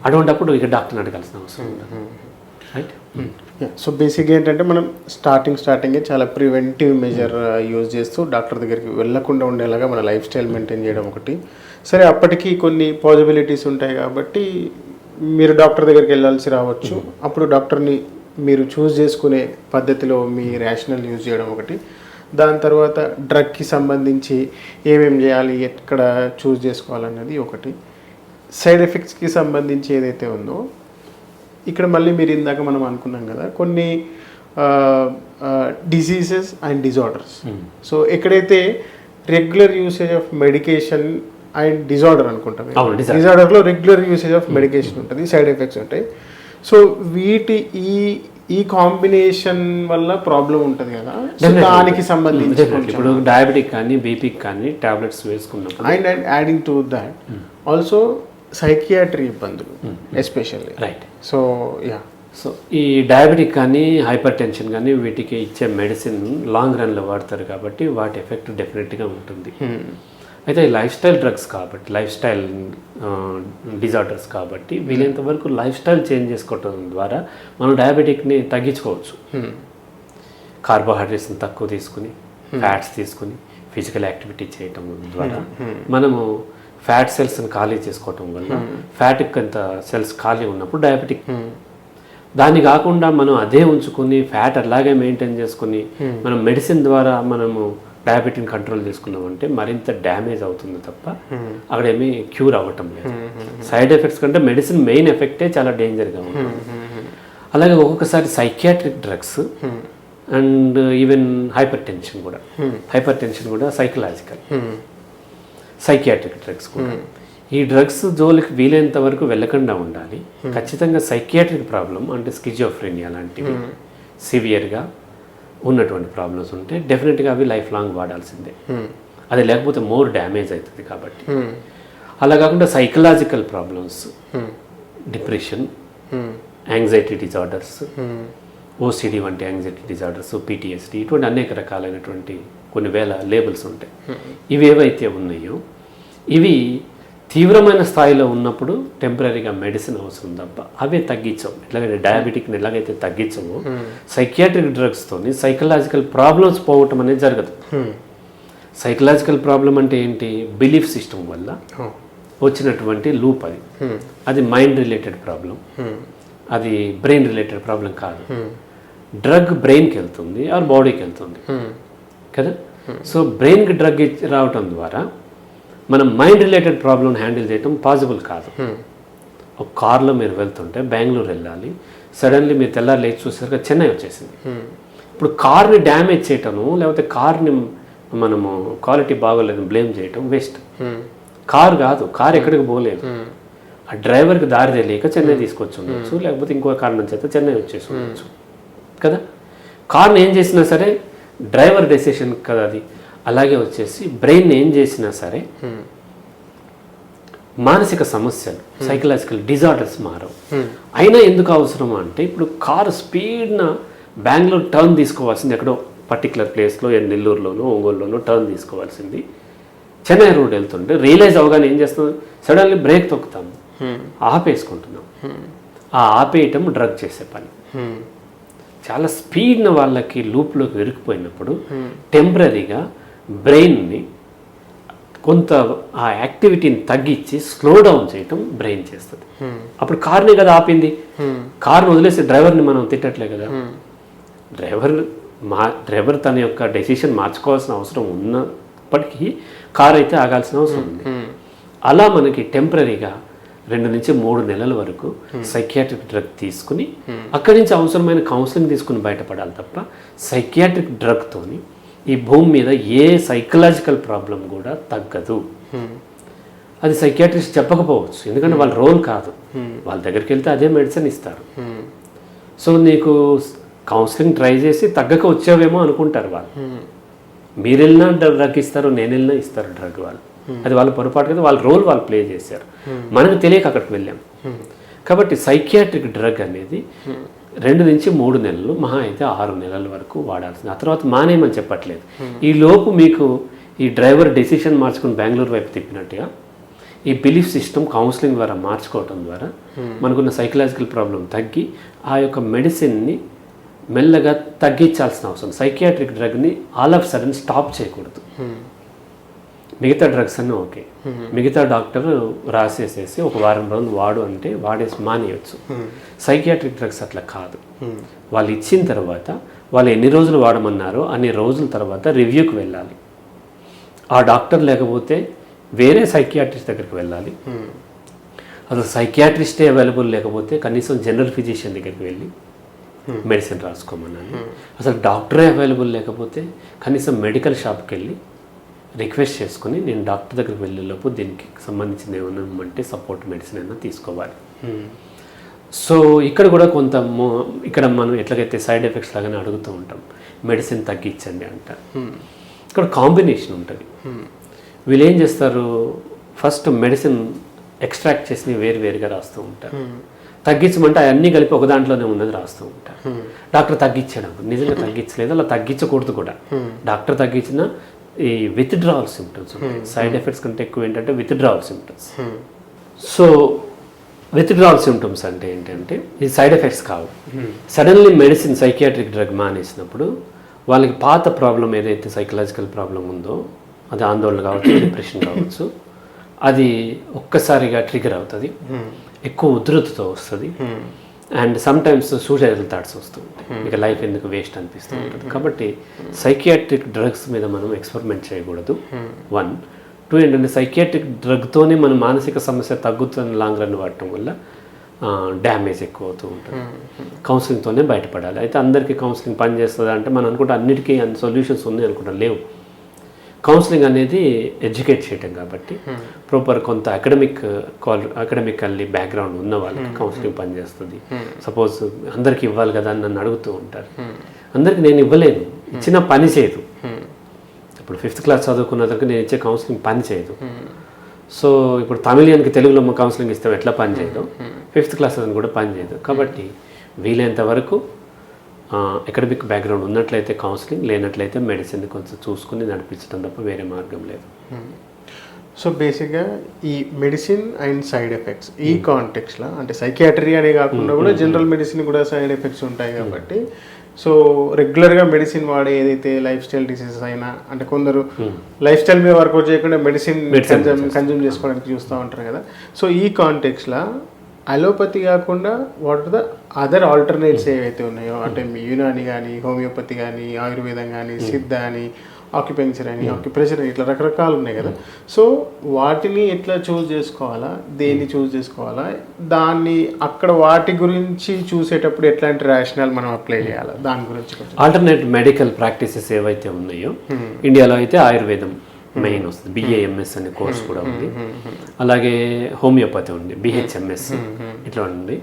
అటువంటిప్పుడు ఇక డాక్టర్ని అడగాల్సిన అవసరం ఉండదు. రైట్. సో బేసిక్గా ఏంటంటే మనం స్టార్టింగే చాలా ప్రివెంటివ్ మెజర్ యూజ్ చేస్తూ డాక్టర్ దగ్గరికి వెళ్ళకుండా ఉండేలాగా మన లైఫ్ స్టైల్ మెయింటైన్ చేయడం ఒకటి. సరే అప్పటికి కొన్ని పాసిబిలిటీస్ ఉంటాయి కాబట్టి మీరు డాక్టర్ దగ్గరికి వెళ్ళాల్సి రావచ్చు. అప్పుడు డాక్టర్ని మీరు చూస్ చేసుకునే పద్ధతిలో మీ రేషనల్ యూజ్ చేయడం ఒకటి. దాని తర్వాత డ్రగ్కి సంబంధించి ఏమేమి చేయాలి ఎక్కడ చూస్ చేసుకోవాలన్నది ఒకటి. సైడ్ ఎఫెక్ట్స్కి సంబంధించి ఏదైతే ఉందో ఇక్కడ మళ్ళీ మీరు ఇందాక మనం అనుకున్నాం కదా కొన్ని డిసీజెస్ అండ్ డిజార్డర్స్. సో ఎక్కడైతే regular usage of medication and disorder అనుకుంటాం, డిజార్డర్లో రెగ్యులర్ యూసేజ్ ఆఫ్ మెడికేషన్ ఉంటుంది, సైడ్ ఎఫెక్ట్స్ ఉంటాయి. సో వీటి ఈ కాంబినేషన్ వల్ల ప్రాబ్లం ఉంటుంది కదా, దానికి సంబంధించి ఇప్పుడు డయాబెటిక్ కానీ బీపీకి కానీ టాబ్లెట్స్ వేసుకున్నప్పుడు and adding to that also psychiatry ఇబ్బందులు ఎస్పెషల్లీ. రైట్. సో సో ఈ డయాబెటిక్ కానీ హైపర్ టెన్షన్ కానీ వీటికి ఇచ్చే మెడిసిన్ లాంగ్ రన్లో వాడతారు కాబట్టి వాటి ఎఫెక్ట్ డెఫినెట్గా ఉంటుంది. అయితే లైఫ్ స్టైల్ డ్రగ్స్ కాబట్టి లైఫ్ స్టైల్ డిజార్డర్స్ కాబట్టి వీలైనంత వరకు లైఫ్ స్టైల్ చేంజ్ చేసుకోవటం ద్వారా మనం డయాబెటిక్ని తగ్గించుకోవచ్చు. కార్బోహైడ్రేట్స్ని తక్కువ తీసుకుని ఫ్యాట్స్ తీసుకుని ఫిజికల్ యాక్టివిటీ చేయటం ద్వారా మనము ఫ్యాట్ సెల్స్ని ఖాళీ చేసుకోవటం వల్ల ఫ్యాట్ కొంత సెల్స్ ఖాళీ ఉన్నప్పుడు డయాబెటిక్. దాన్ని కాకుండా మనం అదే ఉంచుకొని ఫ్యాట్ అలాగే మెయింటైన్ చేసుకుని మనం మెడిసిన్ ద్వారా మనము డయాబెటీని కంట్రోల్ చేసుకున్నామంటే మరింత డ్యామేజ్ అవుతుంది తప్ప అక్కడ ఏమీ క్యూర్ అవ్వటం లేదు. సైడ్ ఎఫెక్ట్స్ కంటే మెడిసిన్ మెయిన్ ఎఫెక్టే చాలా డేంజర్గా ఉంటుంది. అలాగే ఒక్కొక్కసారి psychiatric drugs and even hyper tension కూడా సైకలాజికల్. సైకియాట్రిక్ డ్రగ్స్ కూడా ఈ డ్రగ్స్ జోలికి వీలైనంత వరకు వెళ్ళకుండా ఉండాలి. ఖచ్చితంగా సైకియాట్రిక్ ప్రాబ్లం అంటే స్కిజోఫ్రెనియా లాంటివి సివియర్గా ఉన్నటువంటి ప్రాబ్లమ్స్ ఉంటే డెఫినెట్గా అవి లైఫ్ లాంగ్ వాడాల్సిందే. అది లేకపోతే మోర్ డ్యామేజ్ అవుతుంది కాబట్టి. అలా కాకుండా psychological problems depression, anxiety disorders, OCD వంటి యాంగ్జైటీ డిజార్డర్స్, పిటిఎస్డి ఇటువంటి అనేక రకాలైనటువంటి కొన్ని వేల లేబుల్స్ ఉంటాయి. ఇవి ఏవైతే ఉన్నాయో ఇవి తీవ్రమైన స్థాయిలో ఉన్నప్పుడు టెంపరీగా మెడిసిన్ అవసరం తప్ప అవే తగ్గించవు. ఎట్లాగైతే డయాబెటిక్ని ఎలాగైతే తగ్గించవో సైకియాట్రిక్ డ్రగ్స్తోని సైకలాజికల్ ప్రాబ్లమ్స్ పోవటం అనేది జరగదు. సైకలాజికల్ ప్రాబ్లం అంటే ఏంటి? బిలీఫ్ సిస్టమ్ వల్ల వచ్చినటువంటి లూప్ అది మైండ్ రిలేటెడ్ ప్రాబ్లం, అది బ్రెయిన్ రిలేటెడ్ ప్రాబ్లం కాదు. డ్రగ్ బ్రెయిన్కి వెళ్తుంది ఆర్ బాడీకి వెళ్తుంది కదా. సో బ్రెయిన్కి డ్రగ్ రావటం ద్వారా మనం మైండ్ రిలేటెడ్ ప్రాబ్లమ్ హ్యాండిల్ చేయటం పాసిబుల్ కాదు. ఒక కార్లో మీరు వెళ్తుంటే బెంగళూరు వెళ్ళాలి, సడన్లీ మీరు తెల్లారి లేచి చూసేసరికి చెన్నై వచ్చేసింది. ఇప్పుడు కార్ని డ్యామేజ్ చేయటము లేకపోతే కార్ని మనము క్వాలిటీ బాగోలేదని బ్లేమ్ చేయటం వేస్ట్. కార్ కాదు, కార్ ఎక్కడికి పోలేదు, ఆ డ్రైవర్కి దారి తెలియక చెన్నై తీసుకొచ్చి ఉండొచ్చు, లేకపోతే ఇంకో కారణం చేత చెన్నై వచ్చేసి ఉండొచ్చు కదా. కార్ని ఏం చేసినా సరే డ్రైవర్ డెసిషన్ కదా అది. అలాగే వచ్చేసి బ్రెయిన్ ఏం చేసినా సరే మానసిక సమస్యలు సైకలాజికల్ డిజార్డర్స్ మారవు. అయినా ఎందుకు అవసరం అంటే ఇప్పుడు కారు స్పీడ్న బెంగళూరు టర్న్ తీసుకోవాల్సింది ఎక్కడో పర్టికులర్ ప్లేస్లో నెల్లూరులోనో ఒంగోలులోనో టర్న్ తీసుకోవాల్సింది చెన్నై రోడ్ వెళ్తుంటే రియలైజ్ అవగానే ఏం చేస్తాం, సడన్లీ బ్రేక్ తొక్కుతాము, ఆపేసుకుంటున్నాం. ఆ ఆపేయటం డ్రగ్ చేసే పని. చాలా స్పీడ్న వాళ్ళకి లూప్లోకి ఇరుక్కుపోయినప్పుడు టెంపరీగా బ్రెయిన్ని కొంత ఆ యాక్టివిటీని తగ్గించి స్లో డౌన్ చేయటం బ్రెయిన్ చేస్తుంది. అప్పుడు కార్ని కదా ఆపింది, కార్ని వదిలేసి డ్రైవర్ని మనం తిట్టట్లే కదా. డ్రైవర్ తన యొక్క డెసిషన్ మార్చుకోవాల్సిన అవసరం ఉన్నప్పటికీ కార్ అయితే ఆగాల్సిన అవసరం ఉంది. అలా మనకి టెంపరీగా 2 నుంచి 3 నెలల వరకు సైకియాట్రిక్ డ్రగ్ తీసుకుని అక్కడి నుంచి అవసరమైన కౌన్సిలింగ్ తీసుకుని బయటపడాలి తప్ప సైకియాట్రిక్ డ్రగ్తోని ఈ భూమి మీద ఏ సైకలాజికల్ ప్రాబ్లం కూడా తగ్గదు. అది సైకియాట్రిస్ట్ చెప్పకపోవచ్చు, ఎందుకంటే వాళ్ళ రోల్ కాదు. వాళ్ళ దగ్గరికి వెళ్తే అదే మెడిసిన్ ఇస్తారు. సో నీకు కౌన్సిలింగ్ ట్రై చేసి తగ్గక వచ్చావేమో అనుకుంటారు వాళ్ళు. మీరు వెళ్ళినా డ్రగ్ ఇస్తారు, నేను వెళ్ళినా ఇస్తారు డ్రగ్ వాళ్ళు. అది వాళ్ళ పొరపాటు కదా, వాళ్ళ రోల్ వాళ్ళు ప్లే చేశారు. మనకు తెలియక అక్కడికి వెళ్ళాం. కాబట్టి సైకియాట్రిక్ డ్రగ్ అనేది 2 నుంచి 3 నెలలు, మహా అయితే 6 నెలల వరకు వాడాల్సింది. ఆ తర్వాత మానేయమని చెప్పట్లేదు. ఈ లోపు మీకు ఈ డ్రైవర్ డెసిషన్ మార్చుకుని బెంగళూరు వైపు తిప్పినట్టుగా ఈ బిలీఫ్ సిస్టమ్ కౌన్సిలింగ్ ద్వారా మార్చుకోవటం ద్వారా మనకున్న సైకలాజికల్ ప్రాబ్లం తగ్గి ఆ యొక్క మెడిసిన్ని మెల్లగా తగ్గించాల్సిన అవసరం. సైకియాట్రిక్ డ్రగ్ని ఆల్ ఆఫ్ సడన్ స్టాప్ చేయకూడదు. మిగతా డ్రగ్స్ అన్నీ ఓకే, మిగతా డాక్టర్ రాసేసేసి ఒక వారం రోజులు వాడు అంటే వాడేసి మానేయచ్చు. సైకియాట్రిక్ డ్రగ్స్ అట్లా కాదు. వాళ్ళు ఇచ్చిన తర్వాత వాళ్ళు ఎన్ని రోజులు వాడమన్నారో అన్ని రోజుల తర్వాత రివ్యూకి వెళ్ళాలి. ఆ డాక్టర్ లేకపోతే వేరే సైకియాట్రిస్ట్ దగ్గరికి వెళ్ళాలి. అసలు సైకియాట్రిస్టే అవైలబుల్ లేకపోతే కనీసం జనరల్ ఫిజిషియన్ దగ్గరికి వెళ్ళి మెడిసిన్ రాసుకోమన్నాను. అసలు డాక్టరే అవైలబుల్ లేకపోతే కనీసం మెడికల్ షాప్కి వెళ్ళి రిక్వెస్ట్ చేసుకుని నేను డాక్టర్ దగ్గరికి వెళ్ళేలోపు దీనికి సంబంధించిన ఏమన్నా అంటే సపోర్ట్ మెడిసిన్ అయినా తీసుకోవాలి. సో ఇక్కడ కూడా కొంత ఇక్కడ మనం ఎట్లాగైతే సైడ్ ఎఫెక్ట్స్ లాగానే అడుగుతూ ఉంటాం, మెడిసిన్ తగ్గించండి అంటారు. ఇక్కడ కాంబినేషన్ ఉంటుంది. వీళ్ళు ఏం చేస్తారు, ఫస్ట్ మెడిసిన్ ఎక్స్ట్రాక్ట్ చేసి వేరుగా రాస్తూ ఉంటారు. తగ్గించమంటే అవన్నీ కలిపి ఒక దాంట్లోనే ఉన్నది రాస్తూ ఉంటారు. డాక్టర్ తగ్గించడం నిజంగా తగ్గించలేదు, అలా తగ్గించకూడదు కూడా. డాక్టర్ తగ్గించిన ఈ విత్డ్రావల్ సిమ్టమ్స్ ఉంటాయి. సైడ్ ఎఫెక్ట్స్ కంటే ఎక్కువ ఏంటంటే withdrawal symptoms. So withdrawal symptoms అంటే ఏంటంటే ఇది సైడ్ ఎఫెక్ట్స్ కావు. సడన్లీ మెడిసిన్ సైకియాట్రిక్ డ్రగ్ మానేసినప్పుడు వాళ్ళకి పాత ప్రాబ్లం ఏదైతే సైకలాజికల్ ప్రాబ్లం ఉందో, అది ఆందోళన కావచ్చు, డిప్రెషన్ కావచ్చు, అది ఒక్కసారిగా ట్రిగర్ అవుతుంది, ఎక్కువ ఉధృతితో వస్తుంది. అండ్ సమ్టైమ్స్ సూసైడల్ థాట్స్ వస్తూ ఉంటాయి. ఇక లైఫ్ ఎందుకు వేస్ట్ అనిపిస్తూ ఉంటుంది. కాబట్టి సైకియాట్రిక్ డ్రగ్స్ మీద మనం ఎక్స్పెరిమెంట్ చేయకూడదు. 1, 2 ఏంటంటే సైకియాట్రిక్ డ్రగ్తోనే మన మానసిక సమస్య తగ్గుతున్న లాంగ్ రన్ వాడటం వల్ల డ్యామేజ్ ఎక్కువ అవుతూ ఉంటుంది. కౌన్సిలింగ్తోనే బయటపడాలి. అయితే అందరికీ కౌన్సిలింగ్ పనిచేస్తుంది అంటే మనం అనుకుంటే అన్నిటికీ అన్ని సొల్యూషన్స్ ఉన్నాయి అనుకుంటాం, లేవు. కౌన్సిలింగ్ అనేది ఎడ్యుకేట్ చేయటం కాబట్టి ప్రాపర్ కొంత అకాడమికల్లీ బ్యాక్గ్రౌండ్ ఉన్న వాళ్ళకి కౌన్సిలింగ్ పనిచేస్తుంది. సపోజ్ అందరికి ఇవ్వాలి కదా అని నన్ను అడుగుతూ ఉంటారు. అందరికి నేను ఇవ్వలేను, ఇచ్చిన పని చేయదు. ఇప్పుడు 5th క్లాస్ చదువుకున్న దగ్గర నేను ఇచ్చే కౌన్సిలింగ్ పని చేయదు. సో ఇప్పుడు తమిళియన్కి తెలుగులో కౌన్సిలింగ్ ఇస్తాం, ఎట్లా పని చేయదు, 5th క్లాస్ అని కూడా పని చేయదు. కాబట్టి వీలైనంత వరకు అకాడమిక్ బ్యాక్గ్రౌండ్ ఉన్నట్లయితే కౌన్సిలింగ్, లేనట్లయితే మెడిసిన్ కొంచెం చూసుకుని నడిపించడం తప్ప వేరే మార్గం లేదు. సో బేసిక్గా ఈ మెడిసిన్ అండ్ సైడ్ ఎఫెక్ట్స్ ఈ కాంటెక్స్లో అంటే సైకియాట్రీ అనే కాకుండా కూడా జనరల్ మెడిసిన్ కూడా సైడ్ ఎఫెక్ట్స్ ఉంటాయి. కాబట్టి సో రెగ్యులర్గా మెడిసిన్ వాడే ఏదైతే లైఫ్ స్టైల్ డిసీజెస్ అయినా, అంటే కొందరు లైఫ్ స్టైల్ మీద వర్కౌట్ చేయకుండా మెడిసిన్ కన్జ్యూమ్ చేసుకోవడానికి చూస్తూ ఉంటారు కదా. సో ఈ కాంటెక్స్లో అలోపతి కాకుండా what are the other alternates ఏవైతే ఉన్నాయో, అంటే యునాని కానీ, హోమియోపతి కానీ, ఆయుర్వేదం కానీ, సిద్ధ అని, ఆక్యుపెంచర్ అని, ఆక్యుప్రెషర్ అని, ఇట్లా రకరకాలు ఉన్నాయి కదా. సో వాటిని ఎట్లా చూస్ చేసుకోవాలా, దేన్ని చూస్ చేసుకోవాలా, దాన్ని అక్కడ వాటి గురించి చూసేటప్పుడు ఎట్లాంటి రేషనల్ మనం అప్లై చేయాలి, దాని గురించి ఆల్టర్నేట్ మెడికల్ ప్రాక్టీసెస్ ఏవైతే ఉన్నాయో, ఇండియాలో అయితే ఆయుర్వేదం మెయిన్ వస్తుంది, BAMS అనే కోర్స్ కూడా ఉంది. అలాగే హోమియోపతి ఉంది, BHMS ఇట్లా ఉంది.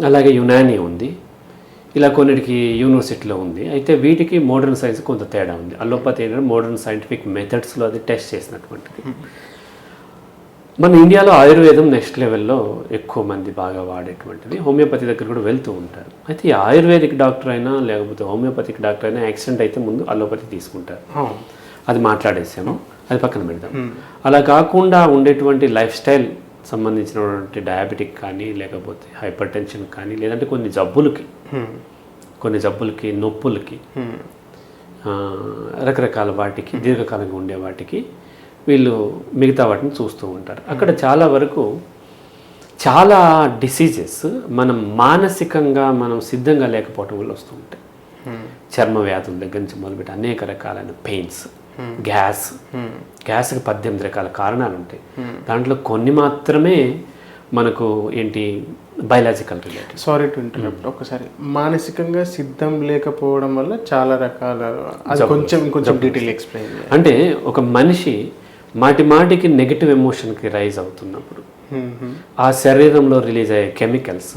అలాగే యునాని ఉంది. ఇలా కొన్నిటికి యూనివర్సిటీలో ఉంది. అయితే వీటికి మోడర్న్ సైన్స్ కొంత తేడా ఉంది. అలోపతి ఏంటంటే మోడర్న్ సైంటిఫిక్ మెథడ్స్లో అది టెస్ట్ చేసినటువంటిది. మన ఇండియాలో ఆయుర్వేదం నెక్స్ట్ లెవెల్లో ఎక్కువ మంది బాగా వాడేటువంటిది. హోమియోపతి దగ్గర కూడా వెళ్తూ ఉంటారు. అయితే ఈ ఆయుర్వేదిక్ డాక్టర్ అయినా లేకపోతే హోమియోపతిక్ డాక్టర్ అయినా యాక్సిడెంట్ అయితే ముందు అలోపతి తీసుకుంటారు. అది మాట్లాడేసాము, అది పక్కన పెడదాం. అలా కాకుండా ఉండేటువంటి లైఫ్ స్టైల్ సంబంధించినటువంటి డయాబెటిక్ కానీ, లేకపోతే హైపర్ టెన్షన్ కానీ, లేదంటే కొన్ని జబ్బులకి నొప్పులకి, రకరకాల వాటికి, దీర్ఘకాలంగా ఉండే వాటికి వీళ్ళు మిగతా వాటిని చూస్తూ ఉంటారు. అక్కడ చాలా వరకు చాలా డిసీజెస్ మనం మానసికంగా మనం సిద్ధంగా లేకపోవటం వల్ల వస్తూ ఉంటాయి. చర్మ వ్యాధుల దగ్గర నుంచి మొదలుపెట్టి అనేక రకాలైన పెయిన్స్, గ్యాస్కి 18 రకాల కారణాలు ఉంటాయి. దాంట్లో కొన్ని మాత్రమే మనకు ఏంటి biological related. Sorry to interrupt, ఒకసారి మానసికంగా సిద్ధం లేకపోవడం వల్ల చాలా రకాల, అది కొంచెం డీటెయిల్ ఎక్స్ప్లెయిన్ చేయాలి. అంటే ఒక మనిషి మాటికి నెగిటివ్ ఎమోషన్కి రైజ్ అవుతున్నప్పుడు ఆ శరీరంలో రిలీజ్ అయ్యే కెమికల్స్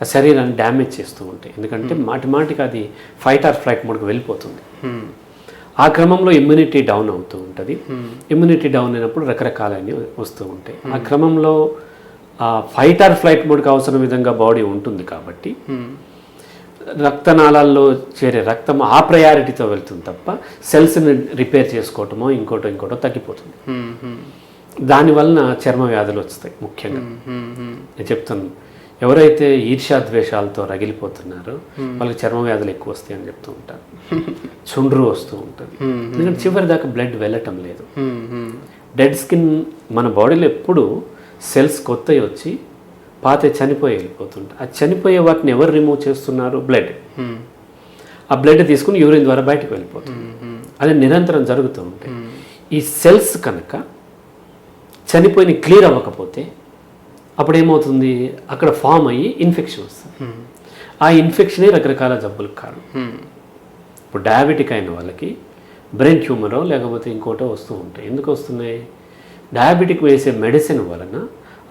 ఆ శరీరాన్ని డ్యామేజ్ చేస్తూ ఉంటాయి. ఎందుకంటే మాటికి అది ఫైట్ ఆర్ ఫ్లైట్ మోడ్కి వెళ్ళిపోతుంది. ఆ క్రమంలో ఇమ్యూనిటీ డౌన్ అవుతూ ఉంటుంది. ఇమ్యూనిటీ డౌన్ అయినప్పుడు రకరకాలన్నీ వస్తూ ఉంటాయి. ఆ క్రమంలో ఆ ఫైట్ ఆర్ ఫ్లైట్ మోడ్కి అవసరం విధంగా బాడీ ఉంటుంది కాబట్టి రక్తనాళాల్లో చేరే రక్తం ఆ ప్రయారిటీతో వెళ్తుంది తప్ప సెల్స్ని రిపేర్ చేసుకోవటమో ఇంకోటో తగ్గిపోతుంది. దానివలన చర్మ వ్యాధులు వస్తాయి ముఖ్యంగా. నేను చెప్తాను, ఎవరైతే ఈర్ష్యాద్వేషాలతో రగిలిపోతున్నారో వాళ్ళకి చర్మ వ్యాధులు ఎక్కువ వస్తాయి అని చెప్తూ ఉంటారు. చుండ్రు వస్తూ ఉంటుంది, ఎందుకంటే చివరి దాకా బ్లడ్ వెళ్ళటం లేదు. డెడ్ స్కిన్ మన బాడీలో ఎప్పుడు సెల్స్ కొత్తవి వచ్చి పాతే చనిపోయి వెళ్ళిపోతుంటాయి. ఆ చనిపోయే వాటిని ఎవరు రిమూవ్ చేస్తున్నారు? బ్లడ్. ఆ బ్లడ్ తీసుకుని యూరిన్ ద్వారా బయటకు వెళ్ళిపోతుంది. అది నిరంతరం జరుగుతూ ఉంటాయి. ఈ సెల్స్ కనుక చనిపోయిన క్లియర్ అవ్వకపోతే అప్పుడు ఏమవుతుంది, అక్కడ ఫామ్ అయ్యి ఇన్ఫెక్షన్ వస్తుంది. ఆ ఇన్ఫెక్షనే రకరకాల జబ్బులకు కారణం. ఇప్పుడు డయాబెటిక్ అయిన వాళ్ళకి బ్రెయిన్ ట్యూమరో లేకపోతే ఇంకోటో వస్తూ ఉంటాయి. ఎందుకు వస్తున్నాయి? డయాబెటిక్ వేసే మెడిసిన్ వలన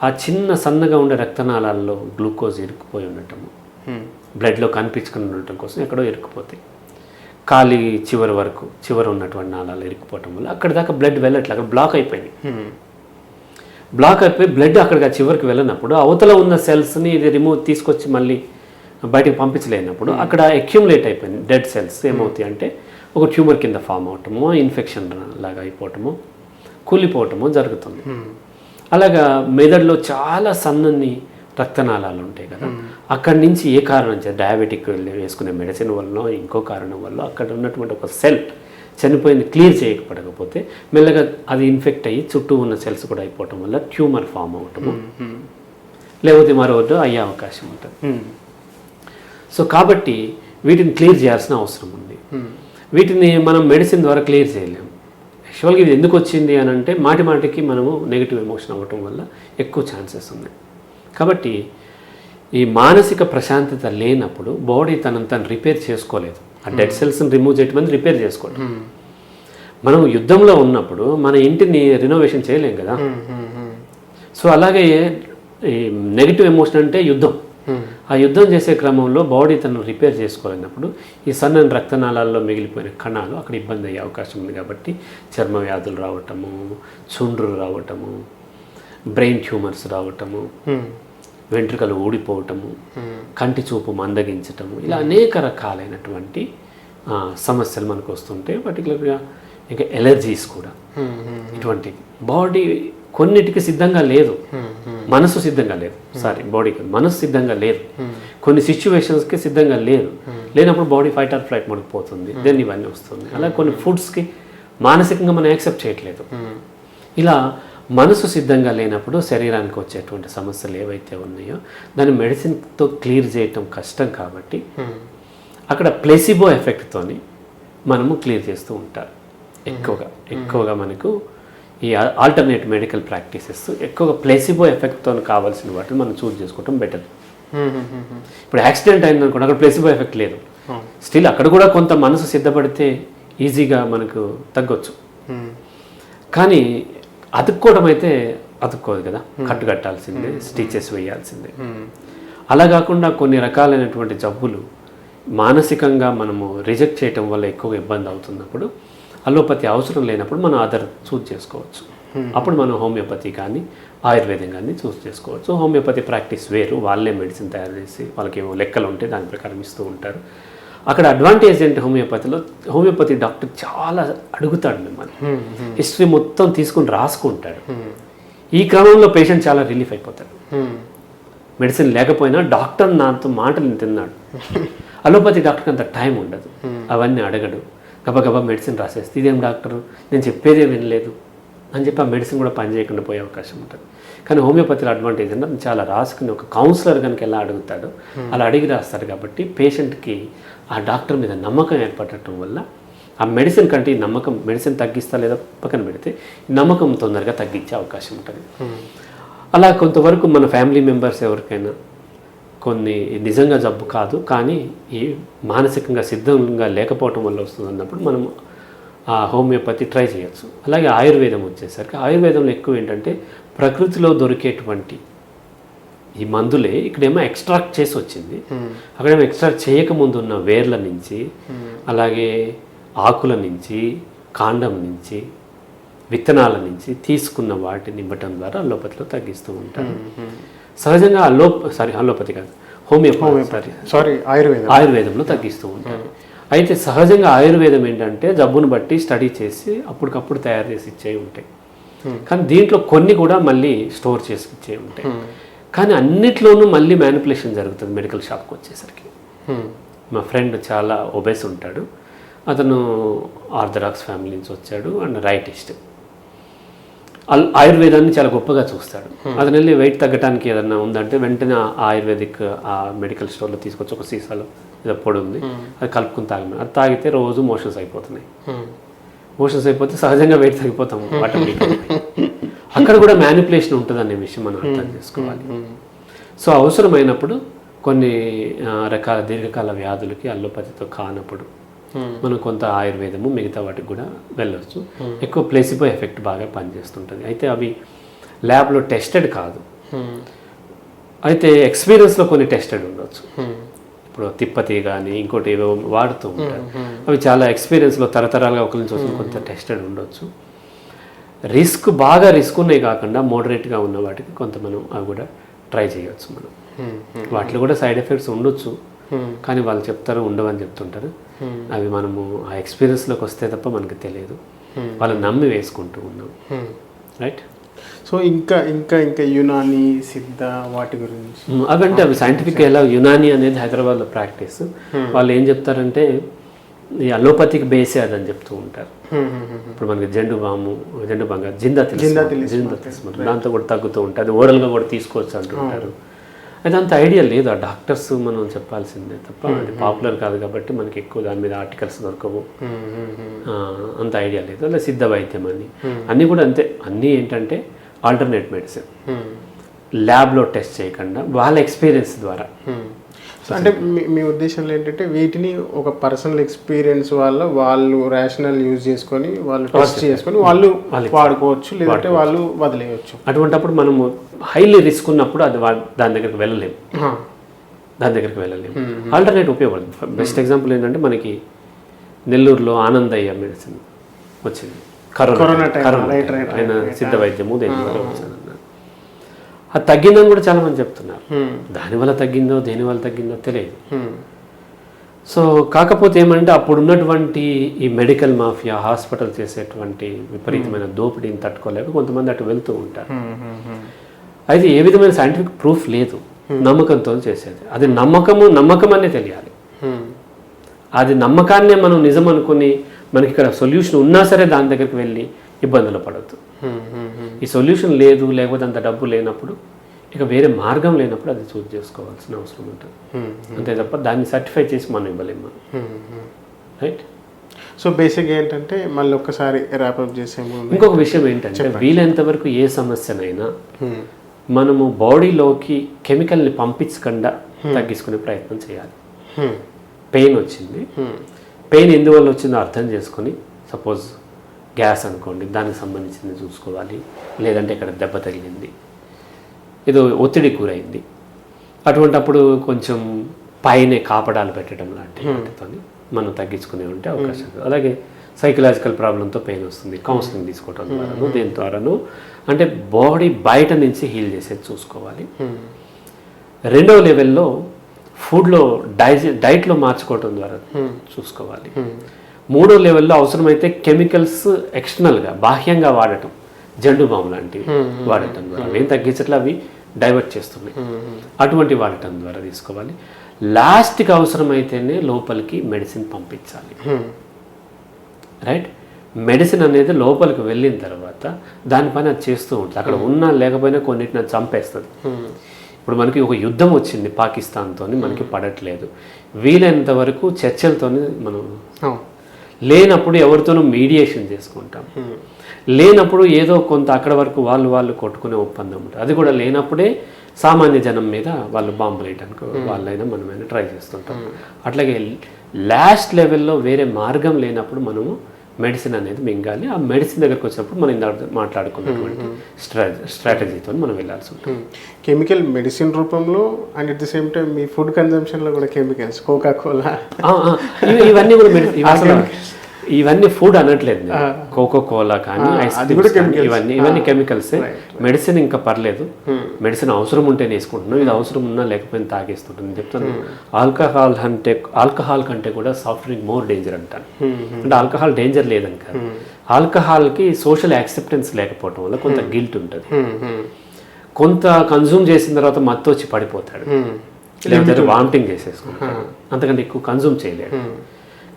ఆ చిన్న సన్నగా ఉండే రక్తనాళాల్లో గ్లూకోజ్ ఇరుక్కుపోయి ఉండటము, బ్లడ్లో కనిపించుకుని ఉండటం కోసం ఎక్కడో ఇరుక్కుపోతాయి. ఖాళీ చివరి ఉన్నటువంటి నాళాలు ఇరుక్కుపోవటం వల్ల అక్కడి దాకా బ్లడ్ వెళ్ళట్లే, అక్కడ బ్లాక్ అయిపోయింది. బ్లాక్ అయిపోయి బ్లడ్ అక్కడికి చివరికి వెళ్ళినప్పుడు అవతల ఉన్న సెల్స్ని ఇది తీసుకొచ్చి మళ్ళీ బయటకు పంపించలేనప్పుడు అక్కడ అక్యుములేట్ అయిపోయింది డెడ్ సెల్స్. ఏమవుతాయి అంటే ఒక ట్యూమర్ కింద ఫామ్ అవటమో, ఇన్ఫెక్షన్ లాగా అయిపోవటమో, కూలిపోవటమో జరుగుతుంది. అలాగా మెదడులో చాలా సన్నని రక్తనాళాలు ఉంటాయి కదా, అక్కడి నుంచి ఏ కారణం చేత డయాబెటిక్ వేసుకునే మెడిసిన్ వల్ల ఇంకో కారణం వల్ల అక్కడ ఉన్నటువంటి ఒక సెల్ చనిపోయింది క్లియర్ చేయకపోతే మెల్లగా అది ఇన్ఫెక్ట్ అయ్యి చుట్టూ ఉన్న సెల్స్ కూడా అయిపోవటం వల్ల ట్యూమర్ ఫామ్ అవటము, లేకపోతే మరొకటి అయ్యే అవకాశం ఉంటుంది. సో కాబట్టి వీటిని క్లియర్ చేయాల్సిన అవసరం ఉంది. వీటిని మనం మెడిసిన్ ద్వారా క్లియర్ చేయలేము. యాక్చువల్గా ఇది ఎందుకు వచ్చింది అని అంటే మాటికి మనము నెగిటివ్ ఎమోషన్ అవ్వటం వల్ల ఎక్కువ ఛాన్సెస్ ఉన్నాయి. కాబట్టి ఈ మానసిక ప్రశాంతత లేనప్పుడు బాడీ తను రిపేర్ చేసుకోలేదు. ఆ డెడ్ సెల్స్ని రిమూవ్ చేయటం రిపేర్ చేసుకోవడం. మనం యుద్ధంలో ఉన్నప్పుడు మన ఇంటిని రినోవేషన్ చేయలేం కదా. సో అలాగే ఈ నెగిటివ్ ఎమోషన్ అంటే యుద్ధం. ఆ యుద్ధం చేసే క్రమంలో బాడీ తను రిపేర్ చేసుకోలేనప్పుడు ఈ సన్నని రక్తనాళాల్లో మిగిలిపోయిన కణాలు అక్కడ ఇబ్బంది అయ్యే అవకాశం ఉంది. కాబట్టి చర్మ వ్యాధులు రావటము, చుండ్రు రావటము, బ్రెయిన్ ట్యూమర్స్ రావటము, వెంట్రుకలు ఊడిపోవటము, కంటి చూపు మందగించటము, ఇలా అనేక రకాలైనటువంటి సమస్యలు మనకు వస్తుంటాయి. పర్టికులర్గా ఇంకా ఎలర్జీస్ కూడా. ఇటువంటి బాడీ కొన్నిటికి సిద్ధంగా లేదు, మనసు సిద్ధంగా లేదు. బాడీకి మనసు సిద్ధంగా లేదు. కొన్ని సిచ్యువేషన్స్కి సిద్ధంగా లేదు. లేనప్పుడు బాడీ ఫైట్ ఆర్ ఫ్లైట్ మోడ్కి పోతుంది. దెన్ ఇవన్నీ వస్తుంది. అలా కొన్ని ఫుడ్స్కి మానసికంగా మనం యాక్సెప్ట్ చేయట్లేదు. ఇలా మనసు సిద్ధంగా లేనప్పుడు శరీరానికి వచ్చేటువంటి సమస్యలు ఏవైతే ఉన్నాయో దాన్ని మెడిసిన్తో క్లియర్ చేయటం కష్టం. కాబట్టి అక్కడ ప్లేసిబో ఎఫెక్ట్తోని మనము క్లియర్ చేస్తూ ఉంటారు. ఎక్కువగా మనకు ఈ ఆల్టర్నేట్ మెడికల్ ప్రాక్టీసెస్ ఎక్కువగా ప్లేసిబో ఎఫెక్ట్తో కావాల్సిన వాటిని మనం చూస్ చేసుకోవటం బెటర్. ఇప్పుడు యాక్సిడెంట్ అయిందనుకోండి, అక్కడ ప్లేసిబో ఎఫెక్ట్ లేదు. స్టిల్ అక్కడ కూడా కొంత మనసు సిద్ధపడితే ఈజీగా మనకు తగ్గొచ్చు. కానీ అతుక్కోవడం అయితే అతుక్కోదు కదా, కట్టు కట్టాల్సిందే, స్టిచెస్ వేయాల్సిందే. అలా కాకుండా కొన్ని రకాలైనటువంటి జబ్బులు మానసికంగా మనము రిజెక్ట్ చేయటం వల్ల ఎక్కువ ఇబ్బంది అవుతున్నప్పుడు అలోపతి అవసరం లేనప్పుడు మనం అదర్ చూస్ చేసుకోవచ్చు. అప్పుడు మనం హోమియోపతి కానీ ఆయుర్వేదం కానీ చూస్ చేసుకోవచ్చు. హోమియోపతి ప్రాక్టీస్ వేరు, వాళ్ళే మెడిసిన్ తయారు చేసి వాళ్ళకి ఏమో లెక్కలు ఉంటే దాని ప్రకారం ఇస్తూ ఉంటారు. అక్కడ అడ్వాంటేజ్ ఏంటి, హోమియోపతి డాక్టర్ చాలా అడుగుతాడు మిమ్మల్ని, హిస్టరీ మొత్తం తీసుకుని రాసుకుంటాడు. ఈ క్రమంలో పేషెంట్ చాలా రిలీఫ్ అయిపోతాడు. మెడిసిన్ లేకపోయినా డాక్టర్ నాతో మాటలు తిన్నాడు. అలోపతి డాక్టర్కి అంత టైం ఉండదు, అవన్నీ అడగడు, గబగబా మెడిసిన్ రాసేస్తే ఇదేం డాక్టర్ నేను చెప్పేదే వినలేదు అని చెప్పి ఆ మెడిసిన్ కూడా పనిచేయకుండా పోయే అవకాశం ఉంటుంది. కానీ హోమియోపతిలో అడ్వాంటేజ్ అంటే చాలా రాసుకుని ఒక కౌన్సిలర్ కనుక ఎలా అడుగుతాడో అలా అడిగి రాస్తారు. కాబట్టి పేషెంట్కి ఆ డాక్టర్ మీద నమ్మకం ఏర్పడటం వల్ల ఆ మెడిసిన్ కంటే ఈ నమ్మకం, మెడిసిన్ తగ్గిస్తా లేదా పక్కన పెడితే నమ్మకం తొందరగా తగ్గించే అవకాశం ఉంటుంది. అలా కొంతవరకు మన ఫ్యామిలీ మెంబర్స్ ఎవరికైనా కొన్ని నిజంగా జబ్బు కాదు కానీ ఈ మానసికంగా సిద్ధంగా లేకపోవటం వల్ల వస్తుంది అన్నప్పుడు మనం ఆ హోమియోపతి ట్రై చేయొచ్చు. అలాగే ఆయుర్వేదం వచ్చేసరికి ఆయుర్వేదంలో ఎక్కువ ఏంటంటే ప్రకృతిలో దొరికేటువంటి ఈ మందులే ఇక్కడేమో ఎక్స్ట్రాక్ట్ చేసి వచ్చింది, అక్కడేమో ఎక్స్ట్రాక్ట్ చేయకముందు ఉన్న వేర్ల నుంచి, అలాగే ఆకుల నుంచి, కాండం నుంచి, విత్తనాల నుంచి తీసుకున్న వాటిని ఇవ్వటం ద్వారా అల్లోపతిలో తగ్గిస్తూ ఉంటారు. సహజంగా అల్లోపతి కాదు, హోమియోపతి ఆయుర్వేదంలో తగ్గిస్తూ ఉంటారు. అయితే సహజంగా ఆయుర్వేదం ఏంటంటే జబ్బును బట్టి స్టడీ చేసి అప్పటికప్పుడు తయారు చేసి ఇచ్చేవి ఉంటాయి, కానీ దీంట్లో కొన్ని కూడా మళ్ళీ స్టోర్ చేసి ఇచ్చేవి ఉంటాయి. కానీ అన్నిట్లోనూ మళ్ళీ మ్యానిపులేషన్ జరుగుతుంది మెడికల్ షాప్కి వచ్చేసరికి. మా ఫ్రెండ్ చాలా ఒబేస్ ఉంటాడు, అతను ఆర్థడాక్స్ ఫ్యామిలీ నుంచి వచ్చాడు అండ్ రైటిస్ట్. ఆయుర్వేదాన్ని చాలా గొప్పగా చూస్తాడు. అతను వెళ్ళి వెయిట్ తగ్గడానికి ఏదన్నా ఉందంటే వెంటనే ఆయుర్వేదిక్ ఆ మెడికల్ స్టోర్లో తీసుకొచ్చి ఒక సీసాలో ఏదో పొడి ఉంది అది కలుపుకుని తాగమని, అది తాగితే రోజు మోషన్స్ అయిపోతున్నాయి. మోషన్స్ అయిపోతే సహజంగా వెయిట్ తగ్గిపోతాము ఆటోమేటిక్గా. అక్కడ కూడా మ్యానిపులేషన్ ఉంటుంది అనే విషయం మనం అర్థం చేసుకోవాలి. సో అవసరమైనప్పుడు కొన్ని రకాల దీర్ఘకాల వ్యాధులకి అల్లోపతితో కానప్పుడు మనం కొంత ఆయుర్వేదము మిగతా వాటికి కూడా వెళ్ళవచ్చు. ఎక్కువ ప్లేసిబో ఎఫెక్ట్ బాగా పనిచేస్తుంటుంది. అయితే అవి ల్యాబ్లో టెస్టెడ్ కాదు, అయితే ఎక్స్పీరియన్స్లో కొన్ని టెస్టెడ్ ఉండొచ్చు. ఇప్పుడు తిప్పతి కానీ ఇంకోటి ఏవో వాడుతూ ఉంటారు, అవి చాలా ఎక్స్పీరియన్స్లో తరతరాలుగా ఒకరి నుంచి వచ్చిన కొంత టెస్టెడ్ ఉండొచ్చు. బాగా రిస్క్ ఉన్నాయి కాకుండా మోడరేట్గా ఉన్న వాటికి కొంత మనం అవి కూడా ట్రై చేయవచ్చు. మనం వాటిలో కూడా సైడ్ ఎఫెక్ట్స్ ఉండొచ్చు, కానీ వాళ్ళు చెప్తారు ఉండవని చెప్తుంటారు. అవి మనము ఆ ఎక్స్పీరియన్స్లోకి వస్తే తప్ప మనకు తెలియదు, వాళ్ళు నమ్మి వేసుకుంటూ ఉన్నాం. రైట్. సో ఇంకా ఇంకా ఇంకా యునాని సిద్ధ వాటి గురించి అవంటే అవి సైంటిఫిక్ ఎలా యునాని అనేది హైదరాబాద్లో ప్రాక్టీస్. వాళ్ళు ఏం చెప్తారంటే ఈ అలోపతికి బేసే అదని చెప్తూ ఉంటారు. ఇప్పుడు మనకి జెండు బాంగా జిందా తెలుసు, దాంతో కూడా తగ్గుతూ ఉంటుంది, అది ఓరల్గా కూడా తీసుకోవచ్చు అంటుంటారు. అది అంత ఐడియా లేదు, ఆ డాక్టర్స్ మనం చెప్పాల్సిందే తప్ప అది పాపులర్ కాదు కాబట్టి మనకి ఎక్కువ దాని మీద ఆర్టికల్స్ దొరకవు, అంత ఐడియా లేదు. అలా సిద్ధ వైద్యం అని అన్నీ కూడా అంతే. అన్నీ ఏంటంటే ఆల్టర్నేట్ మెడిసిన్, ల్యాబ్లో టెస్ట్ చేయకుండా వాళ్ళ ఎక్స్పీరియన్స్ ద్వారా. అంటే మీ ఉద్దేశంలో ఏంటంటే వీటిని ఒక పర్సనల్ ఎక్స్పీరియన్స్ వల్ల వాళ్ళు రేషనల్ యూజ్ చేసుకొని వాళ్ళు టెస్ట్ చేసుకొని వాళ్ళు వాడుకోవచ్చు, లేదంటే వాళ్ళు వదిలేయచ్చు. అటువంటిప్పుడు మనము హైలీ రిస్క్ ఉన్నప్పుడు అది దాని దగ్గరికి వెళ్ళలేము. ఆల్టర్నేట్ ఉపయోగపడుతుంది. బెస్ట్ ఎగ్జాంపుల్ ఏంటంటే మనకి నెల్లూరులో ఆనందయ్య మెడిసిన్ వచ్చింది, కరోనా ఆయన సిద్ధ వైద్యము దేని వల్ల వచ్చింది. అది తగ్గిందని కూడా చాలా మంది చెప్తున్నారు. దానివల్ల తగ్గిందో దేనివల్ల తగ్గిందో తెలియదు. సో కాకపోతే ఏమంటే అప్పుడు ఉన్నటువంటి ఈ మెడికల్ మాఫియా, హాస్పిటల్ చేసేటువంటి విపరీతమైన దోపిడీని తట్టుకోలేక కొంతమంది అటు వెళ్తూ ఉంటారు. అయితే ఏ విధమైన సైంటిఫిక్ ప్రూఫ్ లేదు, నమ్మకంతో చేసేది. అది నమ్మకం అనే తెలియాలి. అది నమ్మకాన్నే మనం నిజం అనుకుని మనకి ఇక్కడ సొల్యూషన్ ఉన్నా సరే దాని దగ్గరికి వెళ్ళి ఇబ్బందులు పడవద్దు. ఈ సొల్యూషన్ లేదు, లేకపోతే అంత డబ్బు లేనప్పుడు, ఇక వేరే మార్గం లేనప్పుడు అది చూస్ చేసుకోవాల్సిన అవసరం ఉంటుంది. అంతే తప్ప దాన్ని సర్టిఫై చేసి మనం ఇవ్వలేము. రైట్. సో బేసిక్గా ఏంటంటే మళ్ళీ ఒక్కసారి ర్యాపప్ చేసే ఇంకొక విషయం ఏంటంటే వీలైనంత వరకు ఏ సమస్యనైనా మనము బాడీలోకి కెమికల్ని పంపించకుండా తగ్గించుకునే ప్రయత్నం చేయాలి. పెయిన్ వచ్చింది, పెయిన్ ఎందువల్ల వచ్చిందో అర్థం చేసుకొని, సపోజ్ గ్యాస్ అనుకోండి, దానికి సంబంధించింది చూసుకోవాలి. లేదంటే ఇక్కడ దెబ్బ తగిలింది, ఏదో ఒత్తిడి కూరైంది, అటువంటప్పుడు కొంచెం పైనే కాపడాలు పెట్టడం లాంటి వాటితో మనం తగ్గించుకునే ఉంటే అవకాశం. అలాగే సైకలాజికల్ ప్రాబ్లంతో పెయిన్ వస్తుంది, కౌన్సిలింగ్ తీసుకోవడం ద్వారాను దేని ద్వారాను అంటే బాడీ బయట నుంచి హీల్ చేసేది చూసుకోవాలి. రెండవ లెవెల్లో ఫుడ్లో డైట్లో మార్చుకోవడం ద్వారా చూసుకోవాలి. మూడో లెవెల్లో అవసరమైతే కెమికల్స్ ఎక్స్టర్నల్గా బాహ్యంగా వాడటం, జెండు బాంబు లాంటివి వాడటం ద్వారా ఏం తగ్గించట్లా అవి డైవర్ట్ చేస్తున్నాయి, అటువంటి వాడటం ద్వారా తీసుకోవాలి. లాస్ట్కి అవసరమైతేనే లోపలికి మెడిసిన్ పంపించాలి. రైట్. మెడిసిన్ అనేది లోపలికి వెళ్ళిన తర్వాత దానిపైన అది చేస్తూ ఉంటుంది. అక్కడ ఉన్నా లేకపోయినా కొన్నిటిని అది చంపేస్తుంది. ఇప్పుడు మనకి ఒక యుద్ధం వచ్చింది పాకిస్తాన్తో, మనకి పడట్లేదు. వీలైనంత వరకు చర్చలతో మనం లేనప్పుడు ఎవరితోనూ మీడియేషన్ చేసుకుంటాం. లేనప్పుడు ఏదో కొంత అక్కడ వరకు వాళ్ళు కొట్టుకునే ఒప్పందం ఉంటుంది. అది కూడా లేనప్పుడే సామాన్య జనం మీద వాళ్ళు బాంబులు వేయడానికి వాళ్ళైనా మనమైనా ట్రై చేస్తుంటాం. అట్లాగే లాస్ట్ లెవెల్లో వేరే మార్గం లేనప్పుడు మనము మెడిసిన్ అనేది మింగాలి. ఆ మెడిసిన్ దగ్గరకు వచ్చినప్పుడు మనం ఇందాక మాట్లాడుకున్నటువంటి స్ట్రాటజీతో మనం వెళ్ళాల్సి ఉంటుంది. కెమికల్ మెడిసిన్ రూపంలో and at the same time మీ ఫుడ్ కన్జంప్షన్లో కూడా కెమికల్స్, కోకా కోలా ఇవన్నీ కూడా ఇవన్నీ ఫుడ్ అనట్లేదు. కోకో కోలా కానీ ఐస్ క్రీమ్స్ ఇవన్నీ కెమికల్సే. మెడిసిన్ ఇంకా పర్లేదు, మెడిసిన్ అవసరం ఉంటేనే వేసుకుంటున్నాం, ఇది అవసరం ఉన్నా లేకపోయినా తాగేస్తుంటుంది. నేను చెప్తాను, ఆల్కహాల్ కంటే కూడా సాఫ్ట్ డ్రింక్ మోర్ డేంజర్ అంటాను. అంటే ఆల్కహాల్ డేంజర్ లేదని కాదు, ఆల్కహాల్కి సోషల్ యాక్సెప్టెన్స్ లేకపోవడం వల్ల కొంత గిల్ట్ ఉంటుంది. కొంత కన్జ్యూమ్ చేసిన తర్వాత మత్తు వచ్చి పడిపోతాడు, లేకపోతే వామిటింగ్ చేసేసుకుంటాడు, అంతకంటే ఎక్కువ కన్జ్యూమ్ చేయలేడు.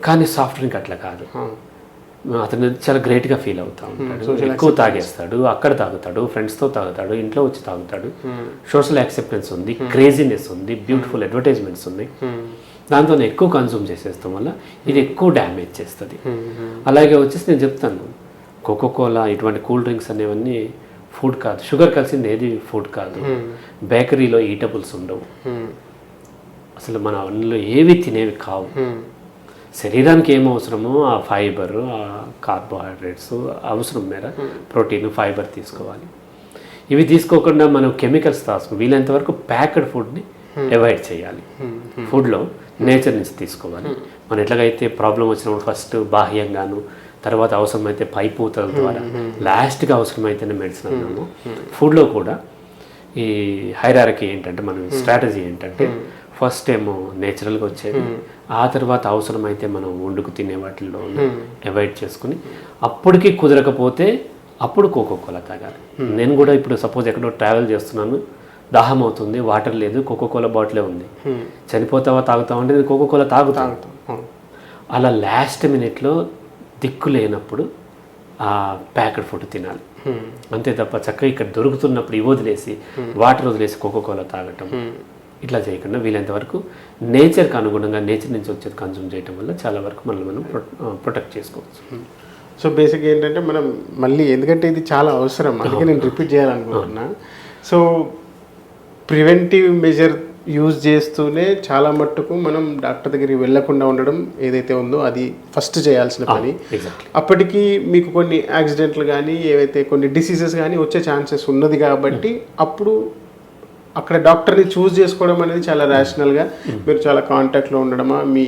కానీ సాఫ్ట్ డ్రింక్ అట్లా కాదు, అతను చాలా గ్రేట్గా ఫీల్ అవుతా ఉంటాడు, ఎక్కువ తాగేస్తాడు, అక్కడ తాగుతాడు, ఫ్రెండ్స్తో తాగుతాడు, ఇంట్లో వచ్చి తాగుతాడు. సోషల్ యాక్సెప్టెన్స్ ఉంది, క్రేజీనెస్ ఉంది, బ్యూటిఫుల్ అడ్వర్టైజ్మెంట్స్ ఉన్నాయి. దాంతో ఎక్కువ కన్జ్యూమ్ చేసేస్తాం వల్ల ఇది ఎక్కువ డ్యామేజ్ చేస్తుంది. అలాగే వచ్చేసి నేను చెప్తాను, కోకో కోలా ఇటువంటి కూల్ డ్రింక్స్ అనేవన్నీ ఫుడ్ కాదు, షుగర్ కలిసింది ఏది ఫుడ్ కాదు. బేకరీలో ఈటబుల్స్ ఉండవు, అసలు మన అందులో ఏవి తినేవి కావు. శరీరానికి ఏం అవసరమో ఆ ఫైబర్, ఆ కార్బోహైడ్రేట్స్ అవసరం మేర ప్రోటీన్, ఫైబర్ తీసుకోవాలి. ఇవి తీసుకోకుండా మనం కెమికల్స్ వీలైనంత వరకు ప్యాక్డ్ ఫుడ్ని అవాయిడ్ చేయాలి. ఫుడ్లో నేచర్ నుంచి తీసుకోవాలి. మనం ఎట్లాగైతే ప్రాబ్లం వచ్చినప్పుడు ఫస్ట్ బాహ్యంగాను, తర్వాత అవసరమైతే పైపూతల ద్వారా, లాస్ట్గా అవసరమైతేనే మెడిసిన్ అన్నాము. ఫుడ్లో కూడా ఈ హైరార్కీ ఏంటంటే, మన స్ట్రాటజీ ఏంటంటే, ఫస్ట్ ఏమో నేచురల్గా వచ్చేది, ఆ తర్వాత అవసరమైతే మనం వండుకు తినే వాటిల్లో అవాయిడ్ చేసుకుని, అప్పటికి కుదరకపోతే అప్పుడు కోకో కోలా తాగాలి. నేను కూడా ఇప్పుడు సపోజ్ ఎక్కడో ట్రావెల్ చేస్తున్నాను, దాహం అవుతుంది, వాటర్ లేదు, కోకో కోలా బాటిలే ఉంది, చనిపోతావా తాగుతావా అంటే నేను కోకో కోలా తాగుతాను. అలా లాస్ట్ మినిట్లో దిక్కు లేనప్పుడు ఆ ప్యాకెట్ ఫుడ్ తినాలి, అంతే తప్ప చక్కగా ఇక్కడ దొరుకుతున్నప్పుడు ఇవి వదిలేసి వాటర్ వదిలేసి కోకో కోలా తాగటం ఇట్లా చేయకుండా వీలైనంత వరకు నేచర్కి అనుగుణంగా నేచర్ నుంచి వచ్చేది కన్జ్యూమ్ చేయడం వల్ల చాలా వరకు మనల్ని మనం ప్రొటెక్ట్ చేసుకోవచ్చు. సో బేసిక్గా ఏంటంటే మనం మళ్ళీ, ఎందుకంటే ఇది చాలా అవసరం, అందుకే నేను రిపీట్ చేయాలనుకుంటున్నా. సో ప్రివెంటివ్ మెజర్ యూజ్ చేస్తూనే చాలా మట్టుకు మనం డాక్టర్ దగ్గరికి వెళ్లకుండా ఉండడం ఏదైతే ఉందో అది ఫస్ట్ చేయాల్సిన పని. అప్పటికి మీకు కొన్ని యాక్సిడెంట్లు కానీ ఏవైతే కొన్ని డిసీజెస్ కానీ వచ్చే ఛాన్సెస్ ఉన్నది కాబట్టి అప్పుడు అక్కడ డాక్టర్ని చూస్ చేసుకోవడం అనేది చాలా ర్యాషనల్గా, మీరు చాలా కాంటాక్ట్లో ఉండడమా, మీ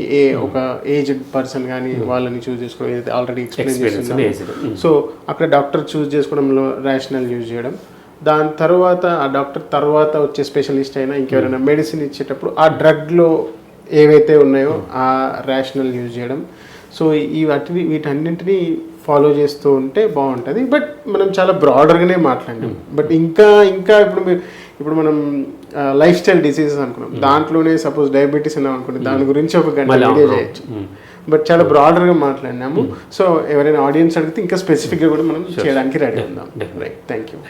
ఒక ఏజ్డ్ పర్సన్ కానీ వాళ్ళని చూస్ చేసుకోవడం ఏదైతే ఆల్రెడీ ఎక్స్ప్లెయిన్ చేస్తున్నాం. సో అక్కడ డాక్టర్ చూస్ చేసుకోవడంలో ర్యాషనల్ యూజ్ చేయడం, దాని తర్వాత ఆ డాక్టర్ తర్వాత వచ్చే స్పెషలిస్ట్ అయినా ఇంకెవరైనా మెడిసిన్ ఇచ్చేటప్పుడు ఆ డ్రగ్లో ఏవైతే ఉన్నాయో ఆ ర్యాషనల్ యూజ్ చేయడం. సో వీటన్నింటినీ ఫాలో చేస్తూ ఉంటే బాగుంటుంది. బట్ మనం చాలా బ్రాడర్గానే మాట్లాడినాం. బట్ ఇంకా ఇప్పుడు మనం లైఫ్ స్టైల్ డిసీజెస్ అనుకున్నాం, దాంట్లోనే సపోజ్ డయాబెటీస్ అన్నాం అనుకోండి, దాని గురించి ఒక గంట వీడియో చేయొచ్చు. బట్ చాలా బ్రాడర్గా మాట్లాడినాము. సో ఎవరైనా ఆడియన్స్ అడిగితే ఇంకా స్పెసిఫిక్గా కూడా మనం చేయడానికి రెడీ ఉందాం. Right, thank you.